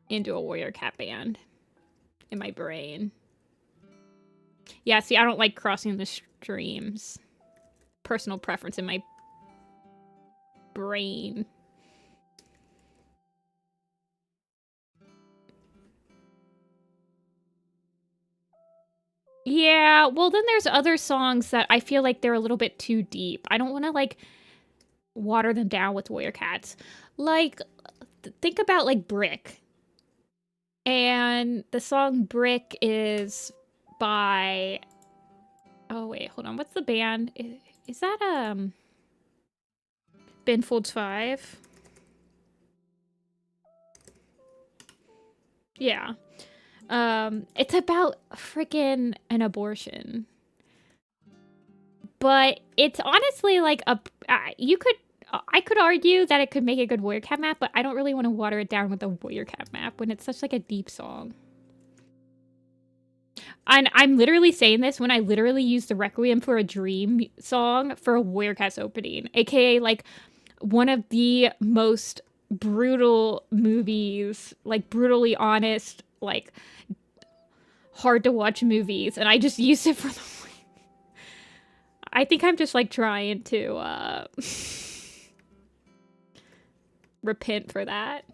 into a Warrior Cat band in my brain. Yeah, see, I don't like crossing the streams. Personal preference in my brain. Yeah, well, then there's other songs that I feel like they're a little bit too deep. I don't want to, like, water them down with Warrior Cats. Like, think about, like, Brick. And the song Brick is by... Oh, wait, hold on. What's the band? Is that, Ben Folds 5? Yeah. It's about freaking an abortion. But it's honestly like I could argue that it could make a good Warrior Cat map, but I don't really want to water it down with a Warrior Cat map when it's such like a deep song. And I'm literally saying this when I literally used the Requiem for a Dream song for a Warrior Cat's opening, aka like one of the most brutal movies, like brutally honest, like hard to watch movies, and I just used it for the... I think I'm just like trying to repent for that.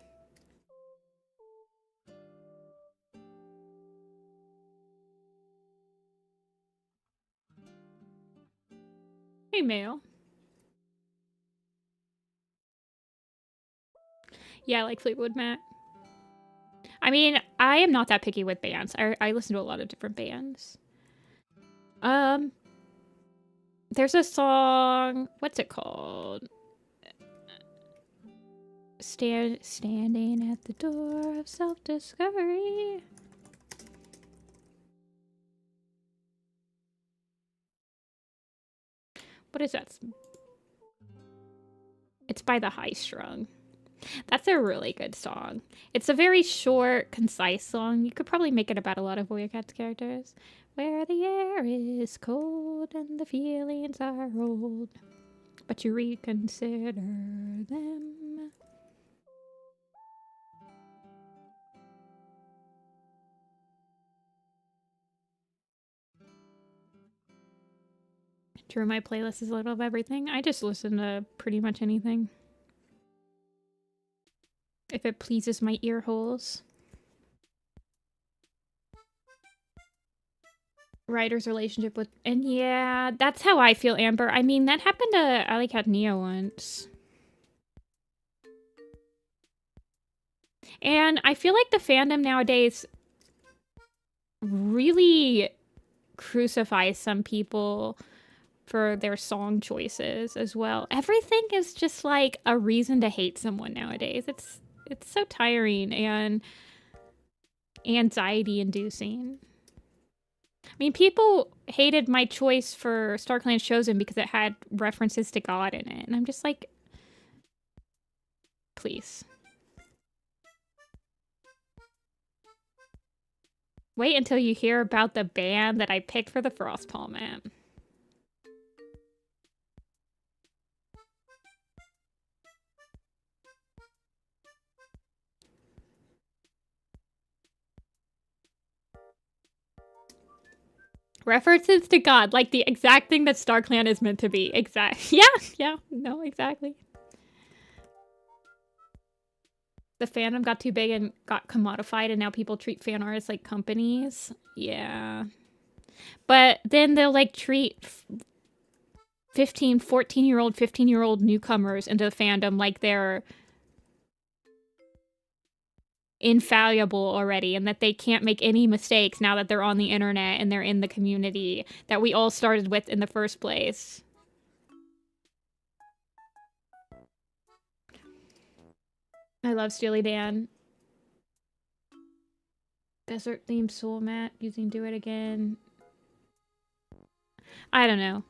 Hey, Mail. Yeah, I like Fleetwood Mac. I mean, I am not that picky with bands. I listen to a lot of different bands. There's a song, what's it called? Standing at the door of self-discovery. What is that? It's by The High Strung. That's a really good song. It's a very short, concise song. You could probably make it about a lot of Warrior Cats characters. Where the air is cold and the feelings are old, but you reconsider them. True, my playlist is a little of everything. I just listen to pretty much anything, if it pleases my ear holes. Writer's relationship with... And yeah, that's how I feel, Amber. I mean, that happened to Alley Cat Neo once. And I feel like the fandom nowadays really crucifies some people for their song choices as well. Everything is just like a reason to hate someone nowadays. It's so tiring and anxiety-inducing. I mean, people hated my choice for StarClan Chosen because it had references to God in it. And I'm just like, please. Wait until you hear about the band that I picked for the Frostpalm map. References to God, like the exact thing that StarClan is meant to be. No, exactly. The fandom got too big and got commodified, and now people treat fan artists like companies. Yeah. But then they'll like treat 14-year-old newcomers into the fandom like they're infallible already and that they can't make any mistakes now that they're on the internet and they're in the community that we all started with in the first place. I love Steely Dan. Desert themed soul mat using Do It Again. I don't know.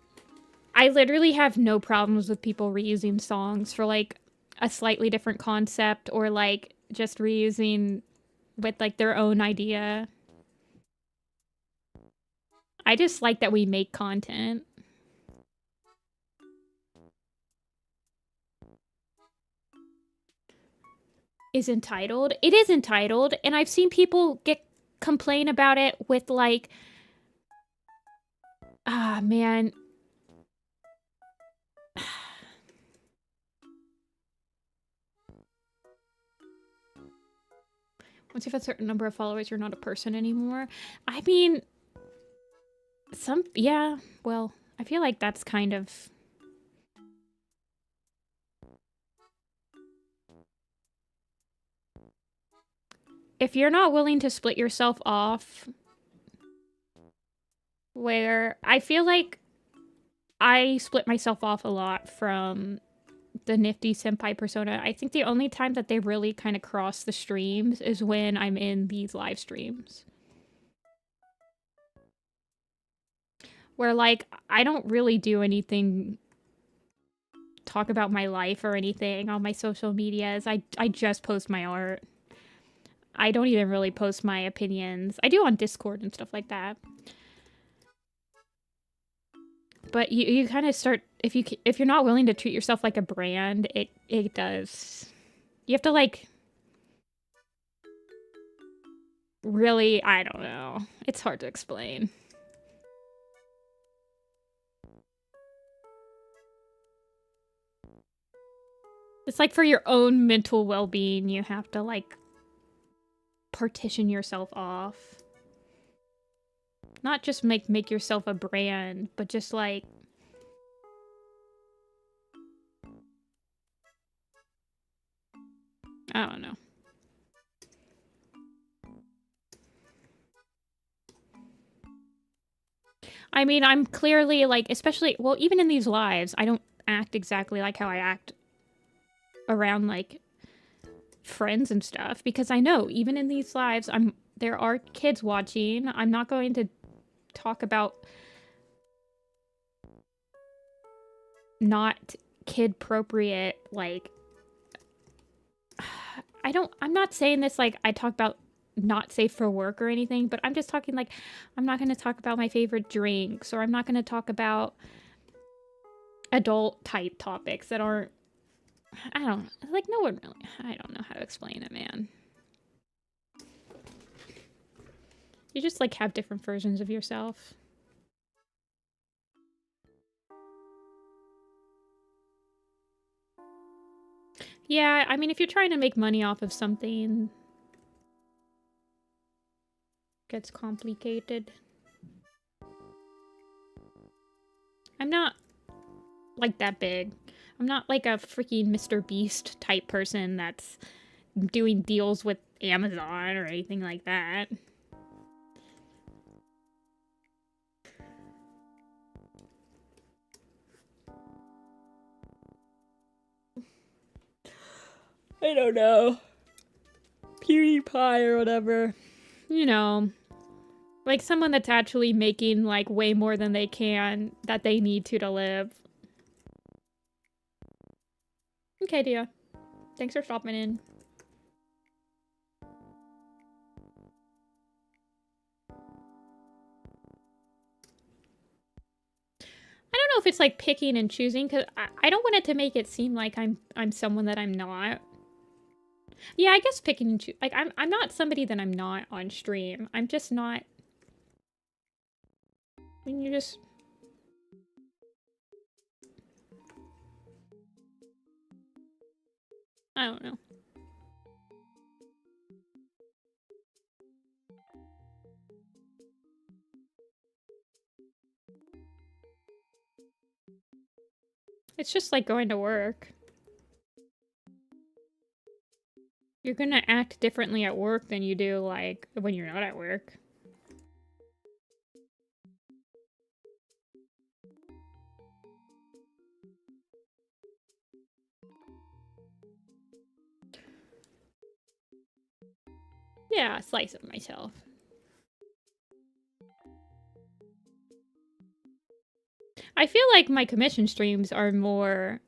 I literally have no problems with people reusing songs for like a slightly different concept or like just reusing with like their own idea. I just like that we make content. Is entitled. It is entitled, and I've seen people complain about it with like, man. Once you have a certain number of followers, you're not a person anymore. I mean, yeah, well, I feel like that's kind of... If you're not willing to split yourself off, where I feel like I split myself off a lot from the Nifty-Senpai persona. I think the only time that they really kind of cross the streams is when I'm in these live streams. Where, like, I don't really do anything, talk about my life or anything on my social medias. I just post my art. I don't even really post my opinions. I do on Discord and stuff like that. But you kind of start, if you're not willing to treat yourself like a brand, it does. You have to, like, really, I don't know. It's hard to explain. It's like for your own mental well-being, you have to, like, partition yourself off. Not just make yourself a brand, but just, like... I don't know. I mean, I'm clearly like, especially, well, even in these lives, I don't act exactly like how I act around like friends and stuff, because I know even in these lives, there are kids watching. I'm not going to talk about not kid appropriate, like, I'm not saying this like I talk about not safe for work or anything, but I'm just talking like, I'm not going to talk about my favorite drinks, or I'm not going to talk about adult type topics that aren't, I don't, like, no one really, I don't know how to explain it, man. You just like have different versions of yourself. Yeah, I mean, if you're trying to make money off of something, it gets complicated. I'm not like that big. I'm not like a freaking Mr. Beast type person that's doing deals with Amazon or anything like that. I don't know. PewDiePie or whatever. You know, like someone that's actually making like way more than they can, that they need to live. Okay, Dia. Thanks for stopping in. I don't know if it's like picking and choosing, because I don't want it to make it seem like I'm someone that I'm not. Yeah, I guess picking and choose. Like, I'm not somebody that I'm not on stream. I'm just not. I mean, you just. I don't know. It's just like going to work. You're gonna act differently at work than you do, like, when you're not at work. Yeah, a slice of myself. I feel like my commission streams are more...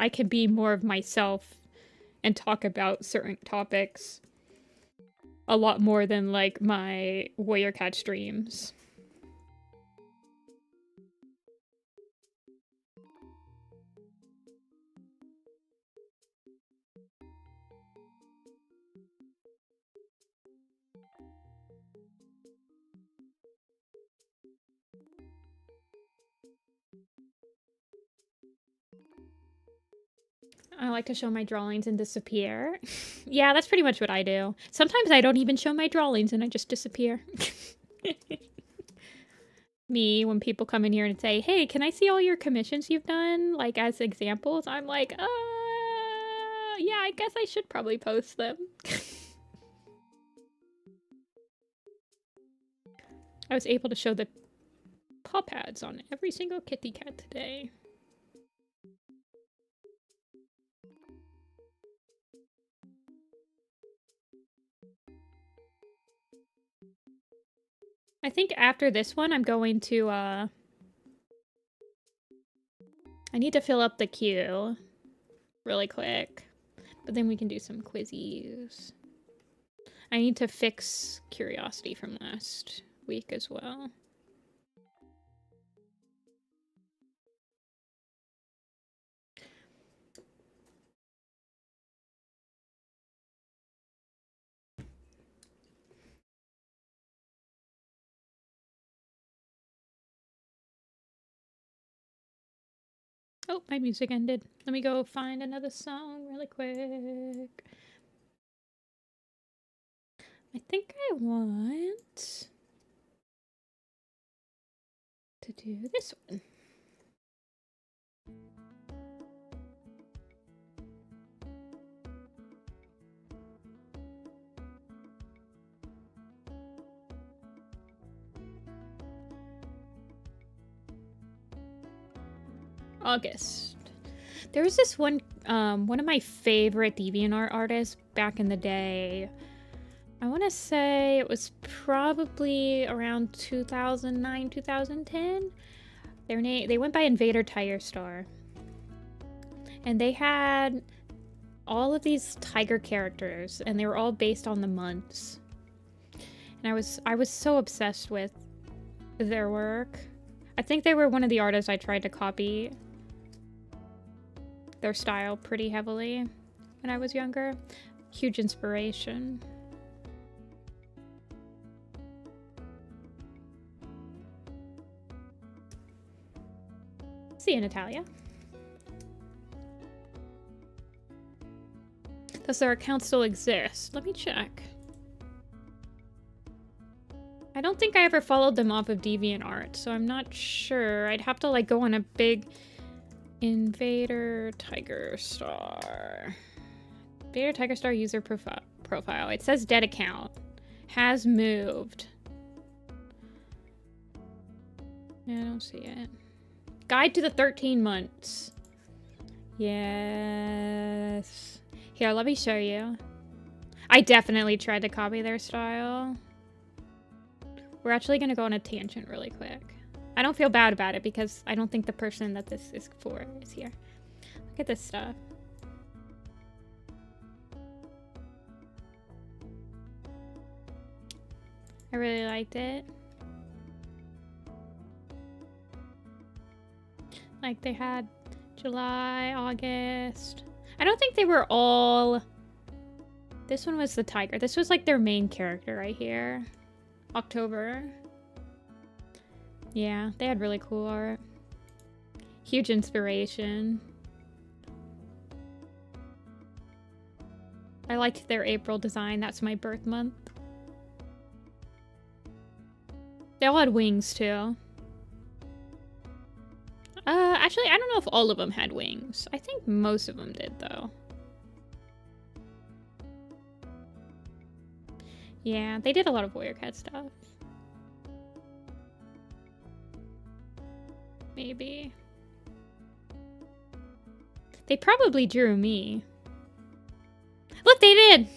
I can be more of myself and talk about certain topics a lot more than, like, my Warrior Cat streams. I like to show my drawings and disappear. Yeah, that's pretty much what I do. Sometimes I don't even show my drawings and I just disappear. Me, when people come in here and say, hey, can I see all your commissions you've done, like, as examples? I'm like, yeah, I guess I should probably post them. I was able to show the paw pads on every single kitty cat today. I think after this one, I'm going to, I need to fill up the queue really quick, but then we can do some quizzies. I need to fix Curiosity from last week as well. Oh, my music ended. Let me go find another song really quick. I think I want to do this one. August. There was this one of my favorite DeviantArt artists back in the day. I want to say it was probably around 2009, 2010. They went by Invader Tiger Star. And they had all of these tiger characters, and they were all based on the months. And I was so obsessed with their work. I think they were one of the artists I tried to copy their style pretty heavily when I was younger. Huge inspiration. See you, Natalia. Does their account still exist? Let me check. I don't think I ever followed them off of DeviantArt, so I'm not sure. I'd have to like go on a big Invader Tiger Star. Invader Tiger Star user profile. It says dead account. Has moved. Yeah, I don't see it. Guide to the 13 months. Yes. Here, let me show you. I definitely tried to copy their style. We're actually going to go on a tangent really quick. I don't feel bad about it because I don't think the person that this is for is here. Look at this stuff. I really liked it. Like they had July, August. I don't think they were all... This one was the tiger. This was like their main character right here. October. Yeah, they had really cool art. Huge inspiration. I liked their April design. That's my birth month. They all had wings too. Actually, I don't know if all of them had wings. I think most of them did, though. Yeah, they did a lot of Warrior Cat stuff. Maybe. They probably drew me. Look, they did!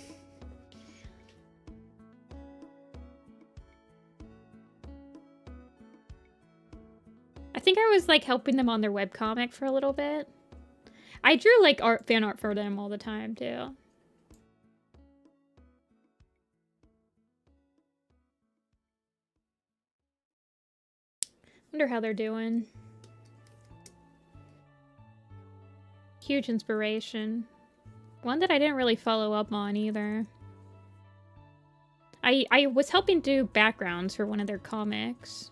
I think I was like helping them on their webcomic for a little bit. I drew like fan art for them all the time too. Wonder how they're doing. Huge inspiration. One that I didn't really follow up on either. I was helping do backgrounds for one of their comics.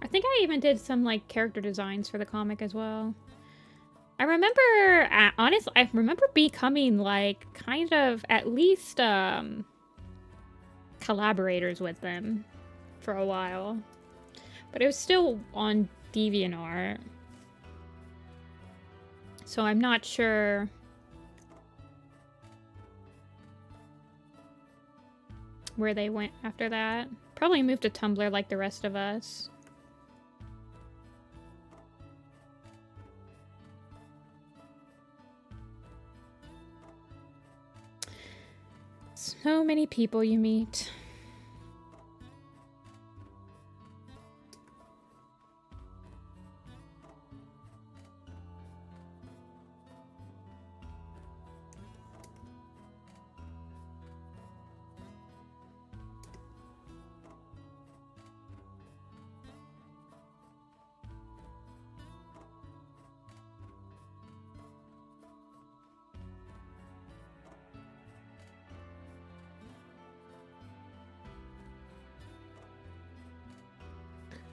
I think I even did some like character designs for the comic as well. I remember, honestly, I remember becoming like kind of at least collaborators with them for a while. But it was still on DeviantArt. So I'm not sure where they went after that. Probably moved to Tumblr like the rest of us. So many people you meet.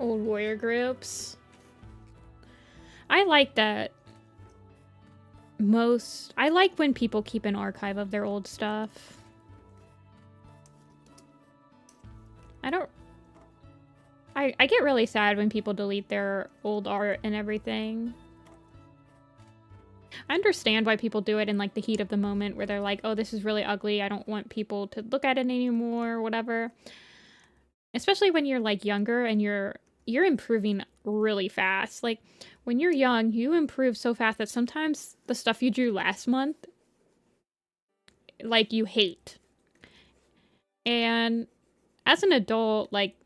Old warrior groups. I like that. I like when people keep an archive of their old stuff. I I get really sad when people delete their old art and everything. I understand why people do it in like the heat of the moment where they're like, oh, this is really ugly. I don't want people to look at it anymore or whatever. Especially when you're like younger and you're improving really fast. Like when you're young, you improve so fast that sometimes the stuff you drew last month, like you hate. And as an adult, like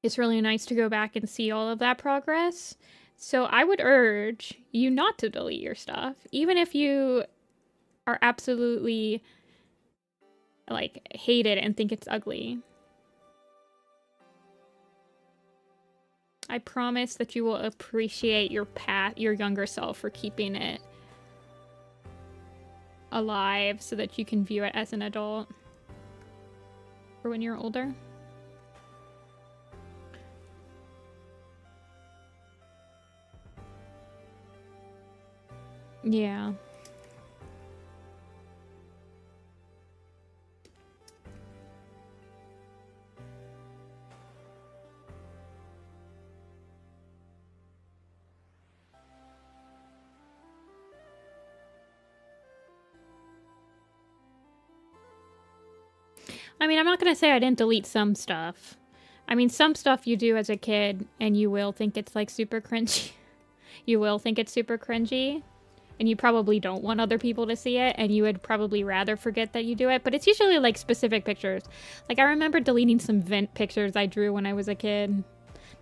it's really nice to go back and see all of that progress. So I would urge you not to delete your stuff, even if you are absolutely like hate it and think it's ugly. I promise that you will appreciate your younger self for keeping it alive so that you can view it as an adult or when you're older. Yeah. I mean, I'm not gonna say I didn't delete some stuff. I mean, some stuff you do as a kid and you will think it's like super cringy. You will think it's super cringy. And you probably don't want other people to see it, and you would probably rather forget that you do it, but it's usually like specific pictures. Like I remember deleting some vent pictures I drew when I was a kid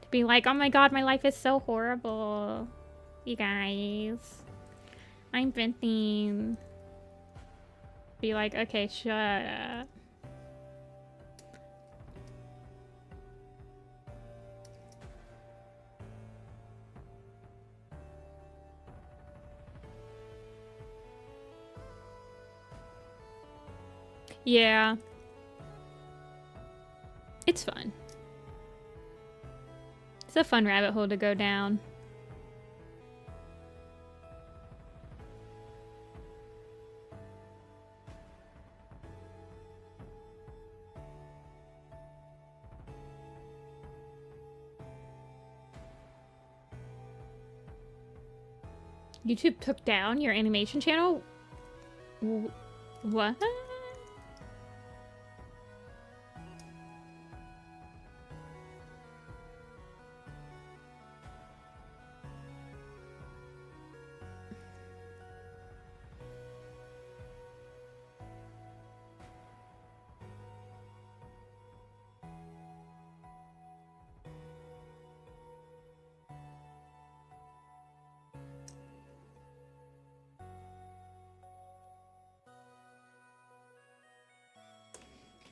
to be like, oh my god, my life is so horrible, you guys, I'm venting. Be like, okay, shut up. Yeah. It's fun. It's a fun rabbit hole to go down. YouTube took down your animation channel? What?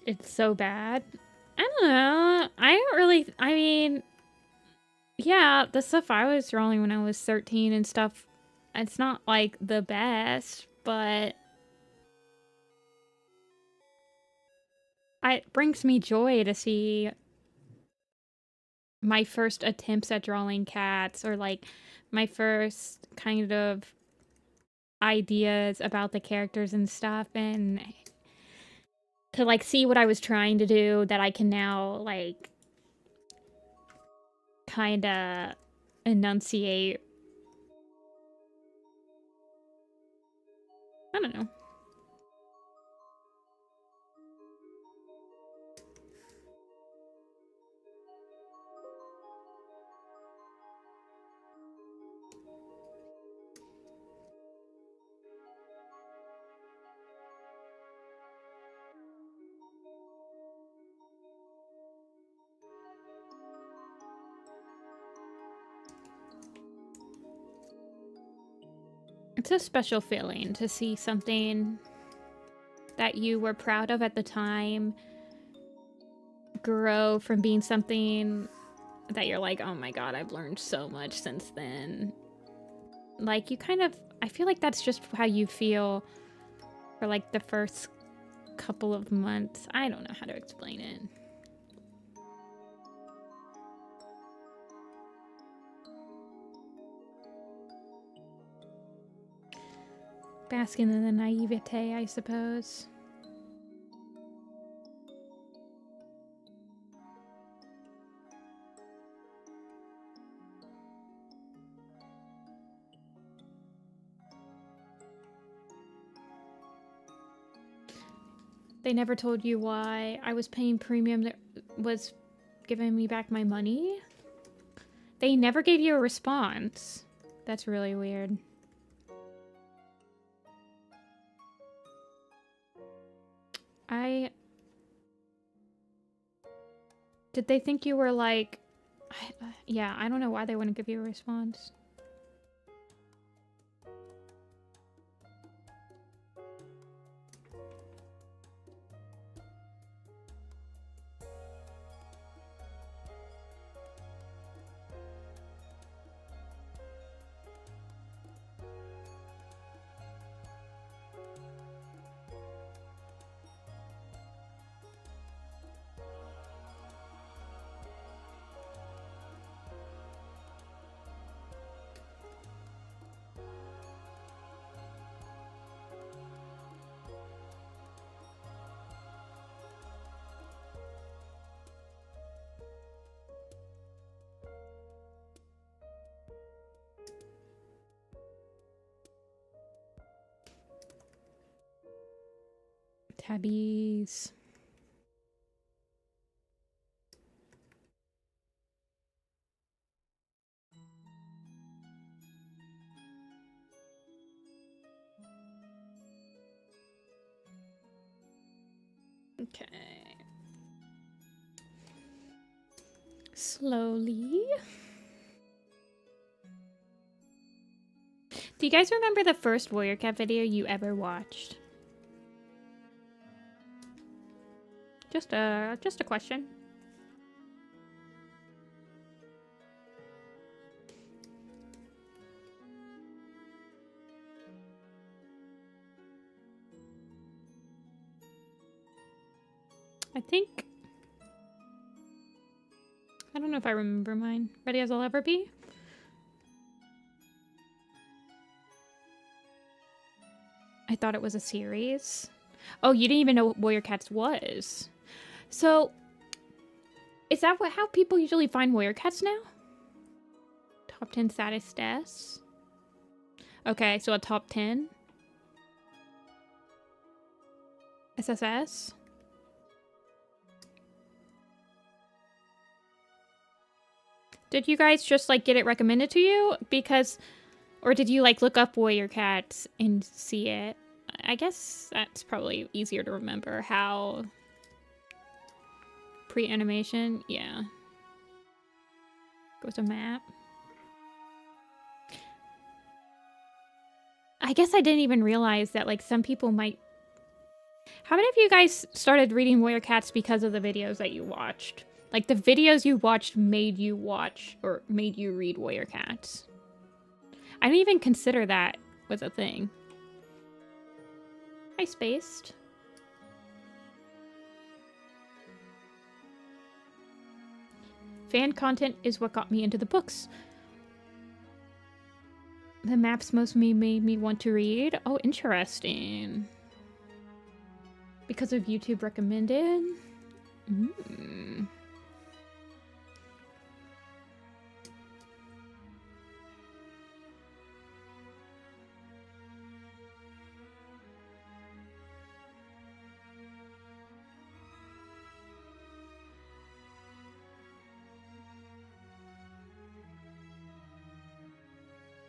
It's so bad. I don't know. I don't really... I mean... Yeah, the stuff I was drawing when I was 13 and stuff, it's not, like, the best, but... It brings me joy to see my first attempts at drawing cats, or, like, my first kind of ideas about the characters and stuff, and to, like, see what I was trying to do that I can now, like, kind of enunciate. I don't know. It's a special feeling to see something that you were proud of at the time grow from being something that you're like, oh my god, I've learned so much since then. Like, you kind of... I feel like that's just how you feel for, like, the first couple of months. I don't know how to explain it. Basking in the naivete, I suppose. They never told you why I was paying premium that was giving me back my money? They never gave you a response. That's really weird. Did they think you were like... yeah, I don't know why they wouldn't give you a response. Tabbies. Okay. Slowly. Do you guys remember the first Warrior Cat video you ever watched? Just a question. I don't know if I remember mine. Ready as I'll ever be? I thought it was a series. Oh, you didn't even know what Warrior Cats was. So, is that how people usually find Warrior Cats now? Top 10 saddest deaths? Okay, so a top 10? SSS? Did you guys just, like, get it recommended to you? Because... Or did you, like, look up Warrior Cats and see it? I guess that's probably easier to remember how... Pre-animation? Yeah. Goes a map. I guess I didn't even realize that, like, some people might... How many of you guys started reading Warrior Cats because of the videos that you watched? Like, the videos you watched made you watch or made you read Warrior Cats. I didn't even consider that was a thing. I spaced. Fan content is what got me into the books. The maps mostly made me want to read. Oh, interesting. Because of YouTube recommended?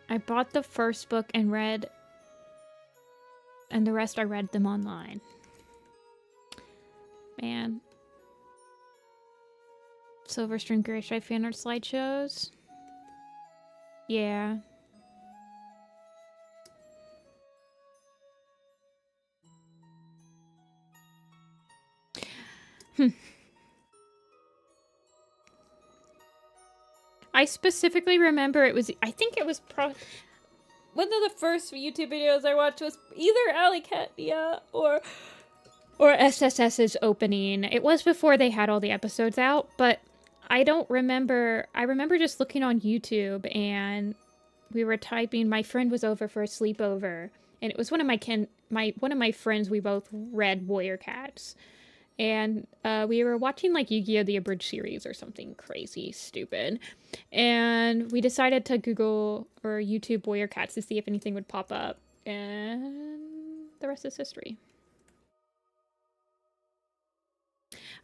I bought the first book and read, and the rest I read them online. Man. Silverstream Gray Stripe fan art slideshows. Yeah. I specifically remember it was, I think it was one of the first YouTube videos I watched was either Alley Cat or SSS's opening. It was before they had all the episodes out, but I don't remember. I remember just looking on YouTube and we were typing. My friend was over for a sleepover, and it was one of my friends. We both read Warrior Cats. And we were watching like Yu-Gi-Oh! The Abridged series or something crazy stupid. And we decided to Google or YouTube Warrior Cats to see if anything would pop up. And the rest is history.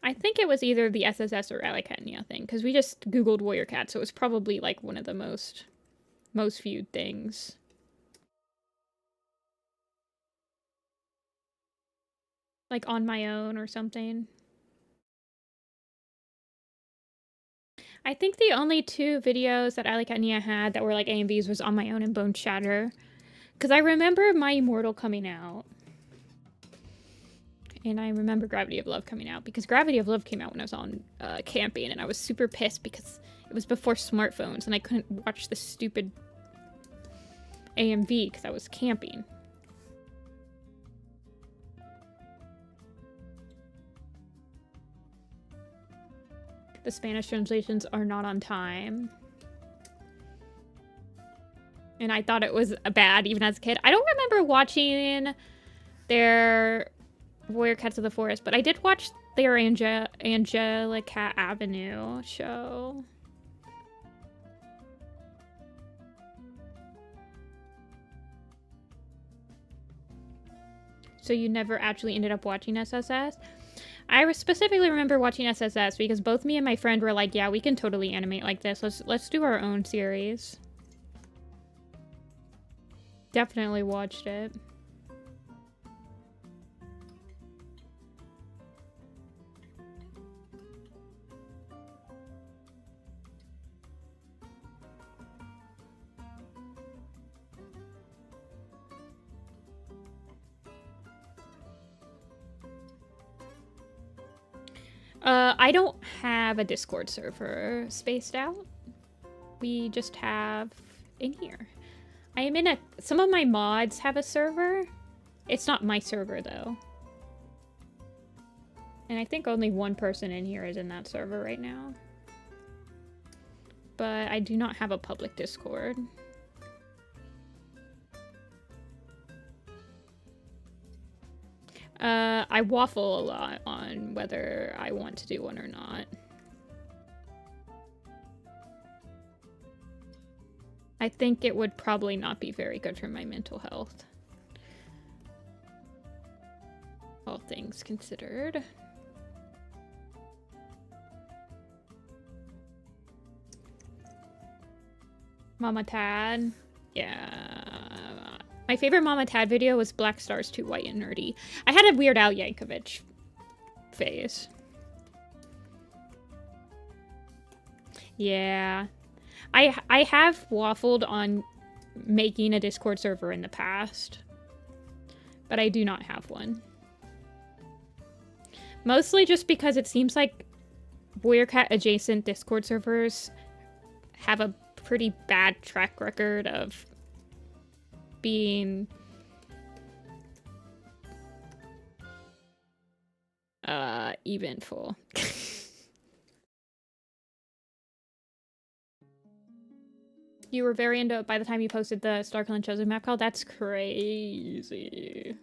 I think it was either the SSS or Alicatnia thing, because we just Googled Warrior Cat, so it was probably like one of the most viewed things. Like On My Own or something. I think the only two videos that Alicatnia had that were like AMVs was On My Own and Bone Shatter. Because I remember My Immortal coming out. And I remember Gravity of Love coming out. Because Gravity of Love came out when I was on camping. And I was super pissed because it was before smartphones. And I couldn't watch the stupid AMV because I was camping. The Spanish translations are not on time. And I thought it was bad even as a kid. I don't remember watching their Warrior Cats of the Forest, but I did watch their Angelica Avenue show. So you never actually ended up watching SSS? I specifically remember watching SSS because both me and my friend were like, yeah, we can totally animate like this. Let's do our own series. Definitely watched it. I don't have a Discord server spaced out. We just have in here. I am in a... Some of my mods have a server. It's not my server, though. And I think only one person in here is in that server right now. But I do not have a public Discord. I waffle a lot on whether I want to do one or not. I think it would probably not be very good for my mental health. All things considered. Mama Tad. Yeah. My favorite Mama Tad video was Black Stars Too White and Nerdy. I had a Weird Al Yankovic phase. Yeah. I have waffled on making a Discord server in the past. But I do not have one. Mostly just because it seems like Warrior Cat adjacent Discord servers have a pretty bad track record of being eventful. You were very into it by the time you posted the StarClan Chosen map call? That's crazy.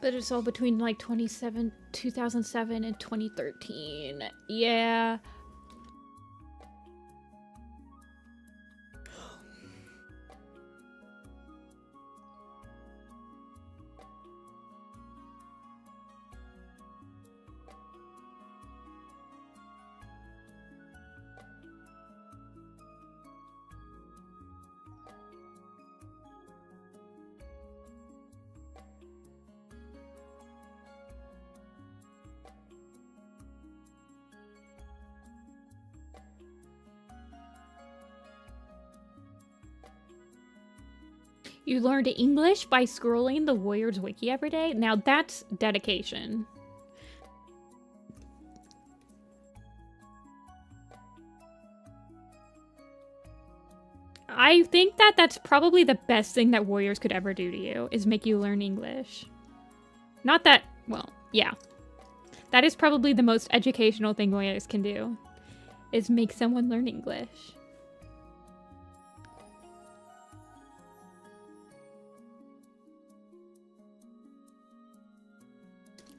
But it's all between like 2007 and 2013. Yeah. You learned English by scrolling the Warriors Wiki every day? Now that's dedication. I think that that's probably the best thing that Warriors could ever do to you, is make you learn English. Not that, well, yeah. That is probably the most educational thing Warriors can do, is make someone learn English.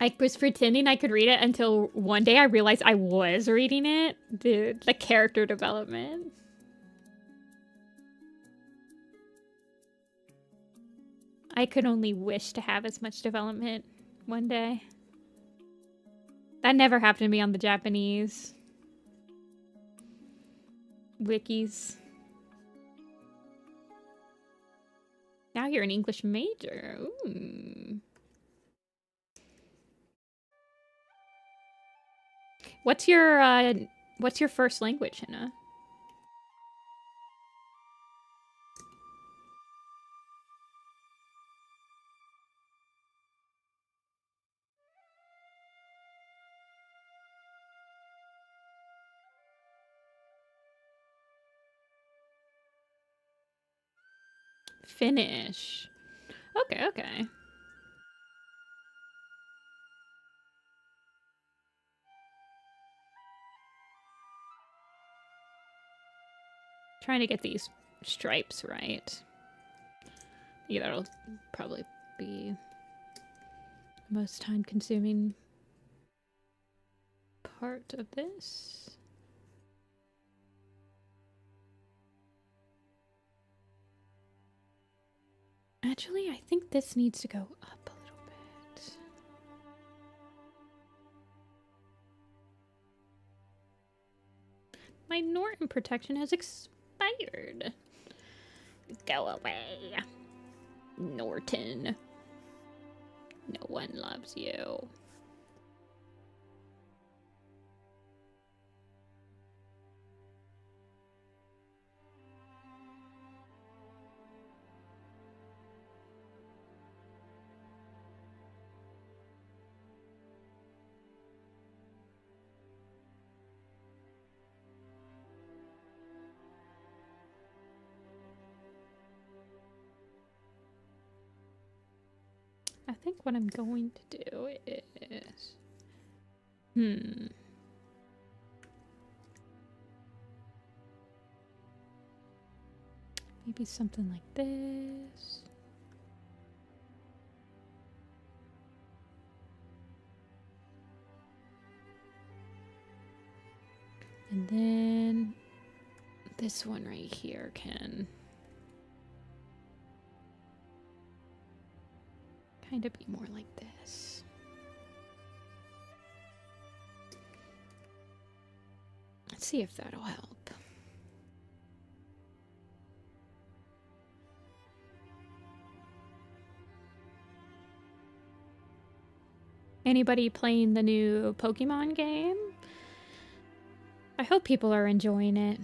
I was pretending I could read it until one day I realized I was reading it. The character development. I could only wish to have as much development one day. That never happened to me on the Japanese wikis. Now you're an English major. Ooh. What's your first language, Hannah? Finnish. Okay, okay. Trying to get these stripes right. Yeah, that'll probably be the most time-consuming part of this. Actually, I think this needs to go up a little bit. My Norton protection has expired. Go away, Norton. No one loves you. I think what I'm going to do is... Maybe something like this. And then this one right here can kind of be more like this. Let's see if that'll help. Anybody playing the new Pokemon game? I hope people are enjoying it.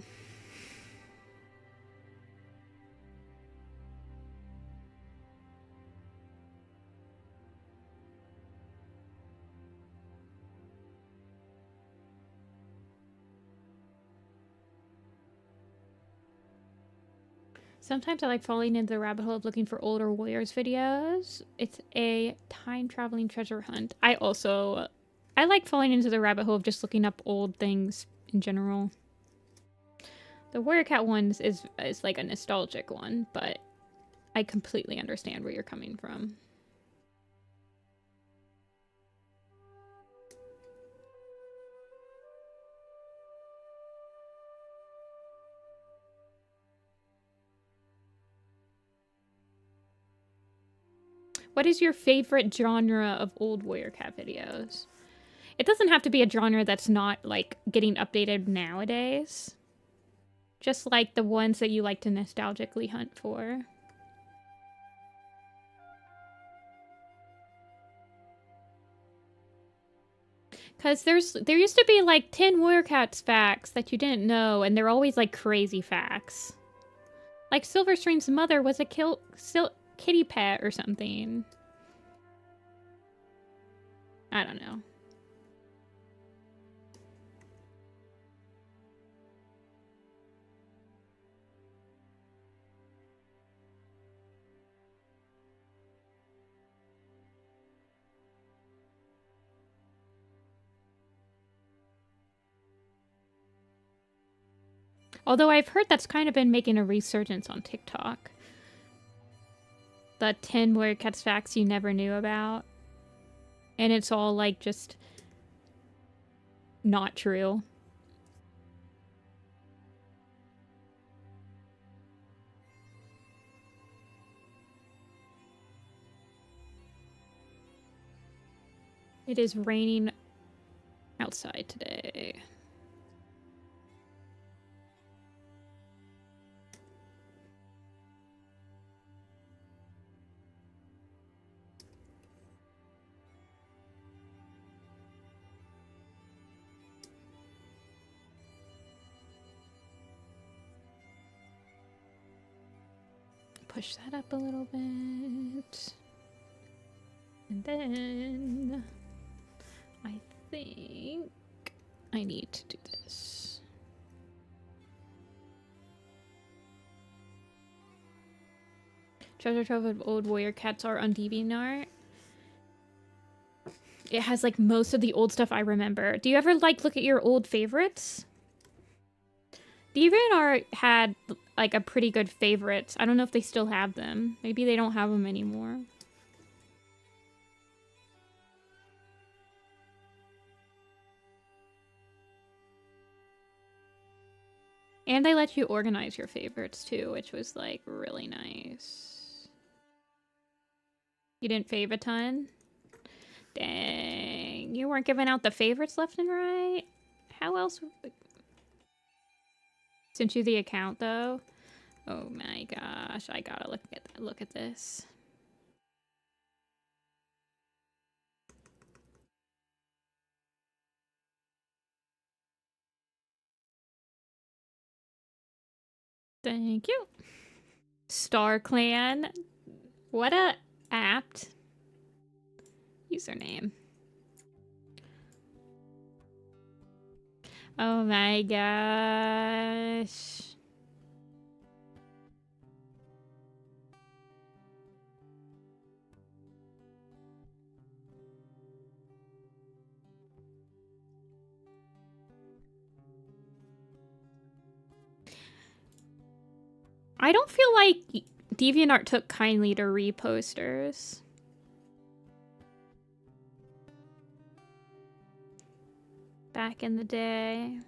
Sometimes I like falling into the rabbit hole of looking for older Warriors videos. It's a time-traveling treasure hunt. I like falling into the rabbit hole of just looking up old things in general. The Warrior Cat one is like a nostalgic one, but I completely understand where you're coming from. What is your favorite genre of old Warrior Cat videos? It doesn't have to be a genre that's not, like, getting updated nowadays. Just, like, the ones that you like to nostalgically hunt for. Because there used to be, like, 10 Warrior Cats facts that you didn't know, and they're always, like, crazy facts. Like, Silverstream's mother was a kitty pet or something. I don't know. Although I've heard that's kind of been making a resurgence on TikTok. The 10 Warrior Cats facts you never knew about. And it's all like just not true. It is raining outside today. Push that up a little bit. And then I think I need to do this. Treasure trove of old warrior cats are on DeviantArt. It has like most of the old stuff I remember. Do you ever like look at your old favorites? DeviantArt had like a pretty good favorites. I don't know if they still have them. Maybe they don't have them anymore. And they let you organize your favorites too, which was like really nice. You didn't fave a ton? Dang, you weren't giving out the favorites left and right? How else? Sent you the account though? Oh my gosh, I gotta look at this. Thank you. Star Clan. What a apt username. Oh my gosh. I don't feel like DeviantArt took kindly to reposters. Back in the day.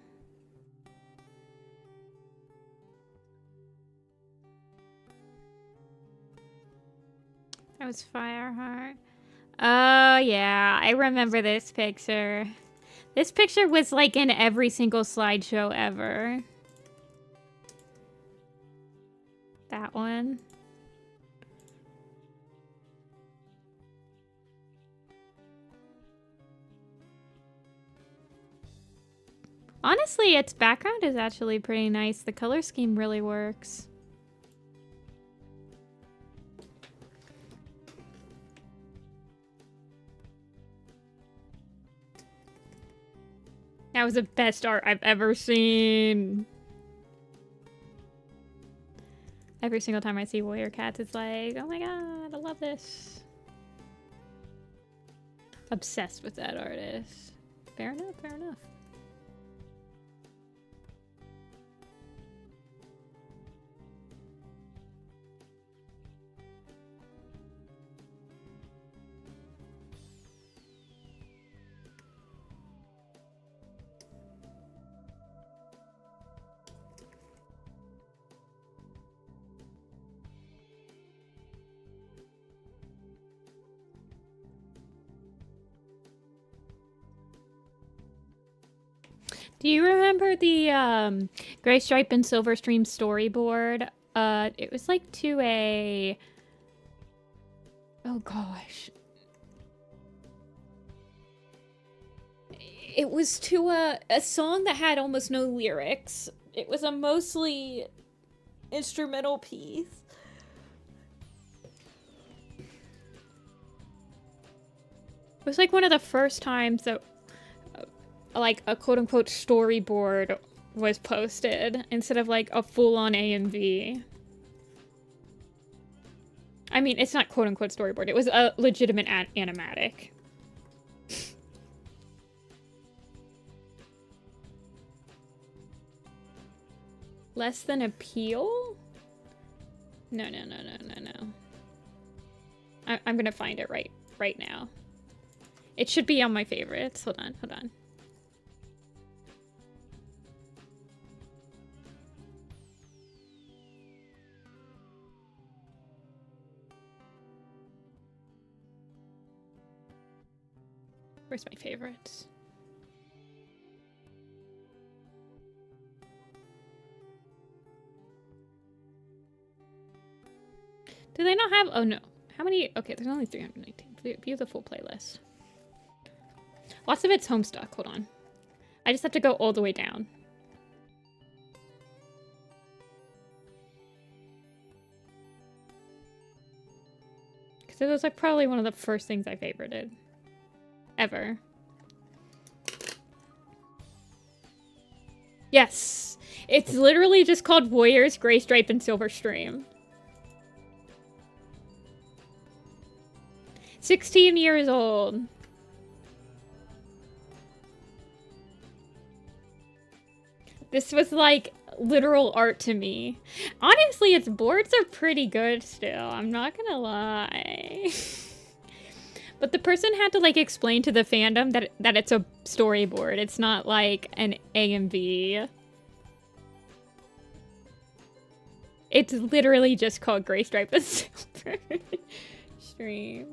That was Fireheart. Oh yeah, I remember this picture. This picture was like in every single slideshow ever. That one. Honestly, its background is actually pretty nice. The color scheme really works. That was the best art I've ever seen. Every single time I see warrior cats, it's like, oh my god, I love this. Obsessed with that artist. Fair enough, fair enough. Do you remember the Gray Stripe and Silver Stream storyboard? It was like to a... Oh gosh. It was to a song that had almost no lyrics. It was a mostly instrumental piece. It was like one of the first times that like a quote-unquote storyboard was posted instead of like a full-on AMV. I mean, it's not quote-unquote storyboard. It was a legitimate animatic. Less than appeal? No. I'm gonna find it right now. It should be on my favorites. Hold on, hold on. Where's my favorites? Do they not have... Oh, no. How many... Okay, there's only 319. View the full playlist. Lots of it's Homestuck. Hold on. I just have to go all the way down. Because it was like probably one of the first things I favorited. Ever. Yes! It's literally just called Warriors, Gray Stripe, and Silver Stream. 16 years old. This was like literal art to me. Honestly, its boards are pretty good still. I'm not gonna lie. But the person had to like explain to the fandom that it's a storyboard. It's not like an AMV. It's literally just called Gray Stripe and Silver Stream.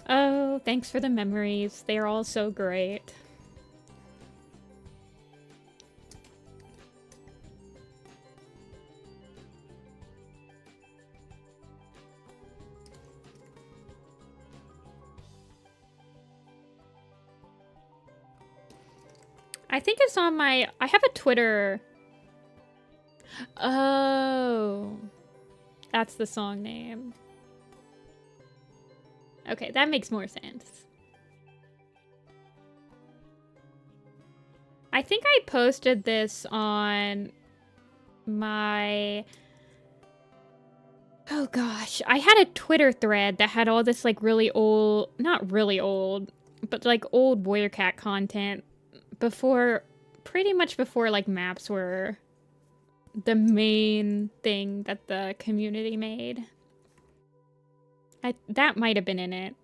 Oh, thanks for the memories. They're all so great. I think it's on my... I have a Twitter. Oh. That's the song name. Okay, that makes more sense. I think I posted this on my... Oh gosh, I had a Twitter thread that had all this like really old... Not really old, but like old Warrior Cat content before... Pretty much before like maps were the main thing that the community made. That might have been in it.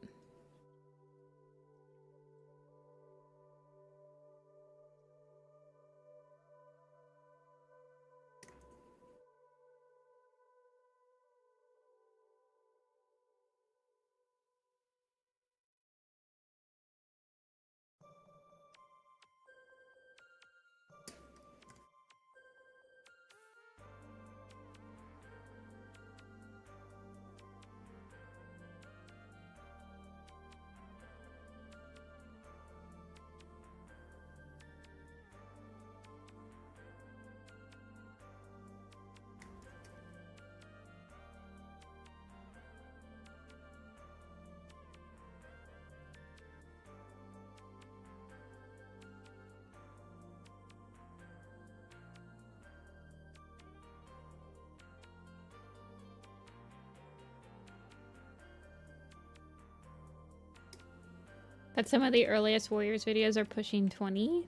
That some of the earliest Warriors videos are pushing 20.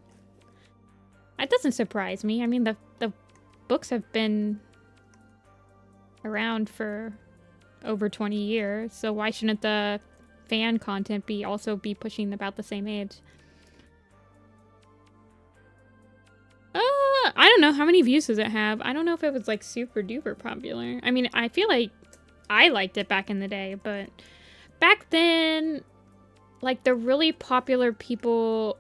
That doesn't surprise me. I mean, the books have been around for over 20 years, so why shouldn't the fan content also be pushing about the same age? I don't know. How many views does it have? I don't know if it was like super duper popular. I mean, I feel like I liked it back in the day, but back then... Like, the really popular people...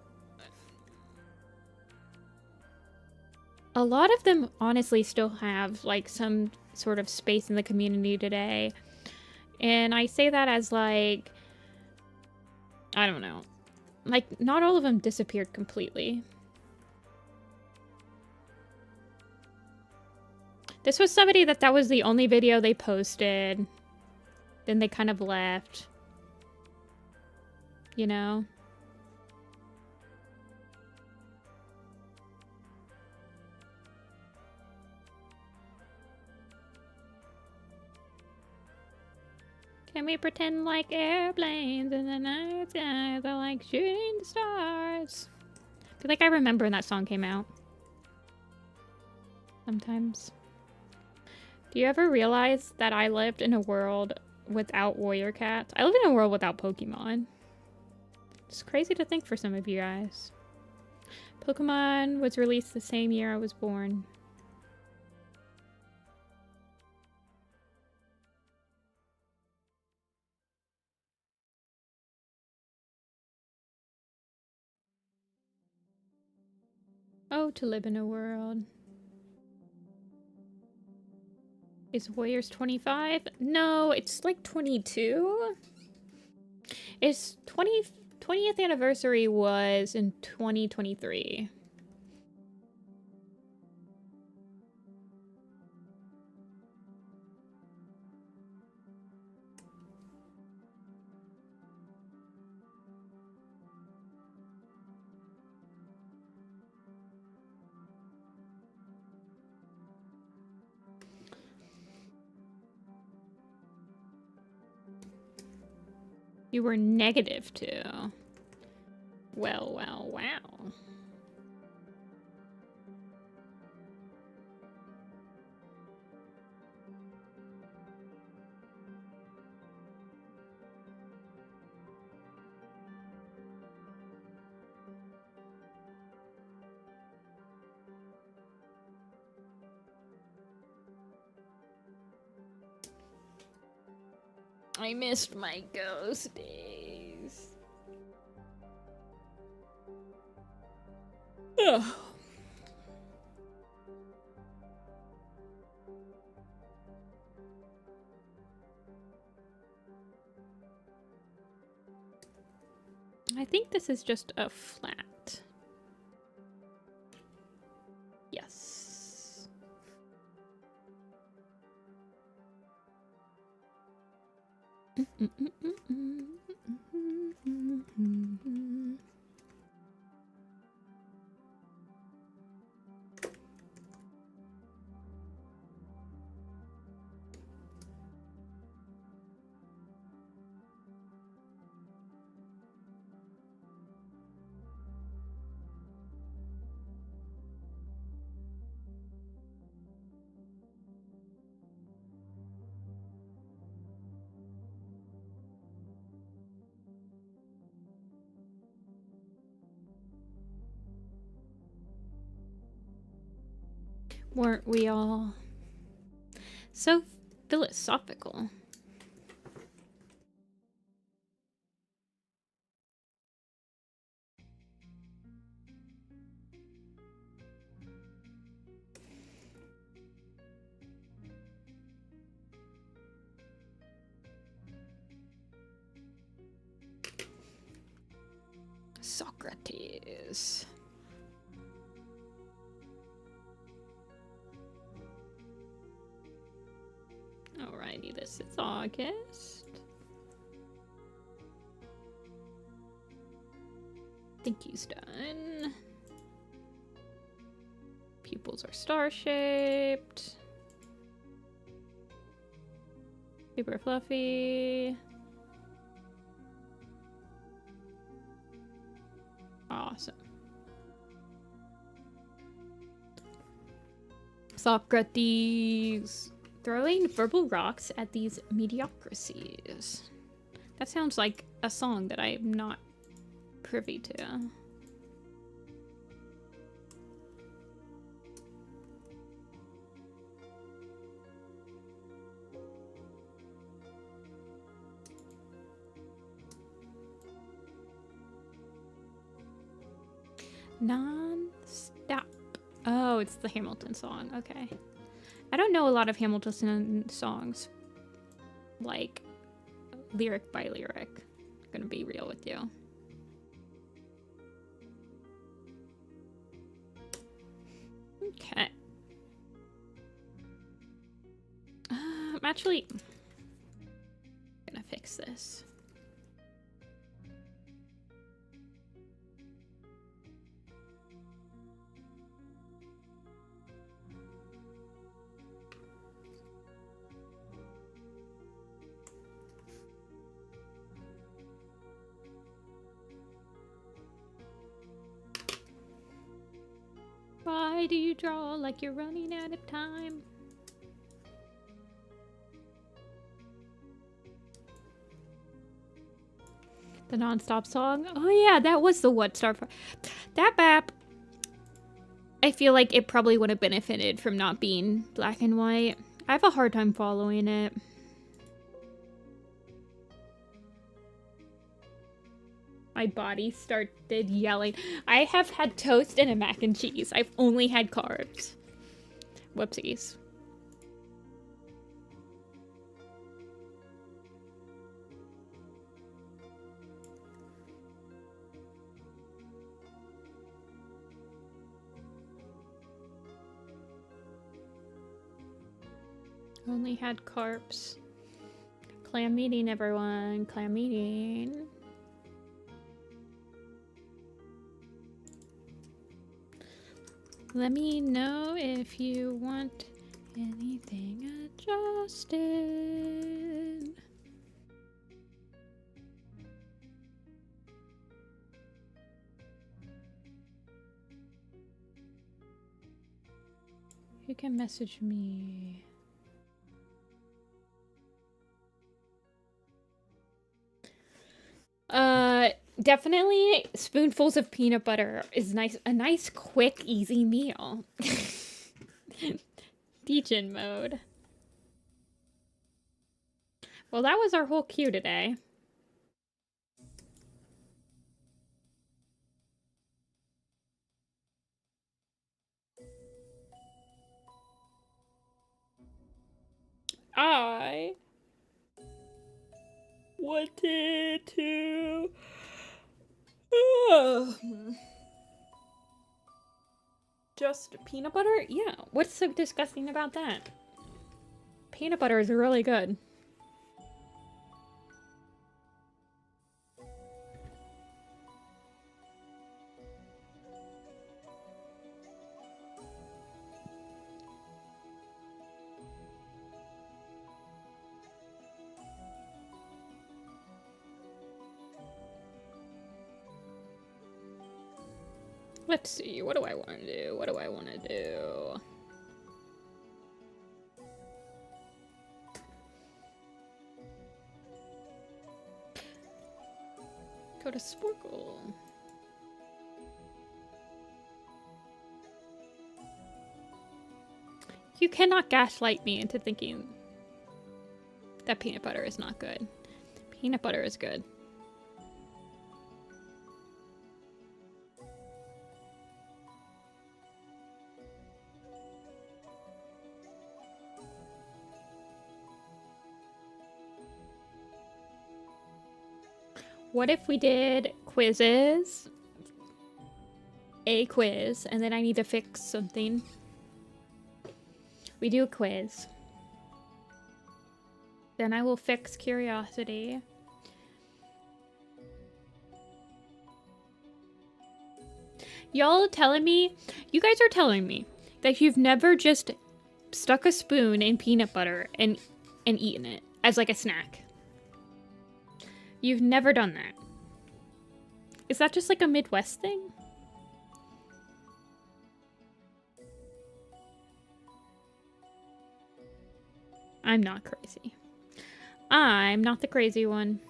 A lot of them honestly still have, like, some sort of space in the community today. And I say that as, like... I don't know. Like, not all of them disappeared completely. This was somebody that was the only video they posted. Then they kind of left. You know? Can we pretend like airplanes in the night skies are like shooting stars? I feel like I remember when that song came out. Sometimes. Do you ever realize that I lived in a world without warrior cats? I live in a world without Pokemon. It's crazy to think for some of you guys. Pokemon was released the same year I was born. Oh, to live in a world. Is Warriors 25? No, it's like 22. Its 20th anniversary was in 2023. You were -2. Well, well, wow. I missed my ghost days. Ugh. I think this is just a flat. Yes. Weren't we all so philosophical? Socrates. Alrighty, this is August. I think he's done. Pupils are star-shaped. Super fluffy. Awesome. Socrates. Throwing verbal rocks at these mediocrities. That sounds like a song that I'm not privy to. Non-stop. Oh, it's the Hamilton song. Okay. I don't know a lot of Hamilton songs, like lyric by lyric. I'm gonna be real with you. Okay. I'm actually gonna fix this. Why do you draw like you're running out of time? The non-stop song. Oh yeah, that was the What Star. That map, I feel like it probably would have benefited from not being black and white. I have a hard time following it. My body started yelling. I have had toast and a mac and cheese. I've only had carbs. Whoopsies. Only had carbs. Clam meeting, everyone. Clam meeting. Let me know if you want anything adjusted. You can message me. Definitely spoonfuls of peanut butter is nice. A nice, quick, easy meal. Deachin mode. Well, that was our whole queue today. I wanted to... Just peanut butter? Yeah. What's so disgusting about that? Peanut butter is really good. Let's see, what do I want to do? What do I want to do? Go to Sporkle. You cannot gaslight me into thinking that peanut butter is not good. Peanut butter is good. What if we did quizzes? A quiz, and then I need to fix something. We do a quiz. Then I will fix curiosity. Y'all telling me, you guys are telling me that you've never just stuck a spoon in peanut butter and eaten it as like a snack. You've never done that. Is that just like a Midwest thing? I'm not crazy. I'm not the crazy one.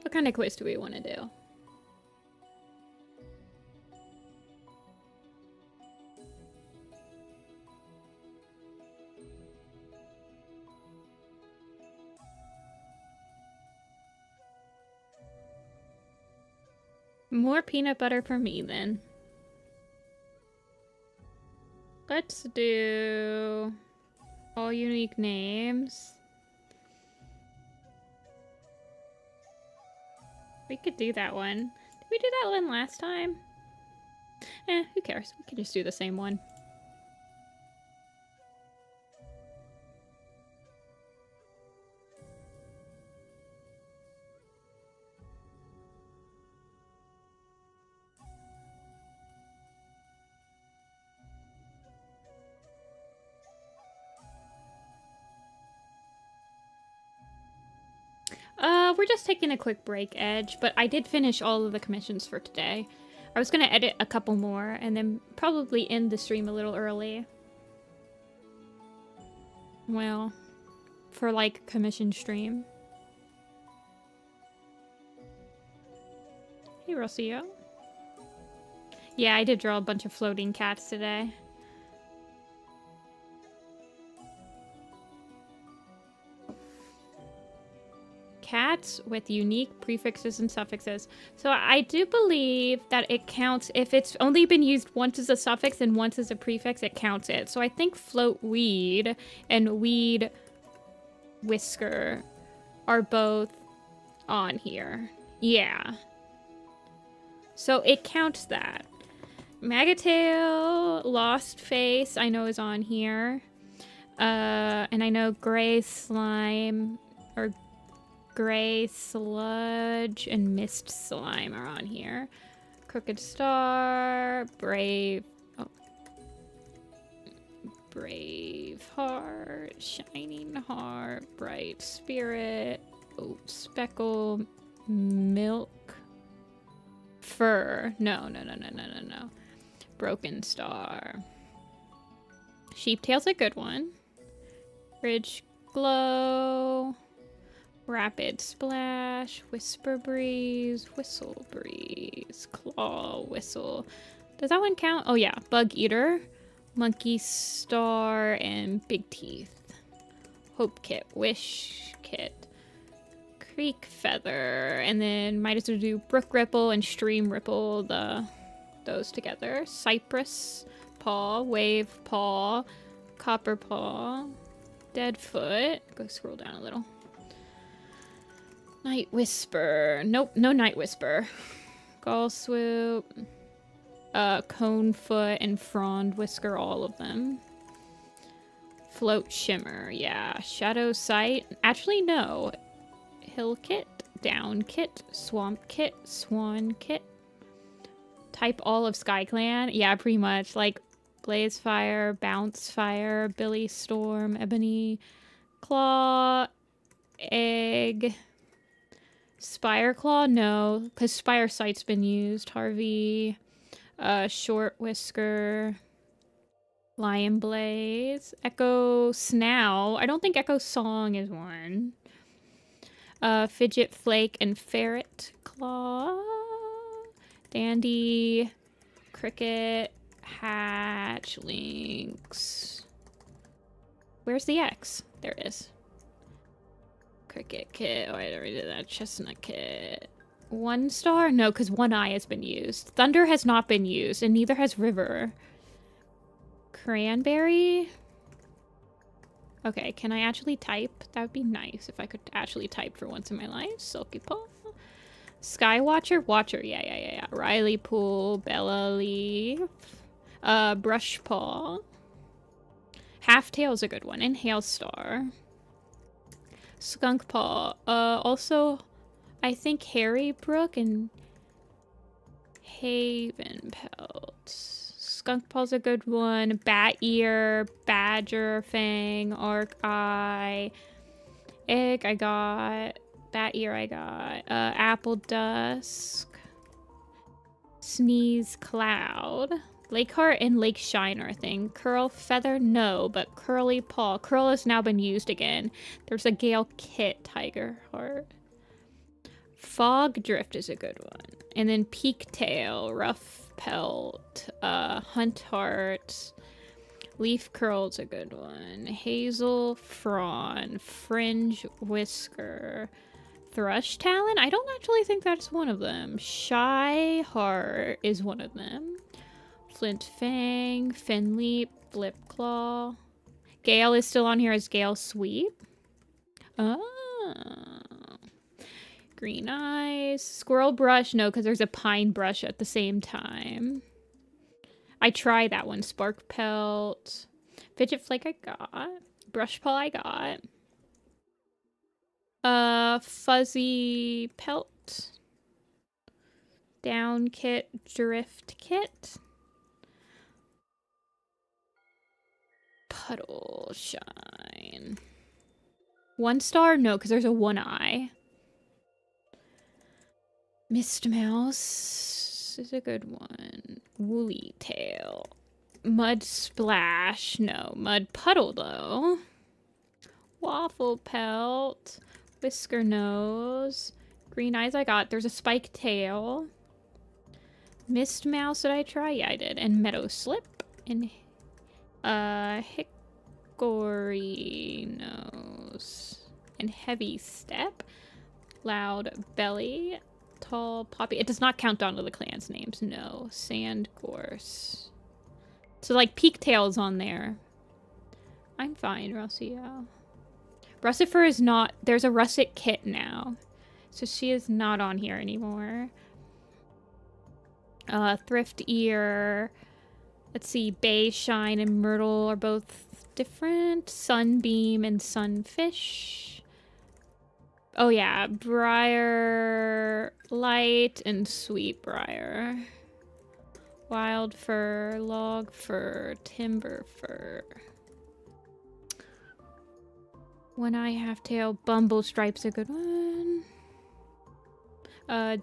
What kind of quiz do we want to do? More peanut butter for me, then. Let's do all unique names. We could do that one. Did we do that one last time? Who cares? We could just do the same one. We're just taking a quick break, Edge, but I did finish all of the commissions for today. I was gonna edit a couple more and then probably end the stream a little early. Well, for like commission stream. Hey, Rocio. Yeah, I did draw a bunch of floating cats today. Cats with unique prefixes and suffixes. So I do believe that it counts if it's only been used once as a suffix and once as a prefix, it counts it. So I think float weed and weed whisker are both on here. Yeah. So it counts that. Maggotail, Lost Face, I know is on here. And I know Gray Slime, or Gray Sludge and Mist Slime are on here. Crooked Star, Brave, oh. Brave Heart, Shining Heart, Bright Spirit, oh, Speckle, Milk, Fur, no. Broken Star. Sheeptail's a good one. Ridge Glow. Rapid Splash. Whisper Breeze. Whistle Breeze. Claw Whistle. Does that one count? Oh yeah. Bug Eater. Monkey Star. And Big Teeth. Hope Kit. Wish Kit. Creek Feather. And then might as well do Brook Ripple and Stream Ripple. Those together. Cypress Paw, Wave Paw, Copper Paw, Deadfoot. Go scroll down a little. Night Whisper. Nope, no Night Whisper. Gull Swoop, Conefoot, and Frond Whisker, all of them. Float Shimmer, yeah. Shadow Sight. Actually, no. Hill Kit, Down Kit, Swamp Kit, Swan Kit. Type all of Sky Clan. Yeah, pretty much. Like Blaze Fire, Bounce Fire, Billy Storm, Ebony, Claw, Egg, Spire Claw, no, because Spire Sight's been used. Harvey, Short Whisker, Lion Blaze, Echo Snow. I don't think Echo Song is one. Fidget Flake and Ferret Claw. Dandy, Cricket, Hatchlings. Where's the X? There it is. Cricket Kit. Oh, I already did that. Chestnut Kit. 1 star? No, because 1 eye has been used. Thunder has not been used, and neither has River. Cranberry? Okay, can I actually type? That would be nice if I could actually type for once in my life. Silky Paw. Skywatcher? Watcher, yeah. Riley Pool, Bella Leaf, Brush Paw. Halftail's a good one, and Hailstar. Skunk Paw. Also, I think Harry Brook and Haven Pelt. Skunk Paw's a good one. Bat Ear, Badger Fang, Arc Eye. Egg I got. Bat Ear I got. Apple Dusk. Sneeze Cloud. Lakeheart and Lake Shine are a thing. Curl Feather, no, but Curly Paw. Curl has now been used again. There's a Gale Kit Tiger Heart. Fog Drift is a good one. And then Peak Tail, Rough Pelt, Hunt Heart. Leaf Curl's a good one. Hazel Fawn, Fringe Whisker. Thrush Talon? I don't actually think that's one of them. Shy Heart is one of them. Flint Fang, Fin Leap, Flip Claw. Gale is still on here as Gale Sweep. Oh. Green Eyes. Squirrel Brush, no, because there's a Pine Brush at the same time. I tried that one. Spark Pelt. Fidget Flake I got. Brush Paw I got. Fuzzy Pelt. Down Kit, Drift Kit. Puddle Shine. 1 star? No, because there's a 1 eye. Mist Mouse is a good one. Woolly Tail. Mud Splash. No. Mud Puddle, though. Waffle pelt. Whisker nose. Green eyes I got. There's a spike tail. Mist mouse, did I try? Yeah, I did. And meadow slip. And hickory nose. And heavy step. Loud belly. Tall poppy. It does not count down to the clan's names. No. Sand gorse. So like peak tails on there. I'm fine, Rossio. Russifer is not... There's a russet kit now. So she is not on here anymore. Thrift ear. Let's see. Bay shine and myrtle are both different. Sunbeam and sunfish. Oh yeah. Briar light and sweet briar. Wild fir, log fir, timber fir. One-eye half-tail, bumble stripe's a good one.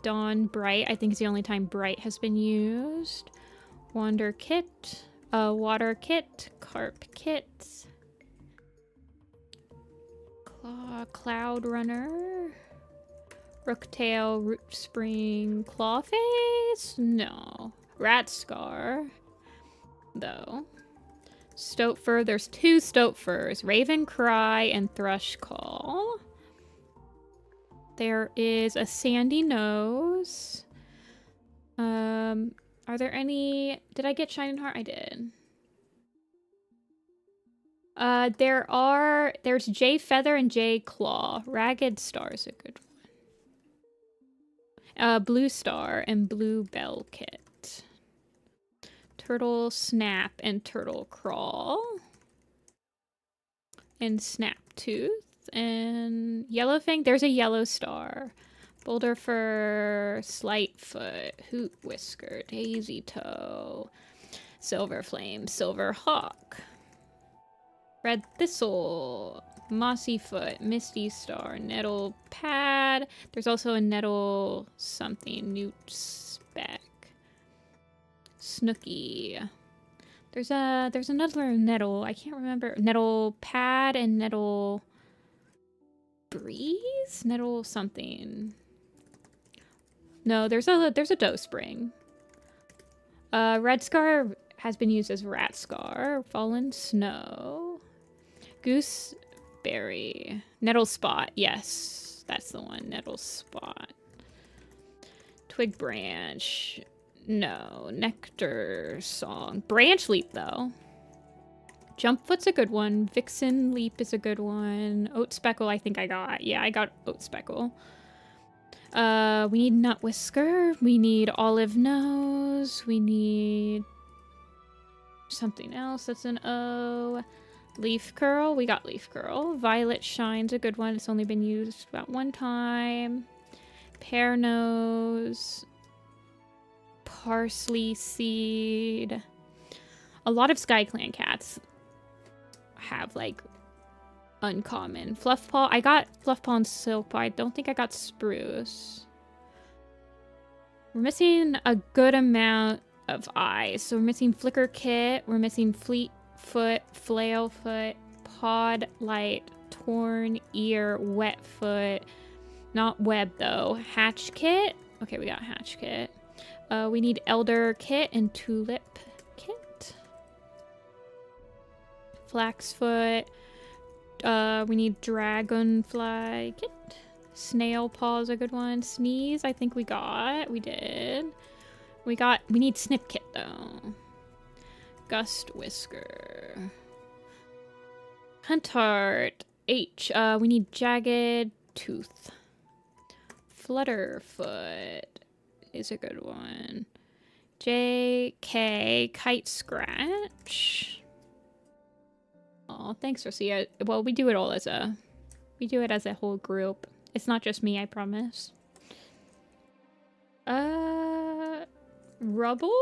Dawn bright, I think is the only time bright has been used. Wander kit, water kit, carp kit. Cloud runner. Rooktail, root spring, clawface? No. Rat scar, though. Stoatfur, there's two Stoatfurs. Raven cry and thrush call. There is a sandy nose. Are there any... Did I get Shining Heart? I did. There's Jay Feather and Jay Claw. Ragged Star is a good one. Blue Star and Blue Bell Kit. Turtle Snap and Turtle Crawl. And Snap Tooth. And Yellowfang. There's a Yellow Star. Boulder Fur. Slightfoot. Hoot Whisker. Daisy Toe. Silver Flame. Silver Hawk. Red Thistle. Mossy Foot. Misty Star. Nettle Pad. There's also a Nettle something. Newt Speck. Snooky. There's another nettle. I can't remember. Nettle pad and nettle breeze? Nettle something. No, there's a doe spring. Red scar has been used as rat scar. Fallen snow. Gooseberry. Nettle spot. Yes, that's the one. Nettle spot. Twig branch. No. Nectar song. Branch leap, though. Jumpfoot's a good one. Vixen leap is a good one. Oat speckle, I think I got. Yeah, I got oat speckle. We need nut whisker. We need olive nose. We need something else that's an O. Leaf curl. We got leaf curl. Violet shine's a good one. It's only been used about one time. Pear nose. Parsley seed. A lot of Sky Clan cats have like uncommon. Fluffpaw. I got Fluffpaw and Silkpaw. I don't think I got Spruce. We're missing a good amount of eyes. So we're missing Flicker Kit. We're missing Fleetfoot, Flailfoot, Pod Light, Torn Ear, Wetfoot. Not Web though. Hatch Kit. Okay, we got Hatch Kit. We need Elder Kit and Tulip Kit. Flaxfoot. We need Dragonfly Kit. Snail Paw is a good one. Sneeze, I think we got. We did. We need Snip Kit though. Gust Whisker. Huntart H. We need Jagged Tooth. Flutterfoot is a good one. JK Kite Scratch. Oh, thanks, Rosia. Well, we do it all as a whole group. It's not just me, I promise. Rubble?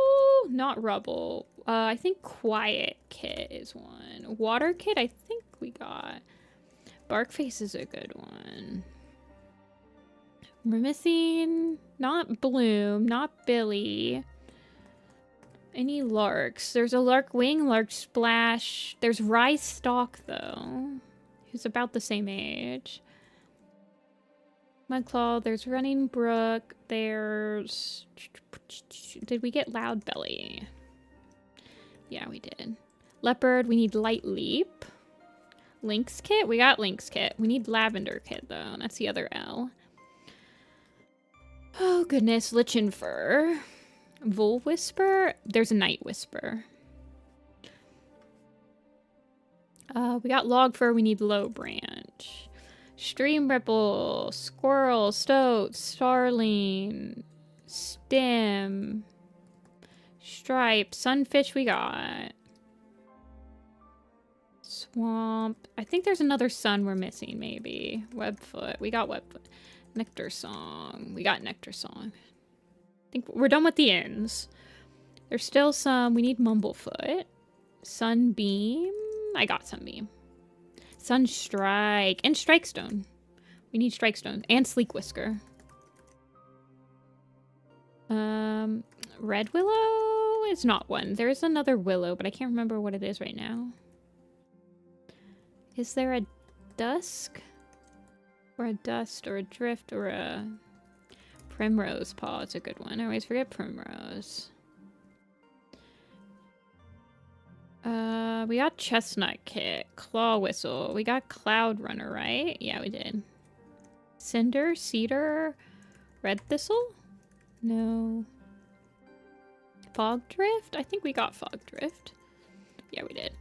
Not Rubble. I think Quiet Kit is one. Water Kit, I think we got. Barkface is a good one. We're missing not Bloom, not Billy. Any larks? There's a lark wing, lark splash. There's Rye Stalk though. who's about the same age. Mudclaw, there's Running Brook, there's... Did we get Loud Belly? Yeah, we did. Leopard, we need Light Leap. Lynx Kit? We got Lynx Kit. We need Lavender Kit, though. That's the other L. Oh, goodness. Lichen Fur. Vole Whisper? There's a Night Whisper. We got Log Fur. We need Low Branch. Stream Ripple. Squirrel. Stoat. Starling. Stem. Stripe. Sunfish we got. Swamp. I think there's another sun we're missing, maybe. Webfoot. We got Webfoot. Nectar Song. We got Nectar Song. I think we're done with the ends. There's still some. We need Mumblefoot. Sunbeam. I got Sunbeam. Sunstrike. And Strikestone. We need Strikestone. And Sleek Whisker. Red Willow is not one. There's another willow, but I can't remember what it is right now. Is there a dusk? Or a dust, or a drift, or a... Primrose Paw is a good one. I always forget Primrose. We got Chestnut Kit, Claw Whistle. We got Cloud Runner, right? Yeah, we did. Cinder, Cedar, Red Thistle? No. Fog Drift? I think we got Fog Drift. Yeah, we did.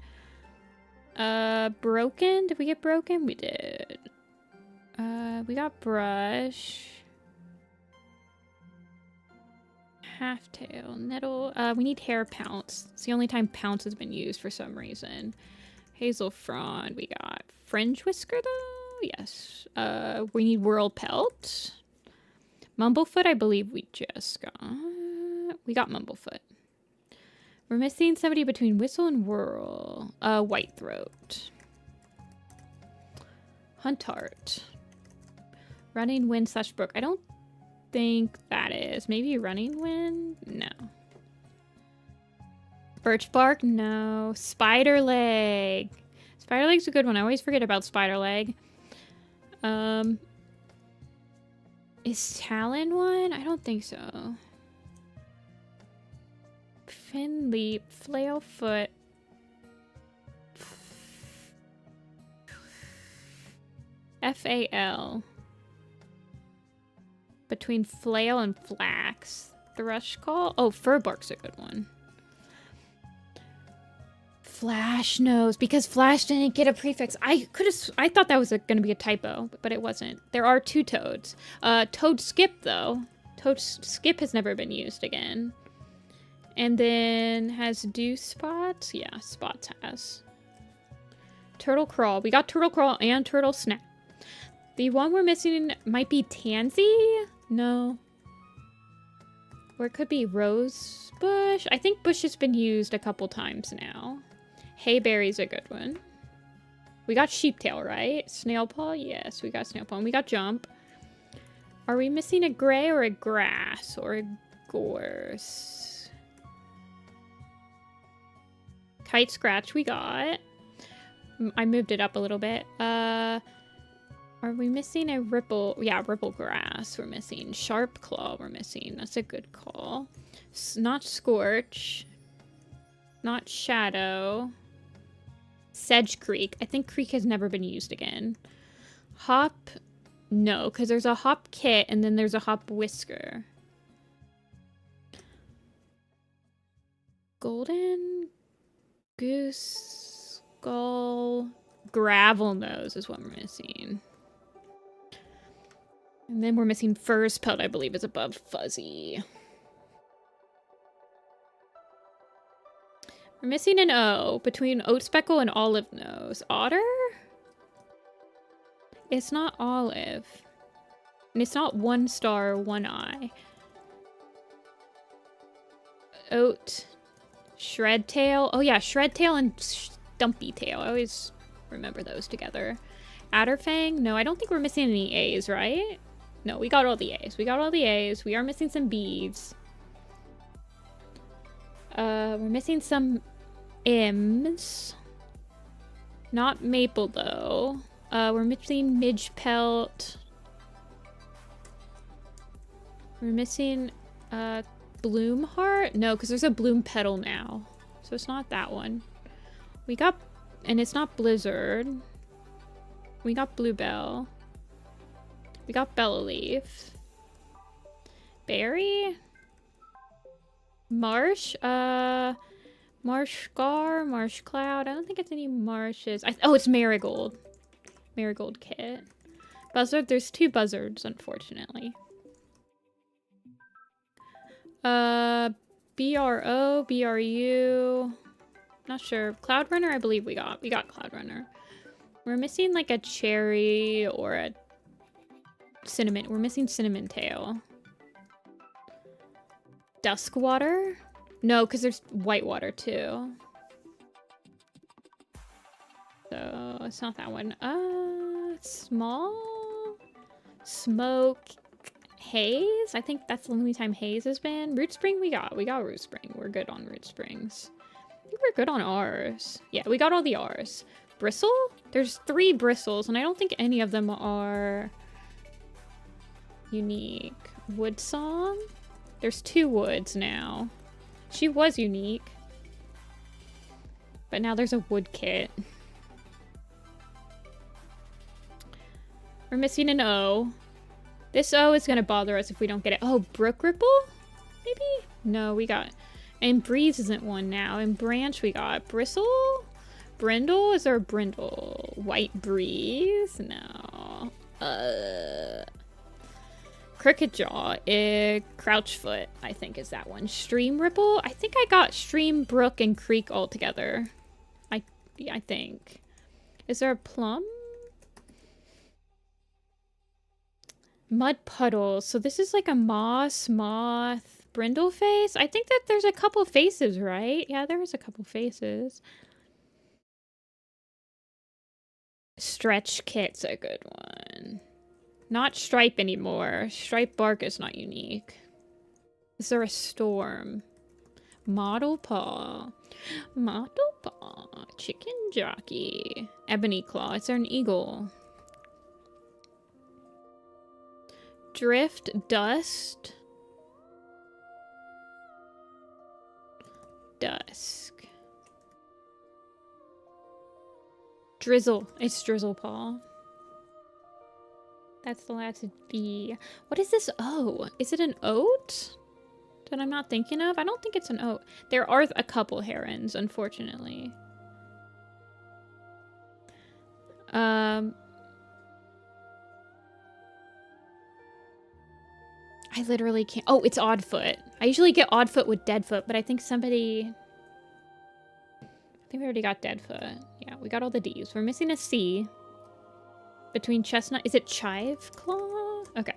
Broken? Did we get Broken? We did. We got Brush. Halftail, Nettle. We need Hair Pounce. It's the only time Pounce has been used for some reason. Hazel Frond. We got Fringe Whisker, though? Yes. We need Whirl Pelt. Mumblefoot, I believe we just got. We got Mumblefoot. We're missing somebody between Whistle and Whirl. Whitethroat. Huntart. Running Wind / Brook. I don't think that is. Maybe Running Wind? No. Birch Bark? No. Spider Leg. Spider Leg's a good one. I always forget about Spider Leg. Is Talon one? I don't think so. Fin Leap. Flail Foot. FAL. Between Flail and Flax. Thrush Call? Oh, Furbark's a good one. Flash Nose. Because Flash didn't get a prefix. I thought that was gonna be a typo, but it wasn't. There are 2 Toads. Toad Skip, though. Toad Skip has never been used again. And then has Dew Spots? Yeah, Spots has. Turtle Crawl. We got Turtle Crawl and Turtle Snap. The one we're missing might be Tansy? No. Or it could be Rose Bush. I think Bush has been used a couple times now. Hayberry's a good one. We got Sheeptail, right? Snail Paw? Yes, we got Snail Paw. And we got Jump. Are we missing a gray or a grass or a gorse? Kite Scratch we got. I moved it up a little bit. Are we missing a Ripple? Yeah, Ripple Grass we're missing. Sharp Claw we're missing. That's a good call. Not Scorch. Not Shadow. Sedge Creek. I think Creek has never been used again. Hop. No, because there's a Hop Kit and then there's a Hop Whisker. Golden Goose Skull. Gravel Nose is what we're missing. And then we're missing Fur's Pelt, I believe, is above Fuzzy. We're missing an O between Oat Speckle and Olive Nose. Otter? It's not olive. And it's not 1 star, 1 eye. Oat. Shred Tail. Oh yeah, Shred Tail and Stumpy Tail. I always remember those together. Adderfang? No, I don't think we're missing any A's, right? No, we got all the A's. We got all the A's. We are missing some B's. We're missing some M's. Not Maple, though. We're missing midge pelt. We're missing bloom heart. No, because there's a bloom petal now, so it's not that one. We got, and it's not blizzard. We got bluebell. We got bella leaf. Berry. Marsh. Marsh scar. Marsh cloud. I don't think it's any marshes. Oh, it's marigold. Marigold kit. Buzzard. There's 2 buzzards, unfortunately. BRO, BRU. Not sure. Cloud Runner, I believe we got. We got Cloud Runner. We're missing like a cherry or a cinnamon. We're missing cinnamon tail. Duskwater? No, because there's whitewater too. So it's not that one. Small smoke haze. I think that's the only time haze has been. Root spring we got. We got root spring. We're good on root springs. I think we're good on ours. Yeah, we got all the R's. Bristle? There's 3 bristles, and I don't think any of them are unique. Wood song? There's 2 woods now. She was unique. But now there's a wood kit. We're missing an O. This O is gonna bother us if we don't get it. Oh, Brook Ripple? Maybe? No, we got... And Breeze isn't one now. And Branch we got. Bristle? Brindle? Is there a Brindle? White Breeze? No. Crooked Jaw. Crouchfoot, I think is that one. Stream Ripple? I think I got Stream, Brook, and Creek all together. I think. Is there a Plum? Mud Puddle. So this is like a moss, moth, brindle face. I think that there's a couple faces, right? Yeah, there is a couple faces. Stretch Kit's a good one. Not Stripe anymore. Stripe Bark is not unique. Is there a Storm? Model Paw. Model Paw. Chicken Jockey. Ebony Claw. Is there an eagle? Drift. Dust. Dusk. Drizzle. It's Drizzle Paw. That's the last D. What is this O? Is it an oat that I'm not thinking of? I don't think it's an oat. There are a couple herons, unfortunately. I literally can't. Oh, it's Oddfoot. I usually get Oddfoot with Deadfoot, but I think somebody... I think we already got Deadfoot. Yeah, we got all the D's. We're missing a C. Between Chestnut... Is it Chive Claw? Okay.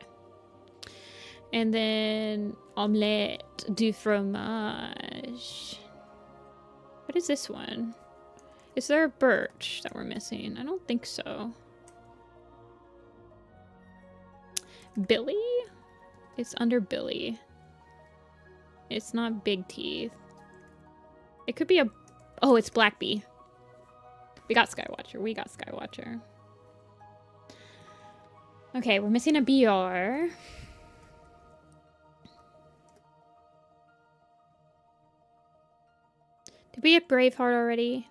And then... Omelette du fromage. What is this one? Is there a birch that we're missing? I don't think so. Billy? It's under Billy. It's not Big Teeth. It could be a... Oh, it's Black Bee. We got Skywatcher. We got Skywatcher. Okay, we're missing a BR. Did we get Braveheart already?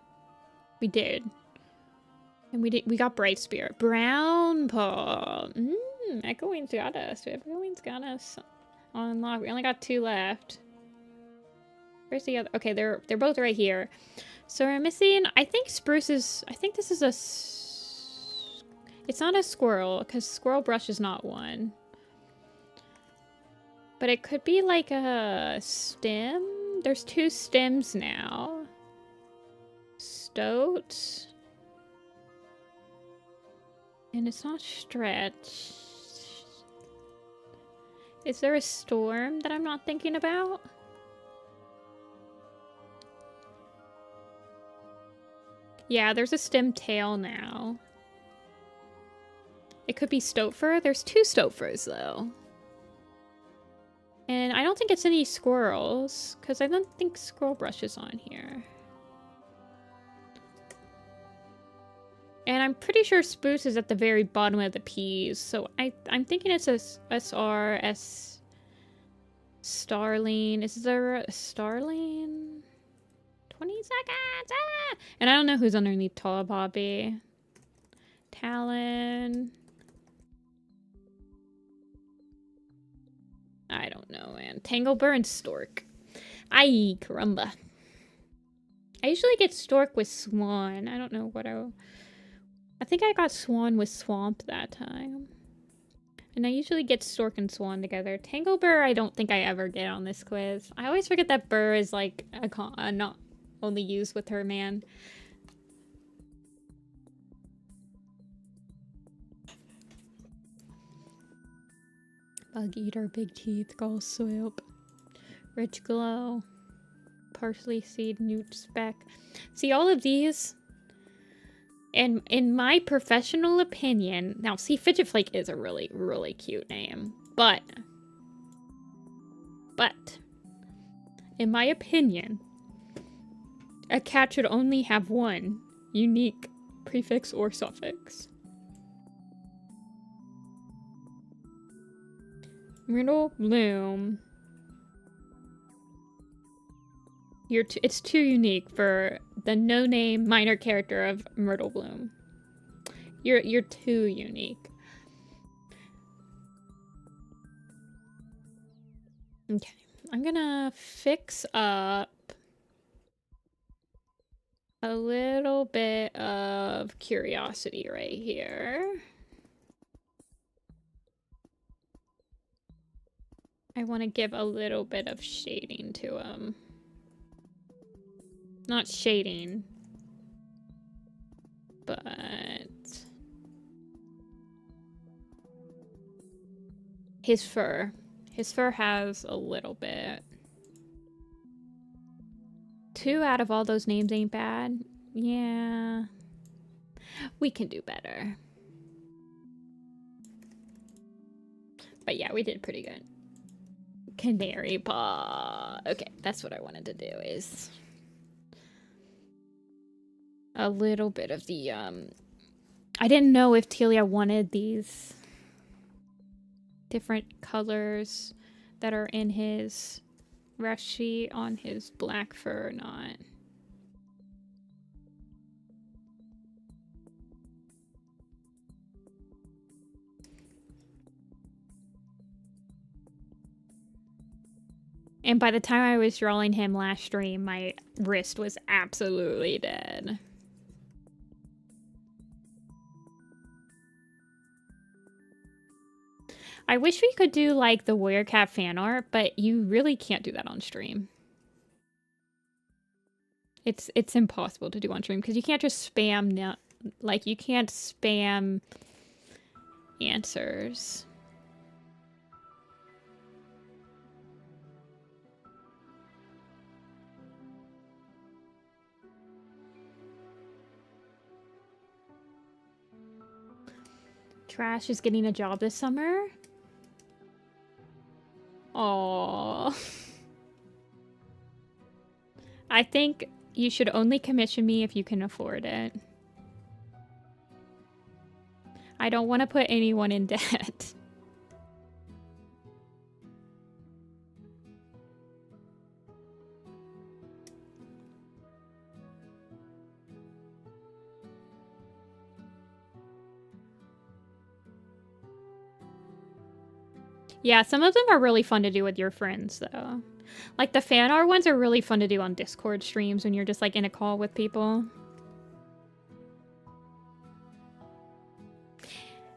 We did. And we got Bright Spirit. Brown Paw. Echo Wings got us. Echo Wings got us on unlock. We only got 2 left. Where's the other? Okay, they're both right here. So we're missing, I think Spruce is, I think this is a, it's not a squirrel, because Squirrel Brush is not one. But it could be like a stem. There's 2 stems now. Stoat. And it's not Stretch. Is there a Storm that I'm not thinking about? Yeah, there's a stem tail now. It could be Stoatfur. There's 2 Stoatfurs, though. And I don't think it's any squirrels, because I don't think Squirrel Brush is on here. And I'm pretty sure Spruce is at the very bottom of the P's. So I'm thinking it's a SRS Starling. Is there a Starling? 20 seconds! Ah! And I don't know who's underneath Tall Bobby. Talon. I don't know, man. Tanglebur and Stork. Ay, caramba. I usually get Stork with Swan. I don't know what I think I got Swan with Swamp that time. And I usually get Stork and Swan together. Tanglebur, I don't think I ever get on this quiz. I always forget that Burr is like not only used with her man. Bug Eater, Big Teeth, Gull Swoop, Rich Glow, Parsley Seed, Newt Speck. See, all of these, and in my professional opinion, now see, Fidget Flake is a really, really cute name, but in my opinion, a cat should only have one unique prefix or suffix. Myrtle Bloom. It's too unique for the no-name minor character of Myrtle Bloom. You're too unique. Okay, I'm gonna fix up a little bit of curiosity right here. I want to give a little bit of shading to him. Not shading, but his fur. His fur has a little bit. 2 out of all those names ain't bad. Yeah. We can do better. But yeah, we did pretty good. Canary paw. Okay, that's what I wanted to do, is a little bit of the I didn't know if Telia wanted these different colors that are in his rest sheet on his black fur or not. And by the time I was drawing him last stream, my wrist was absolutely dead. I wish we could do like the Warrior Cat fan art, but you really can't do that on stream. It's impossible to do on stream because you can't just spam like you can't spam answers. Trash is getting a job this summer. Aww. I think you should only commission me if you can afford it. I don't want to put anyone in debt. Yeah, some of them are really fun to do with your friends, though. Like, the fan art ones are really fun to do on Discord streams when you're just, like, in a call with people.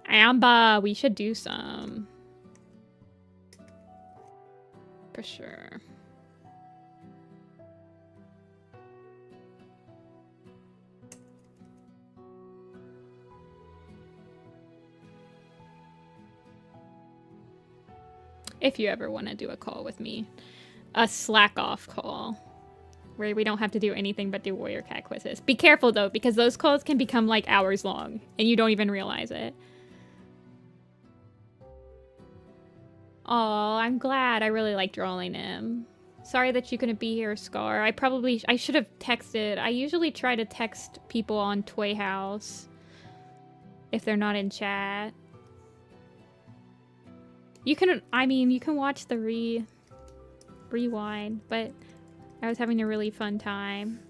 Amba, we should do some. For sure. If you ever want to do a call with me. A slack off call. Where we don't have to do anything but do Warrior Cat quizzes. Be careful though, because those calls can become like hours long. And you don't even realize it. Aw, I'm glad. I really like drawing him. Sorry that you couldn't be here, Scar. I should have texted. I usually try to text people on Toy House. if they're not in chat. You can, I mean, you can watch the rewind, but I was having a really fun time.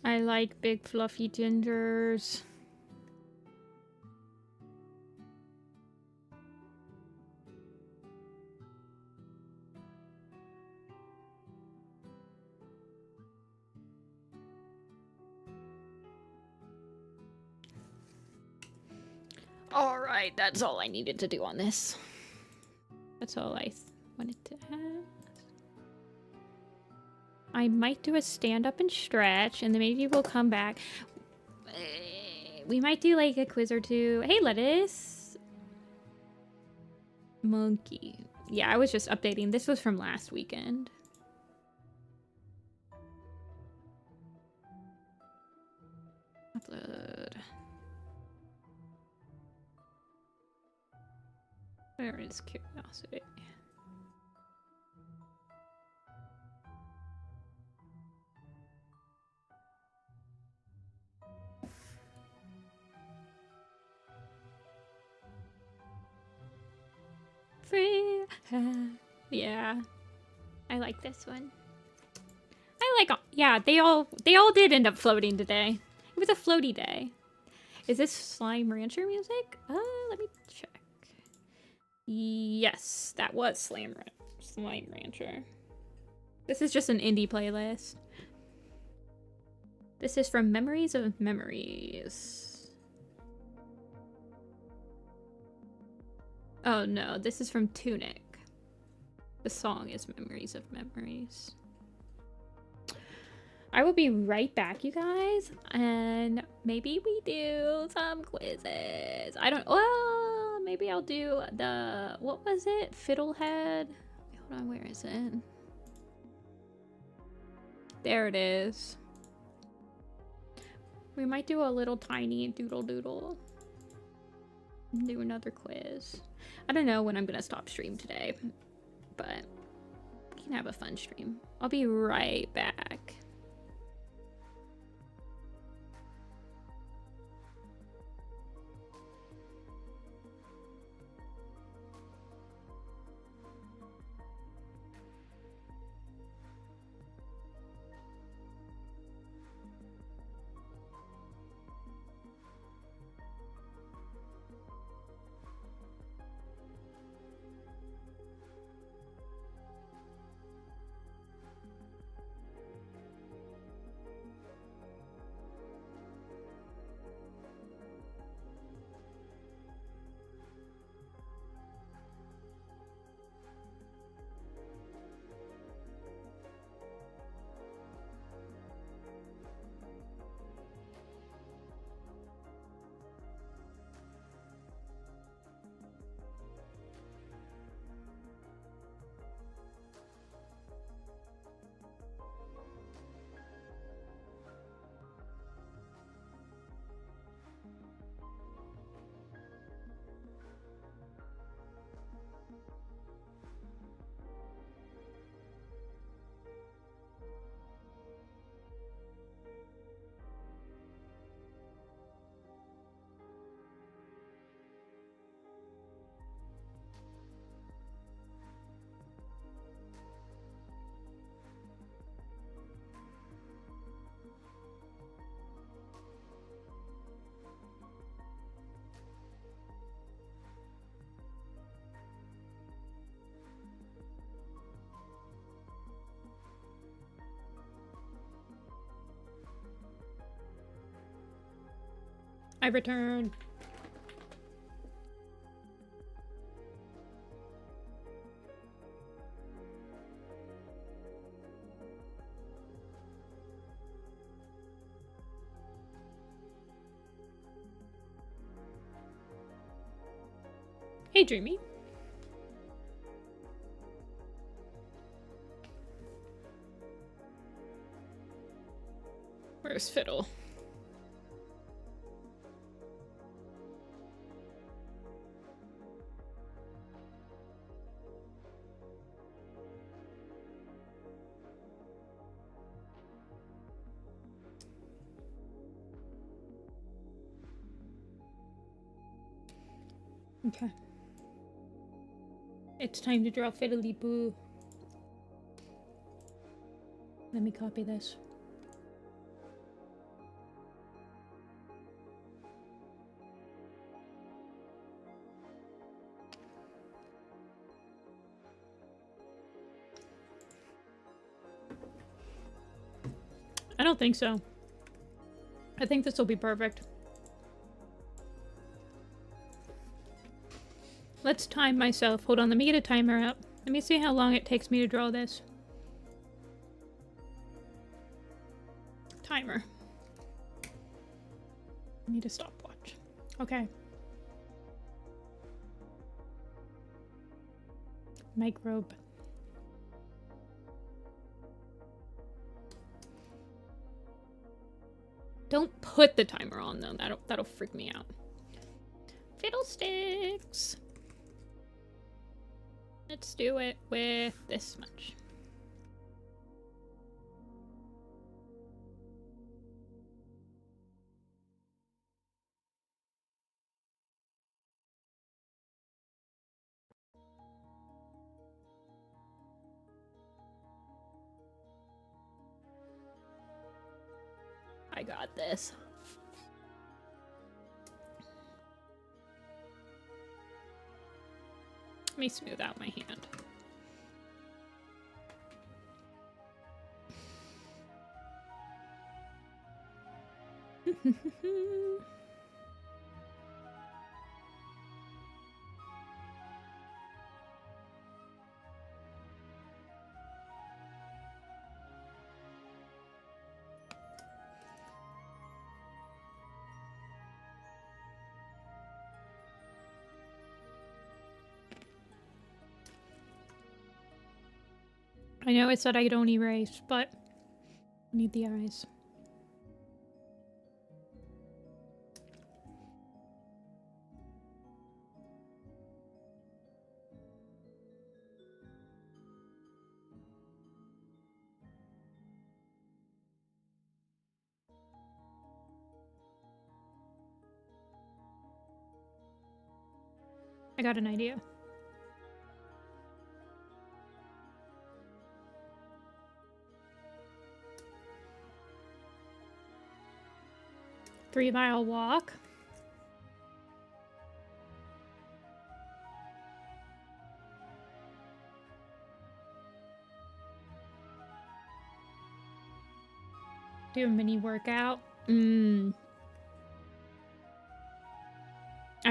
I like big fluffy gingers. All right, that's all I needed to do on this. That's all I wanted to have. I might do a stand up and stretch, and then maybe we'll come back. We might do like a quiz or two. Hey, lettuce. Monkey. Yeah, I was just updating. This was from last weekend. Upload. Where is curiosity? Free. Yeah, I like this one. I like, yeah, they all did end up floating today. It was a floaty day. Is this Slime Rancher music? Let me check. Yes, that was Slime Rancher. This is just an indie playlist. This is from Memories of Memories. Oh no, this is from Tunic. The song is Memories of Memories. I will be right back, you guys, and maybe we do some quizzes. I don't, well, maybe I'll do the, what was it? Fiddlehead? Hold on, where is it? There it is. We might do a little tiny doodle. Do another quiz. I don't know when I'm gonna stop stream today, but we can have a fun stream. I'll be right back. I return. Hey, Dreamy. Where's Fiddle? Okay. It's time to draw Fiddly Boo. Let me copy this. I don't think so. I think this will be perfect. Let's time myself. Hold on, let me get a timer up. Let me see how long it takes me to draw this. Timer. I need a stopwatch. Okay. Microbe. Don't put the timer on though. That'll freak me out. Fiddlesticks. Let's do it with this much. I got this. Let me smooth out my hand. I know it said I don't erase, but I need the eyes. I got an idea. Three-mile walk. Do a mini workout. I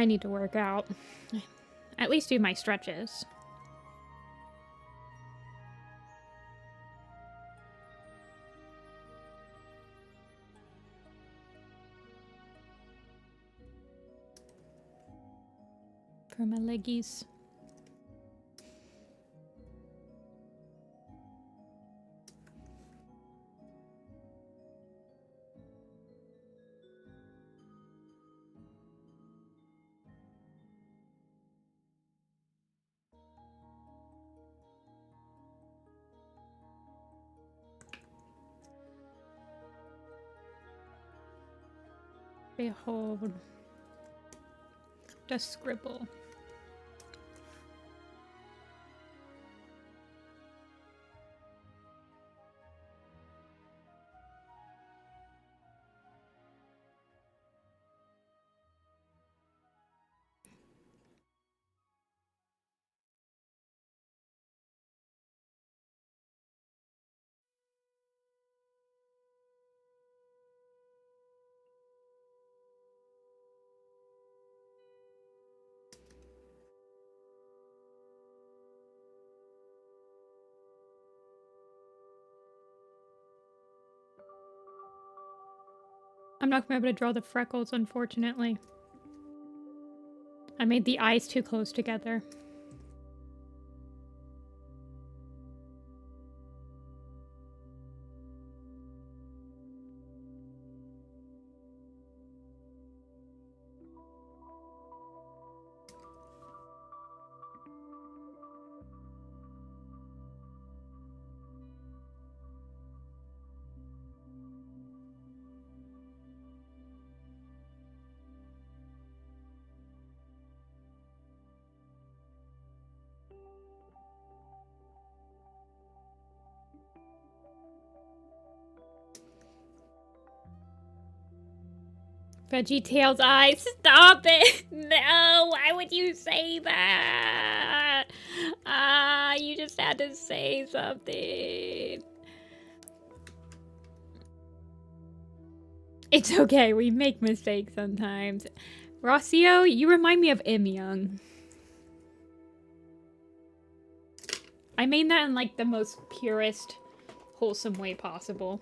need to work out. At least do my stretches. For my leggies. Behold. Just scribble. I'm not gonna be able to draw the freckles, unfortunately. I made the eyes too close together. VeggieTales eyes. Stop it! No! Why would you say that? You just had to say something. It's okay. We make mistakes sometimes. Rossio, you remind me of Im Young. I mean that in like the most purest, wholesome way possible.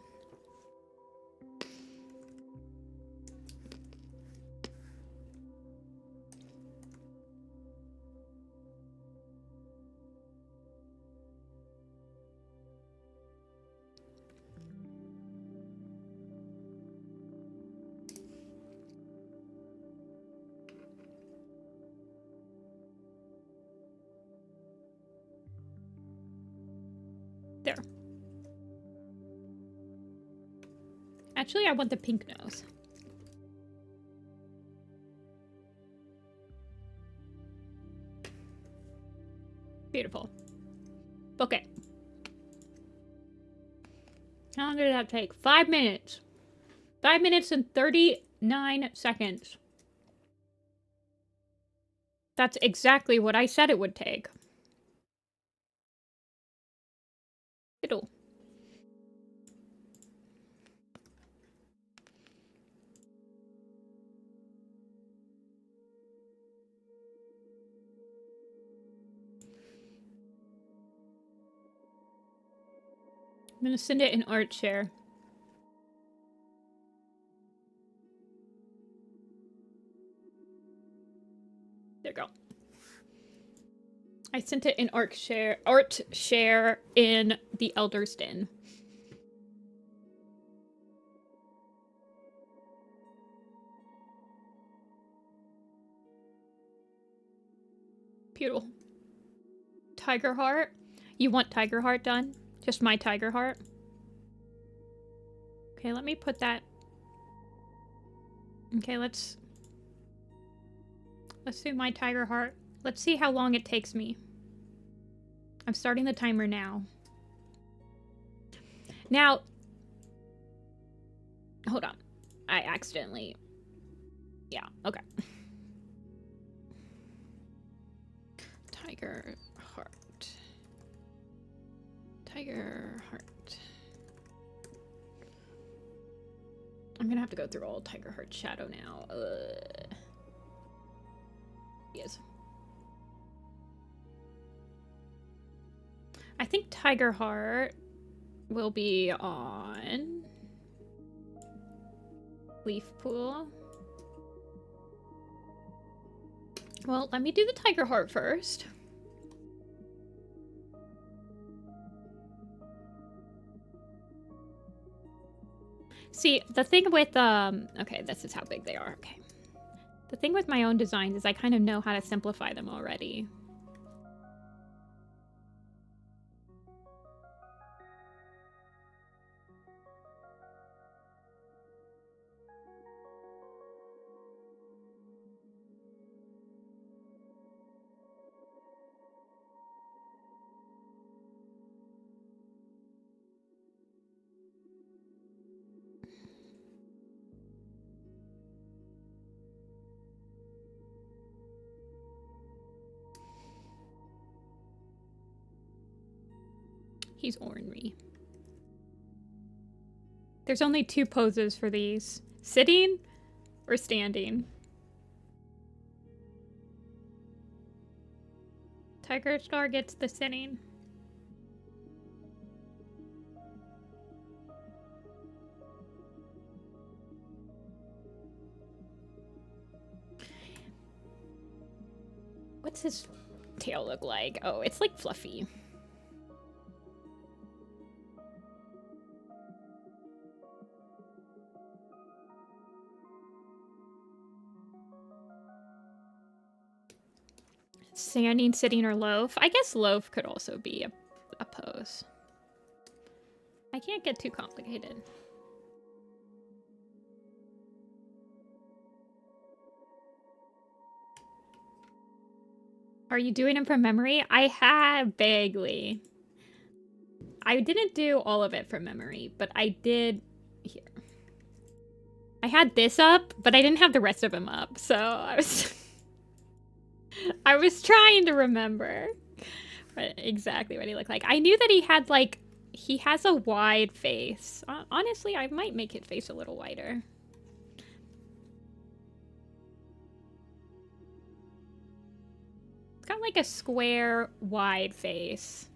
There. Actually, I want the pink nose. Beautiful. Okay. How long did that take? 5 minutes. 5 minutes and 39 seconds. That's exactly what I said it would take. Fiddle. I'm gonna send it in art share. There you go. I sent it in art share in the Elder's Den. Beautiful. Tiger heart. You want tiger heart done? Just my tiger heart. Okay, let me put that. Okay, let's do my tiger heart. Let's see how long it takes me. I'm starting the timer now. Now, hold on. I accidentally. Yeah, okay. Tiger heart. Tiger heart. I'm gonna have to go through all Tiger Heart Shadow now. Yes. I think Tiger Heart will be on Leaf Pool. Well, let me do the Tiger Heart first. See, the thing with, okay, this is how big they are, okay. The thing with my own designs is I kind of know how to simplify them already. He's ornery. There's only 2 poses for these. Sitting or standing. Tiger Star gets the sitting. What's his tail look like? Oh, it's like fluffy. Standing, sitting, or loaf. I guess loaf could also be a pose. I can't get too complicated. Are you doing them from memory? I have vaguely. I didn't do all of it from memory, but I did here. I had this up, but I didn't have the rest of him up, so I was I was trying to remember exactly what he looked like. I knew that he had like he has a wide face. Honestly, I might make his face a little wider. It's got like a square, wide face.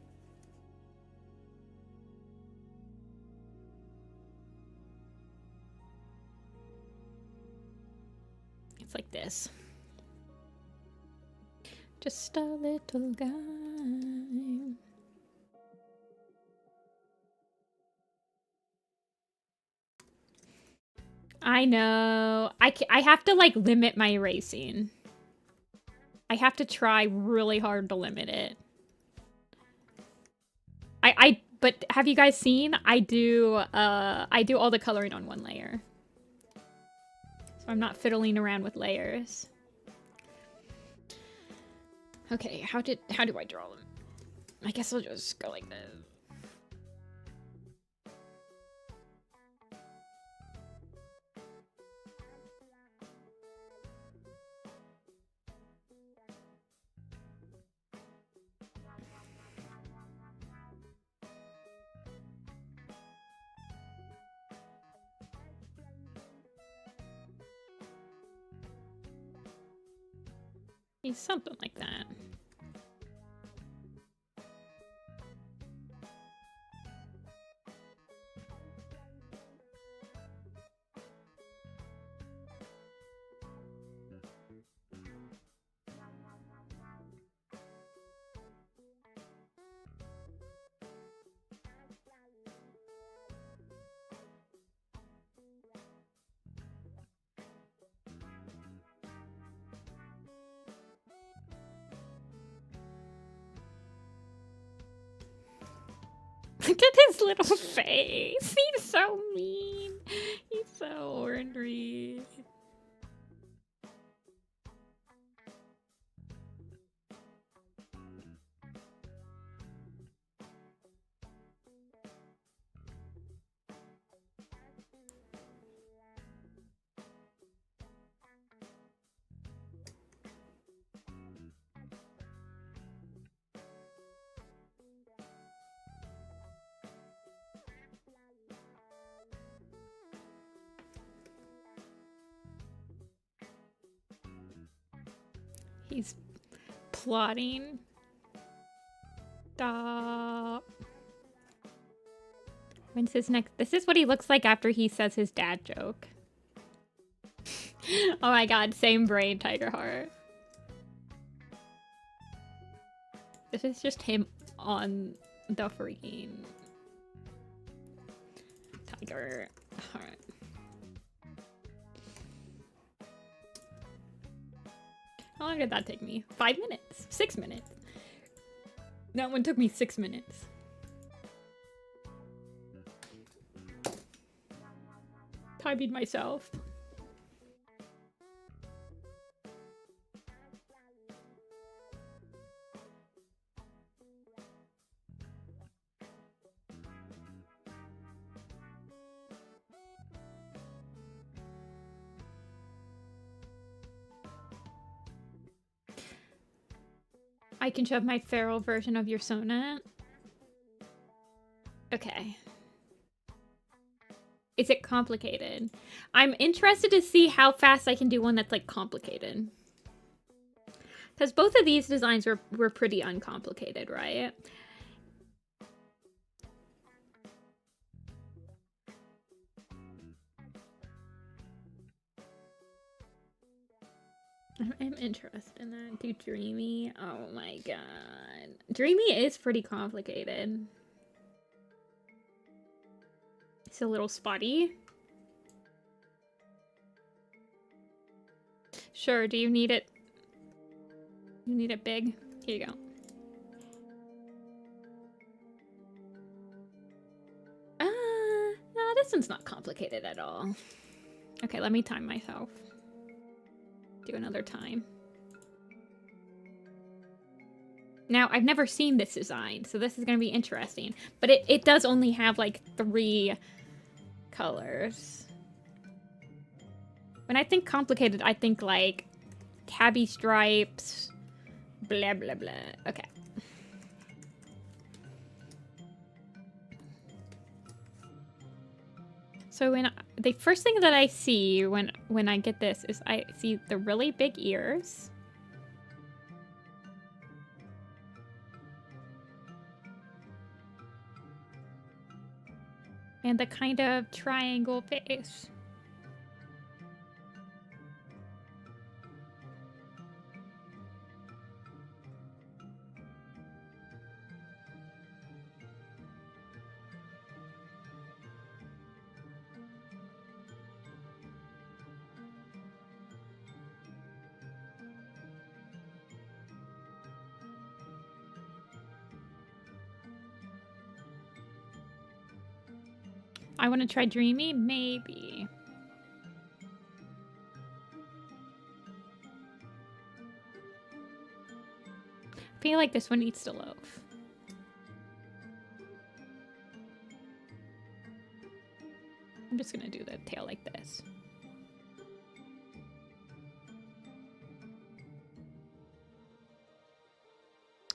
It's like this. Just a little guy. I know. I have to like limit my erasing. I have to try really hard to limit it. But have you guys seen? I do all the coloring on one layer. So I'm not fiddling around with layers. Okay, how do I draw them? I guess I'll just go like this. He's something like that. Look at his little face. He's so mean. He's so ornery. He's plotting. Stop. When's his next? This is what he looks like after he says his dad joke. Oh my god, same brain, Tiger Heart. This is just him on the freaking Tiger Heart. How long did that take me? 5 minutes? 6 minutes? That one took me 6 minutes. Typing myself. I can shove my feral version of your sonnet. Okay. Is it complicated? I'm interested to see how fast I can do one that's like complicated. Because both of these designs were pretty uncomplicated, right? I'm interested in that. Do Dreamy. Oh my god. Dreamy is pretty complicated. It's a little spotty. Sure, do you need it? You need it big? Here you go. No, this one's not complicated at all. Okay, let me time myself. Do another time. Now, I've never seen this design, so this is going to be interesting. But it does only have, like, 3 colors. When I think complicated, I think like tabby stripes, blah, blah, blah. Okay. So the first thing that I see when I get this is I see the really big ears. And the kind of triangle face. I want to try Dreamy? Maybe. I feel like this one needs to loaf. I'm just gonna do the tail like this.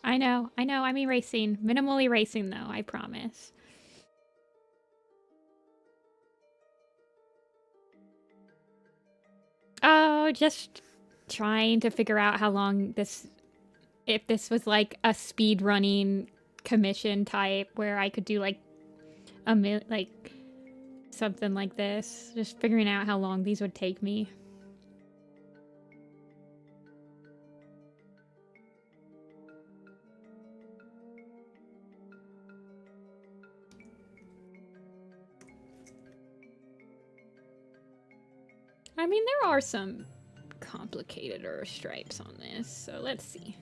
I know, I'm erasing. Minimally erasing though, I promise. Oh, just trying to figure out how long this, if this was like a speed running commission type where I could do like like something like this. Just figuring out how long these would take me. I mean, there are some complicated stripes on this, so let's see.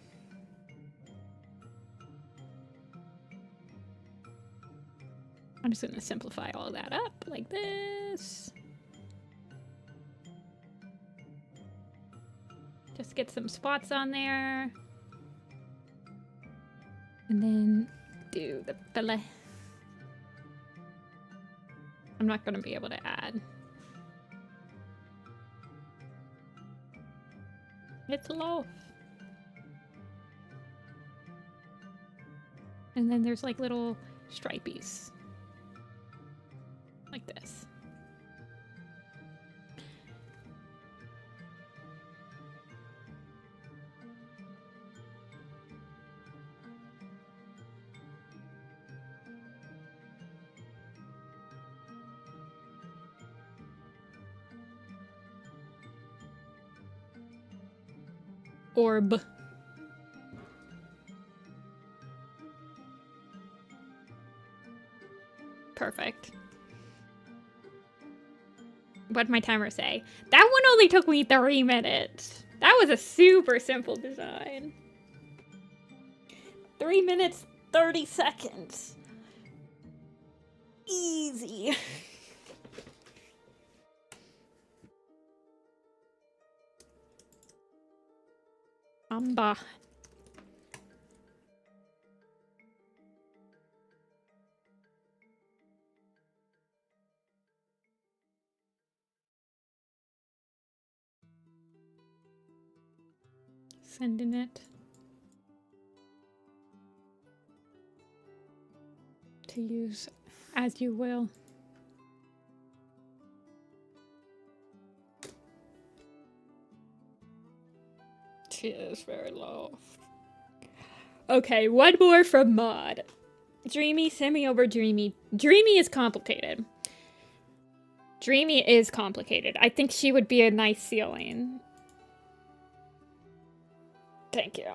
I'm just gonna simplify all that up like this. Just get some spots on there. And then do the fillet. I'm not gonna be able to add. It's low. And then there's like little stripies. Like this. Orb. Perfect. What'd my timer say? That one only took me 3 minutes. That was a super simple design. 3 minutes, 30 seconds. Easy. Amba. Sending it to use as you will. She is very low. Okay, one more from Mod. Dreamy, send me over Dreamy. Dreamy is complicated. Dreamy is complicated. I think she would be a nice ceiling. Thank you.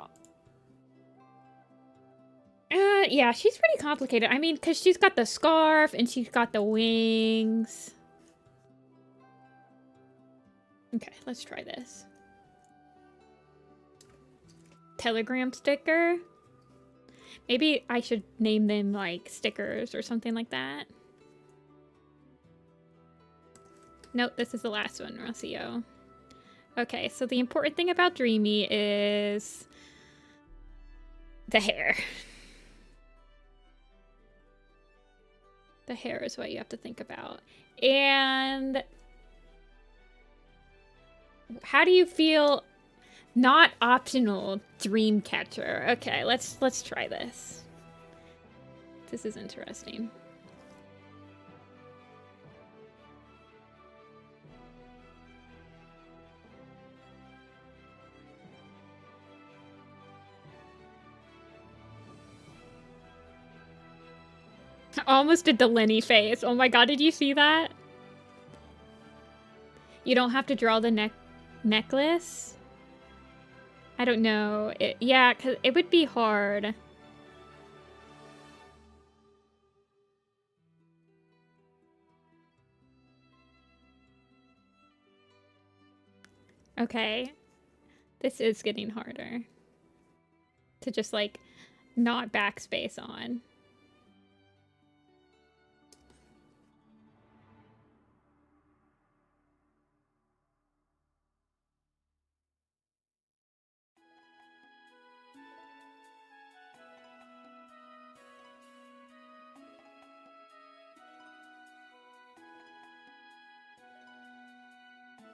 Yeah, she's pretty complicated. I mean, because she's got the scarf and she's got the wings. Okay, let's try this. Telegram sticker. Maybe I should name them like stickers or something like that. Nope, this is the last one, Rocio. Okay, so the important thing about Dreamy is the hair. The hair is what you have to think about. And How do you feel? Not optional dream catcher. Okay, let's try this. This is interesting. Almost did the Lenny face. Oh my god, did you see that? You don't have to draw the necklace? I don't know. Yeah, because it would be hard. Okay. This is getting harder. To just, like, not backspace on.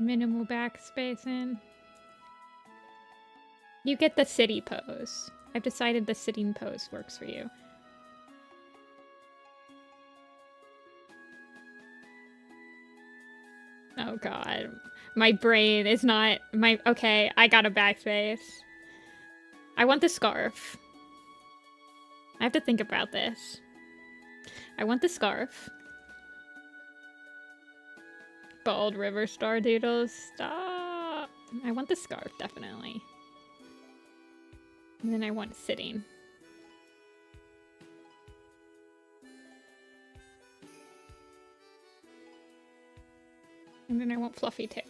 Minimal backspacing. You get the city pose. I've decided the sitting pose works for you. Oh god. My brain is not... Okay, I got a backspace. I want the scarf. I have to think about this. I want the scarf. Bald River Star Doodles. Stop. I want the scarf, definitely. And then I want sitting. And then I want fluffy tail.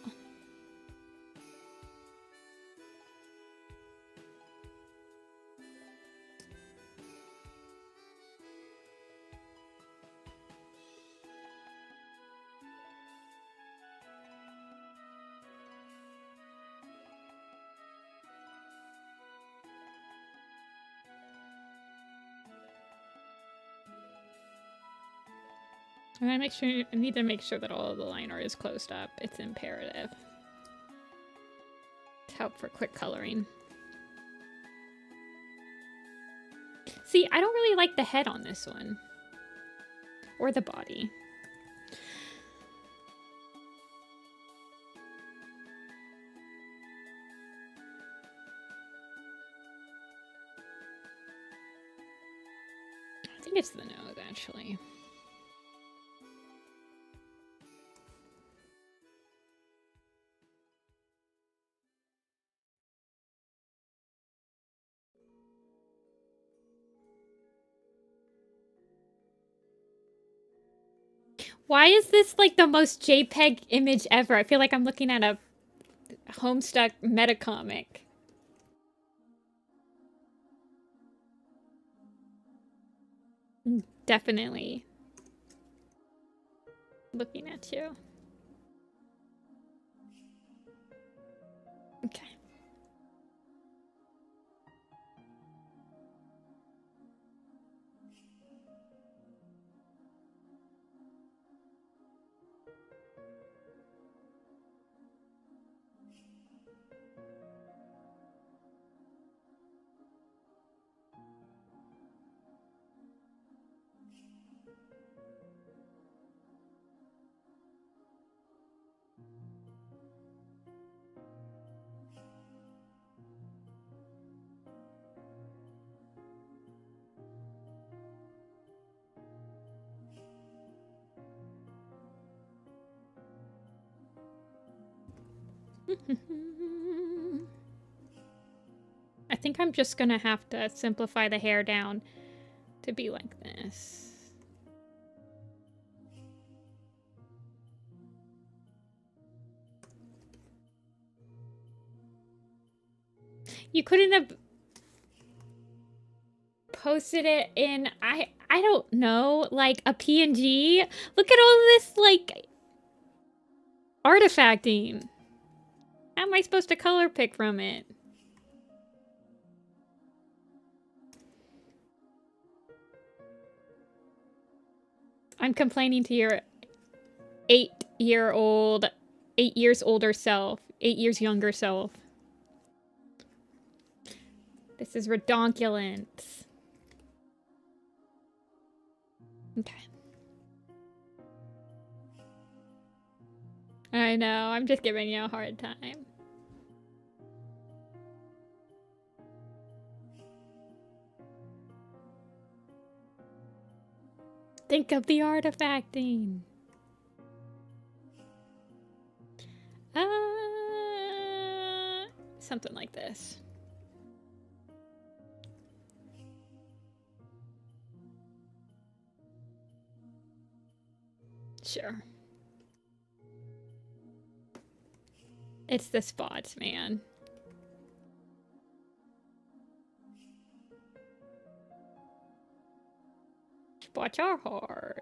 And I need to make sure that all of the line art is closed up. It's imperative. To help for quick coloring. See, I don't really like the head on this one. Or the body. I think it's the nose, actually. Why is this like the most JPEG image ever? I feel like I'm looking at a Homestuck metacomic. Definitely looking at you. Okay. I think I'm just gonna have to simplify the hair down to be like this. You couldn't have posted it in, I don't know, like a PNG? Look at all this, like, artifacting. How am I supposed to color pick from it? I'm complaining to your 8 years older self. 8 years younger self. This is redonkulent. Okay. I know, I'm just giving you a hard time. Think of the artifacting. Something like this. Sure. It's the spots, man. Spots are hard.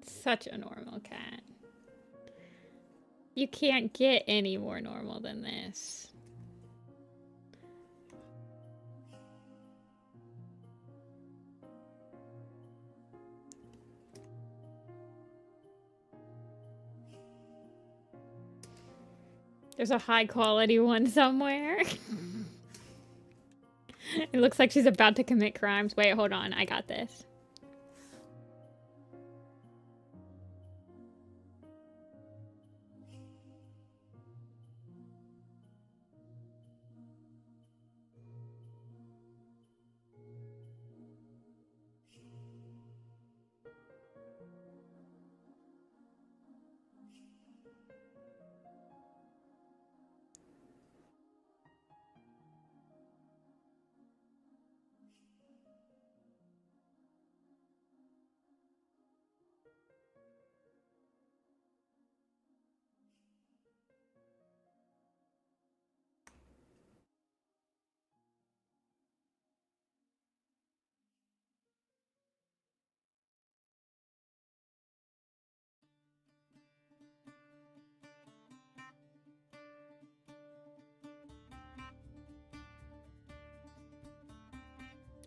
Such a normal cat. You can't get any more normal than this. There's a high quality one somewhere. It looks like she's about to commit crimes. Wait, hold on. I got this.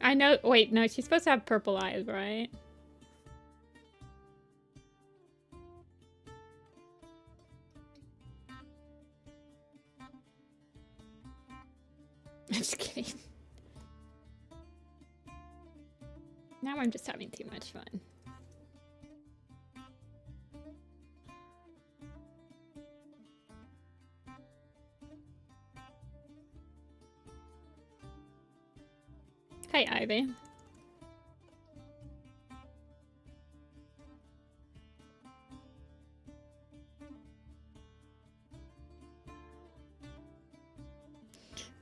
I know. Wait, no, she's supposed to have purple eyes, right? I'm just kidding. Now I'm just having too much fun. Hi, Ivy.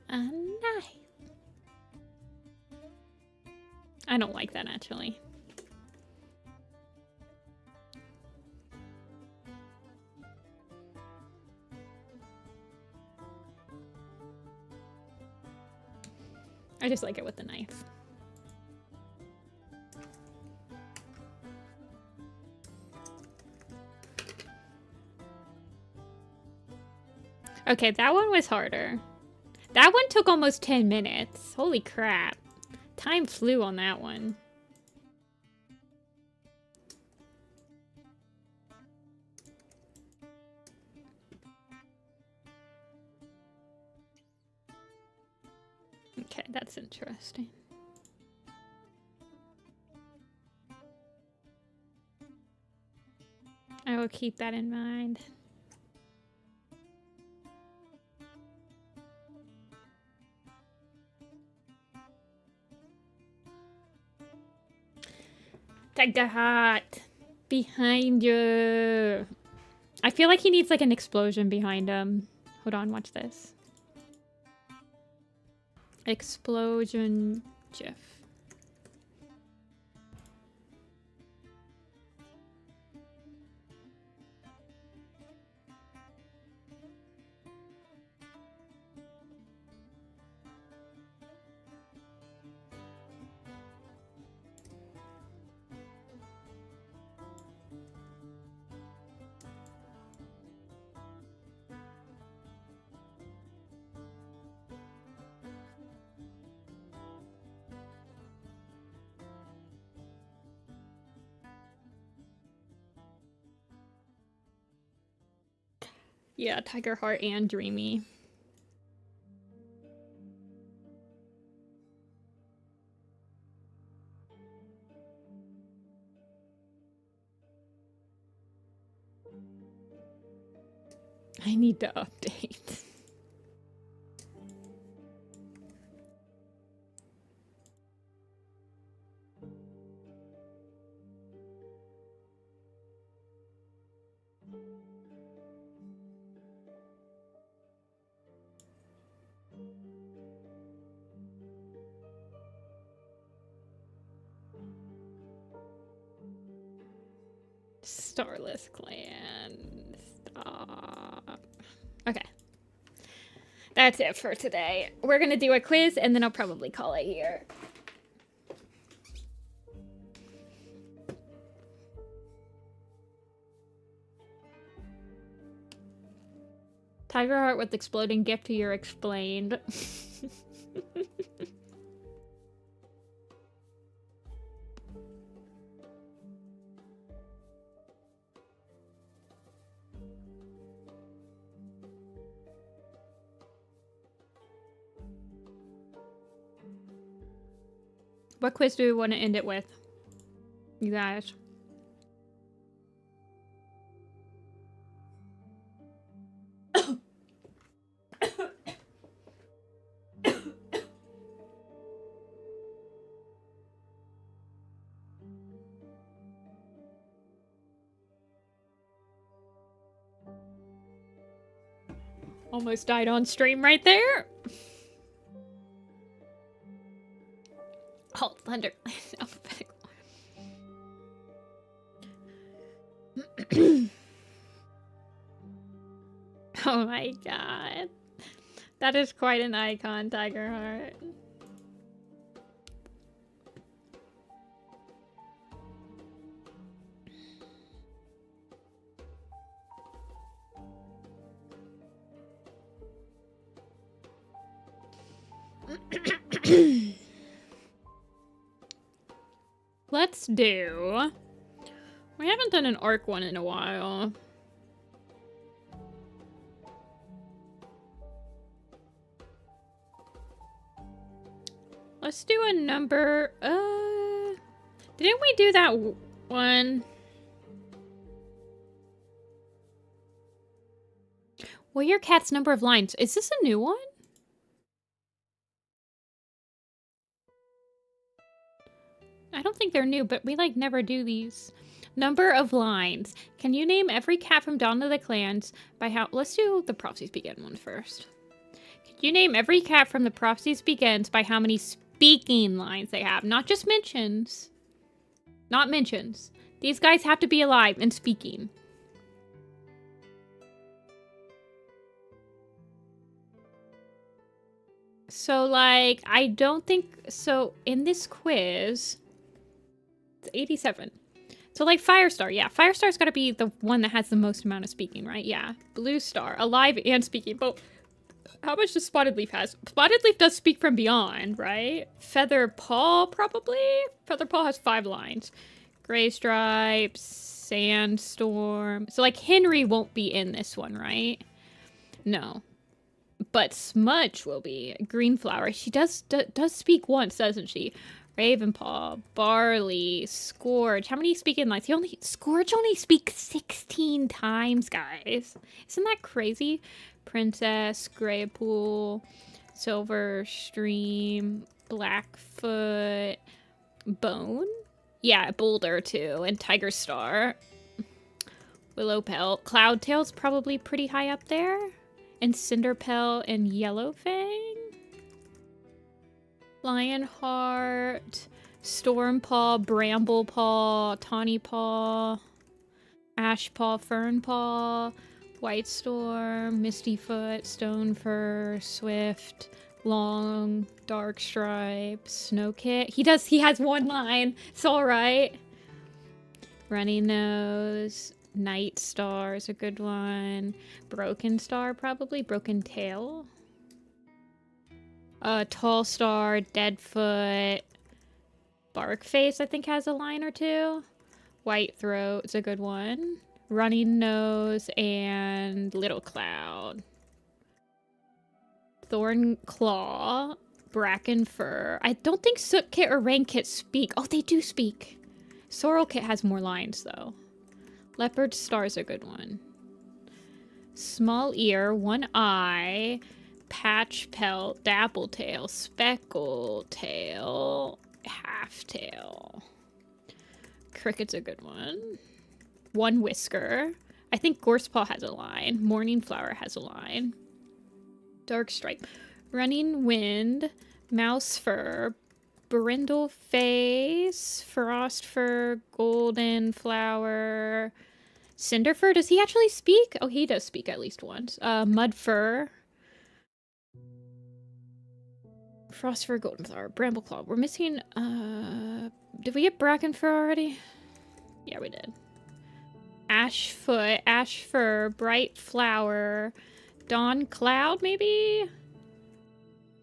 Nice. I don't like that, actually. I just like it with the knife. Okay, that one was harder. That one took almost 10 minutes. Holy crap. Time flew on that one. Okay, that's interesting. I will keep that in mind. Take the hat behind you. I feel like he needs like an explosion behind him. Hold on, watch this. Explosion GIF. Yeah, Tiger Heart and Dreamy. I need to update. Starless Clan. Stop. Okay. That's it for today. We're gonna do a quiz and then I'll probably call it here. Tiger Heart with exploding gift to your explained. What quiz do we want to end it with? You guys. Almost died on stream right there. Oh, Thunder. Oh my god. That is quite an icon, Tiger Heart. Let's do... We haven't done an arc one in a while. Let's do a number... Didn't we do that one? Well, your cat's number of lines. Is this a new one? I don't think they're new, but we like never do these. Number of lines. Can you name every cat from Dawn of the Clans by how... Let's do the Prophecies Begin one first. Can you name every cat from the Prophecies Begins by how many speaking lines they have? Not just mentions. Not mentions. These guys have to be alive and speaking. So, like, I don't think... So, in this quiz... It's 87. So, like, Firestar. Yeah, Firestar's got to be the one that has the most amount of speaking, right? Yeah. Blue Star. Alive and speaking. But how much does Spotted Leaf has? Spotted Leaf does speak from beyond, right? Feather Paw, probably? Feather Paw has 5 lines. Gray Stripes. Sandstorm. So, like, Henry won't be in this one, right? No. But Smudge will be. Greenflower. She does speak once, doesn't she? Ravenpaw, Barley, Scourge. How many speaking lines? Scourge only speaks 16 times, guys. Isn't that crazy? Princess, Greypool, Silver Stream, Blackfoot, Bone. Yeah, Boulder too, and Tiger Star. Willowpelt. Cloudtail's probably pretty high up there. And Cinderpelt and Yellowfang. Lionheart, Stormpaw, Bramblepaw, Tawnypaw, Ashpaw, Fernpaw, Whitestorm, Mistyfoot, Stonefur, Swift, Long, Darkstripe, Snowkit. He has 1 line. It's alright. Runny Nose, Night Star is a good one. Broken Star, probably. Broken Tail. Tall Star, Deadfoot, Barkface, I think has a line or 2. White Throat is a good one. Running Nose, and Little Cloud. Thorn Claw, Bracken Fur. I don't think Soot Kit or Rain Kit speak. Oh, they do speak. Sorrel Kit has more lines, though. Leopard Star's a good one. Small Ear, One Eye, Patch Pelt, Dapple Tail, Speckle Tail, Half Tail. Cricket's a good one. One Whisker. I think Gorsepaw has a line. Morning Flower has a line. Dark Stripe. Running Wind, Mouse Fur, Brindle Face, Frost Fur, Golden Flower, Cinder Fur. Does he actually speak? Oh, he does speak at least once. Mud Fur, Frost Fur, Golden Flower, Bramble-Claw. We're missing, did we get Bracken Fur already? Yeah, we did. Ash Foot, Ash Fur, Bright Flower, Dawn Cloud, maybe?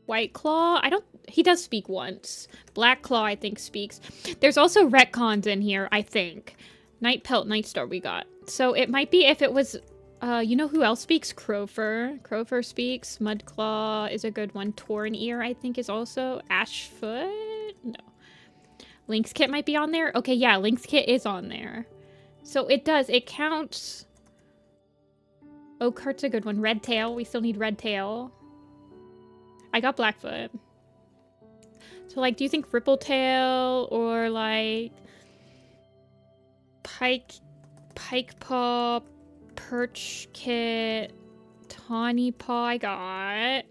White Claw? He does speak once. Black Claw, I think, speaks. There's also retcons in here, I think. Night Pelt, Night Star we got. So it might be if it was, you know who else speaks? Crowfur. Crowfur speaks. Mudclaw is a good one. Torn Ear, I think, is also. Ashfoot? No. Lynx Kit might be on there. Okay, yeah, Lynx Kit is on there. So it does. It counts. Oakheart's a good one. Red Tail. We still need Red Tail. I got Blackfoot. So, like, do you think Rippletail or, like, Pike Paw, Perch Kit, Tawny Paw I got.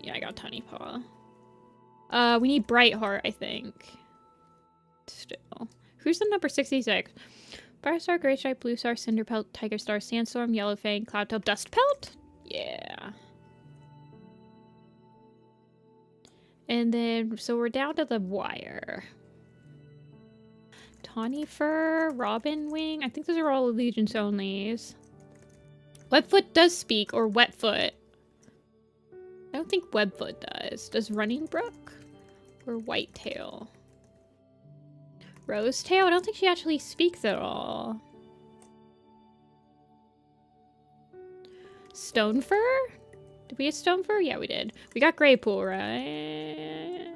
Yeah, I got Tawny Paw. We need Bright Heart, I think. Still. Who's the number 66? Firestar, Gray Stripe, Blue Star, Cinder Pelt, Tiger Star, Sandstorm, Yellow Fang, Cloudtail, Dust Pelt? Yeah. And then, so we're down to the wire. Tawny Fur, Robin Wing. I think those are all Allegiance onlys. Webfoot does speak, or Wetfoot. I don't think Webfoot does. Does Running Brook? Or Whitetail? Rosetail? I don't think she actually speaks at all. Stonefur? Did we get Stonefur? Yeah, we did. We got Greypool, right?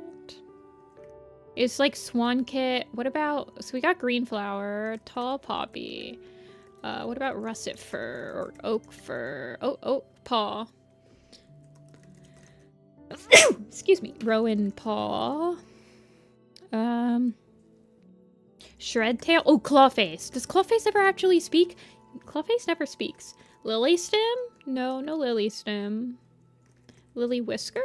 It's like Swan Kit. What about... So we got Green Flower, Tall Poppy. What about Russet Fur or Oak Fur? Oh, Oak Paw. Excuse me. Rowan Paw. Shred Tail. Oh, Clawface. Does Clawface ever actually speak? Clawface never speaks. Lily Stem? No, no Lily Stem. Lily Whisker?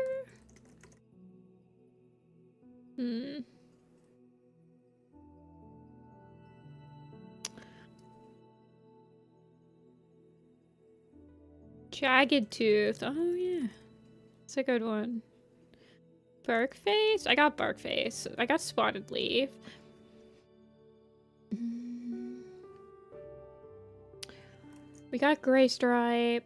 Jagged Tooth. Oh, yeah. It's a good one. Barkface? I got Barkface. I got Spotted Leaf. We got Gray Stripe.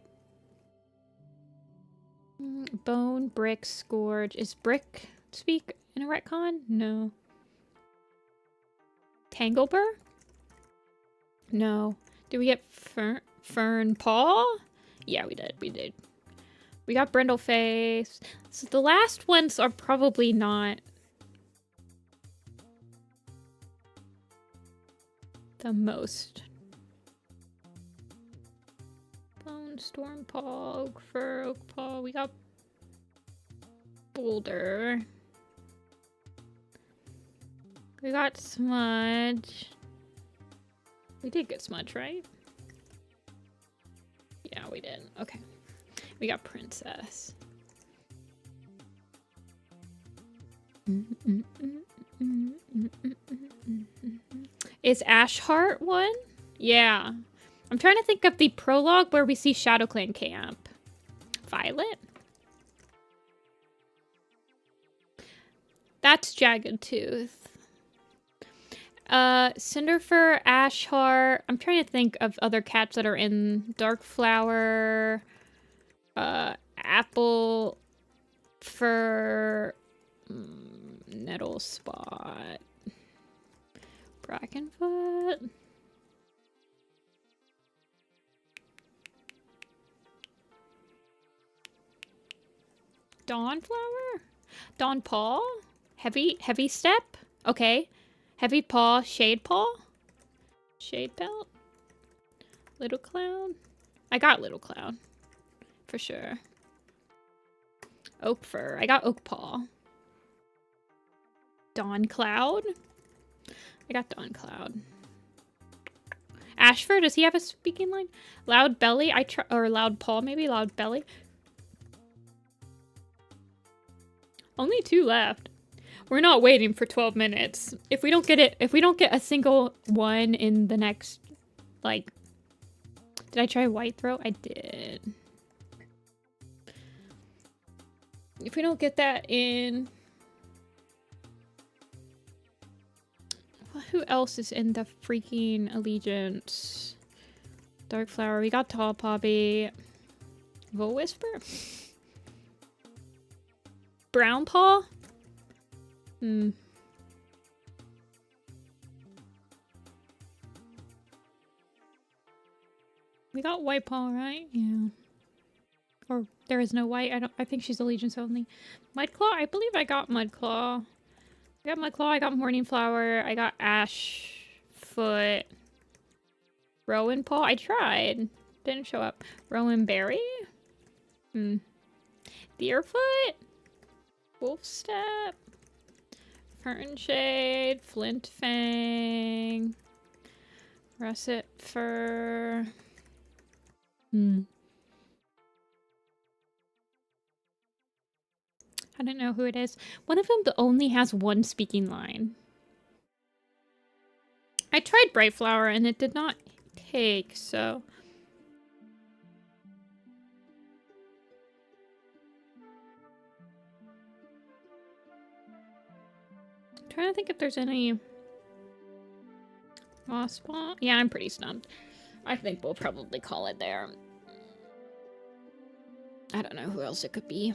Bone, Brick, Scourge. Is Brick speak in a retcon? No. Tanglebur? No. Did we get Fern Paw? Yeah, we did. We did. We got Brindleface. So the last ones are probably not the most. Bone, Stormpaw, Oak Fur, Oak Paw. We got Boulder. We got Smudge. We did get Smudge, right? Yeah, we did. Okay. We got Princess. Is Ashheart one? Yeah. I'm trying to think of the prologue where we see Shadow Clan camp. Violet? That's Jagged Tooth. Cinderfur, Ashheart. I'm trying to think of other cats that are in Dark Flower. Apple Fur, Nettle Spot, Brackenfoot. Dawnflower? Dawn Paw? Heavy Step? Okay. Heavy Paw, Shade Paw? Shade Belt? Little Clown? I got Little Clown. For sure. Oak Fur. I got Oak Paw. Dawn Cloud? I got Dawn Cloud. Ashfur, does he have a speaking line? Loud Belly? Or Loud Paw, maybe? Loud Belly? Only 2 left. We're not waiting for 12 minutes. If we don't get a single one in the next, like... Did I try White Throat? I did. If we don't get that in... Who else is in the freaking Allegiance? Dark Flower. We got Tall Poppy. Vol Whisper? Brown Paw? We got White Paw, right? Yeah. Or there is no white. I think she's Allegiance only. Mudclaw? I believe I got Mudclaw. I got Mudclaw, I got Morning Flower, I got Ashfoot. Rowan Paw? I tried. Didn't show up. Rowan Berry? Deerfoot? Wolf Step? Fern Shade? Flint Fang? Russet Fur? I don't know who it is. One of them only has 1 speaking line. I tried Bright Flower and it did not take, so... I'm trying to think if there's any... Moss Paw? Yeah, I'm pretty stumped. I think we'll probably call it there. I don't know who else it could be.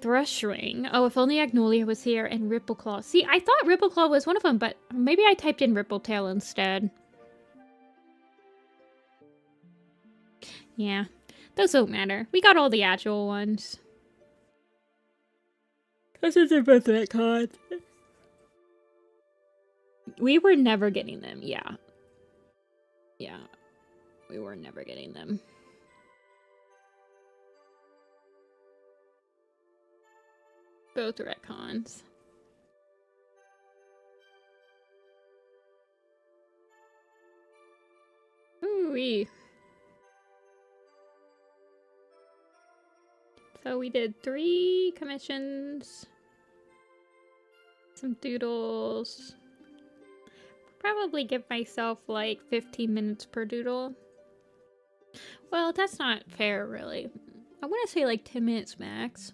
Thrushwing. Oh, if only Agnolia was here and Rippleclaw. See, I thought Rippleclaw was one of them, but maybe I typed in Rippletail instead. Yeah, those don't matter. We got all the actual ones. Those are both that cards. We were never getting them, yeah. Yeah, we were never getting them. Both retcons. Ooh-wee. So we did 3 commissions. Some doodles. Probably give myself like 15 minutes per doodle. Well, that's not fair, really. I want to say like 10 minutes max.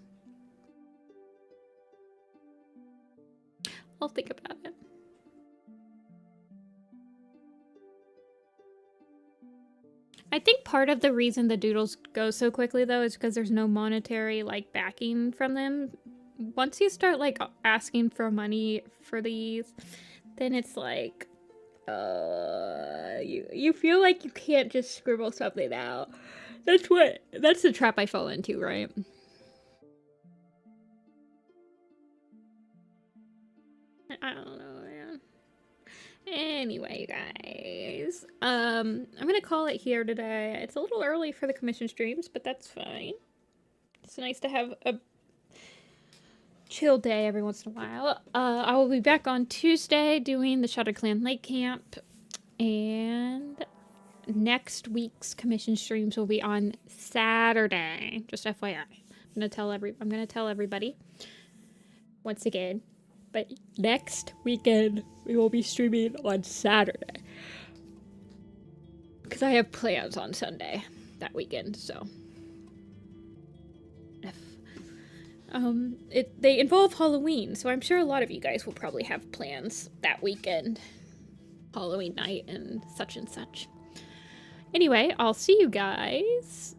I'll think about it. I think part of the reason the doodles go so quickly, though, is because there's no monetary, like, backing from them. Once you start, like, asking for money for these, then it's like, you feel like you can't just scribble something out. That's the trap I fall into, right? I don't know, man. Anyway, you guys, I'm gonna call it here today. It's a little early for the commission streams, but that's fine. It's nice to have a chill day every once in a while. I will be back on Tuesday doing the Shutter Clan Lake Camp, and next week's commission streams will be on Saturday. Just FYI, I'm gonna tell everybody once again. But next weekend, we will be streaming on Saturday. Because I have plans on Sunday that weekend, so. They involve Halloween, so I'm sure a lot of you guys will probably have plans that weekend. Halloween night and such. Anyway, I'll see you guys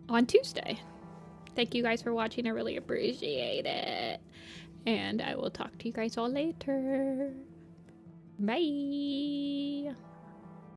on Tuesday. Thank you guys for watching. I really appreciate it. And I will talk to you guys all later. Bye.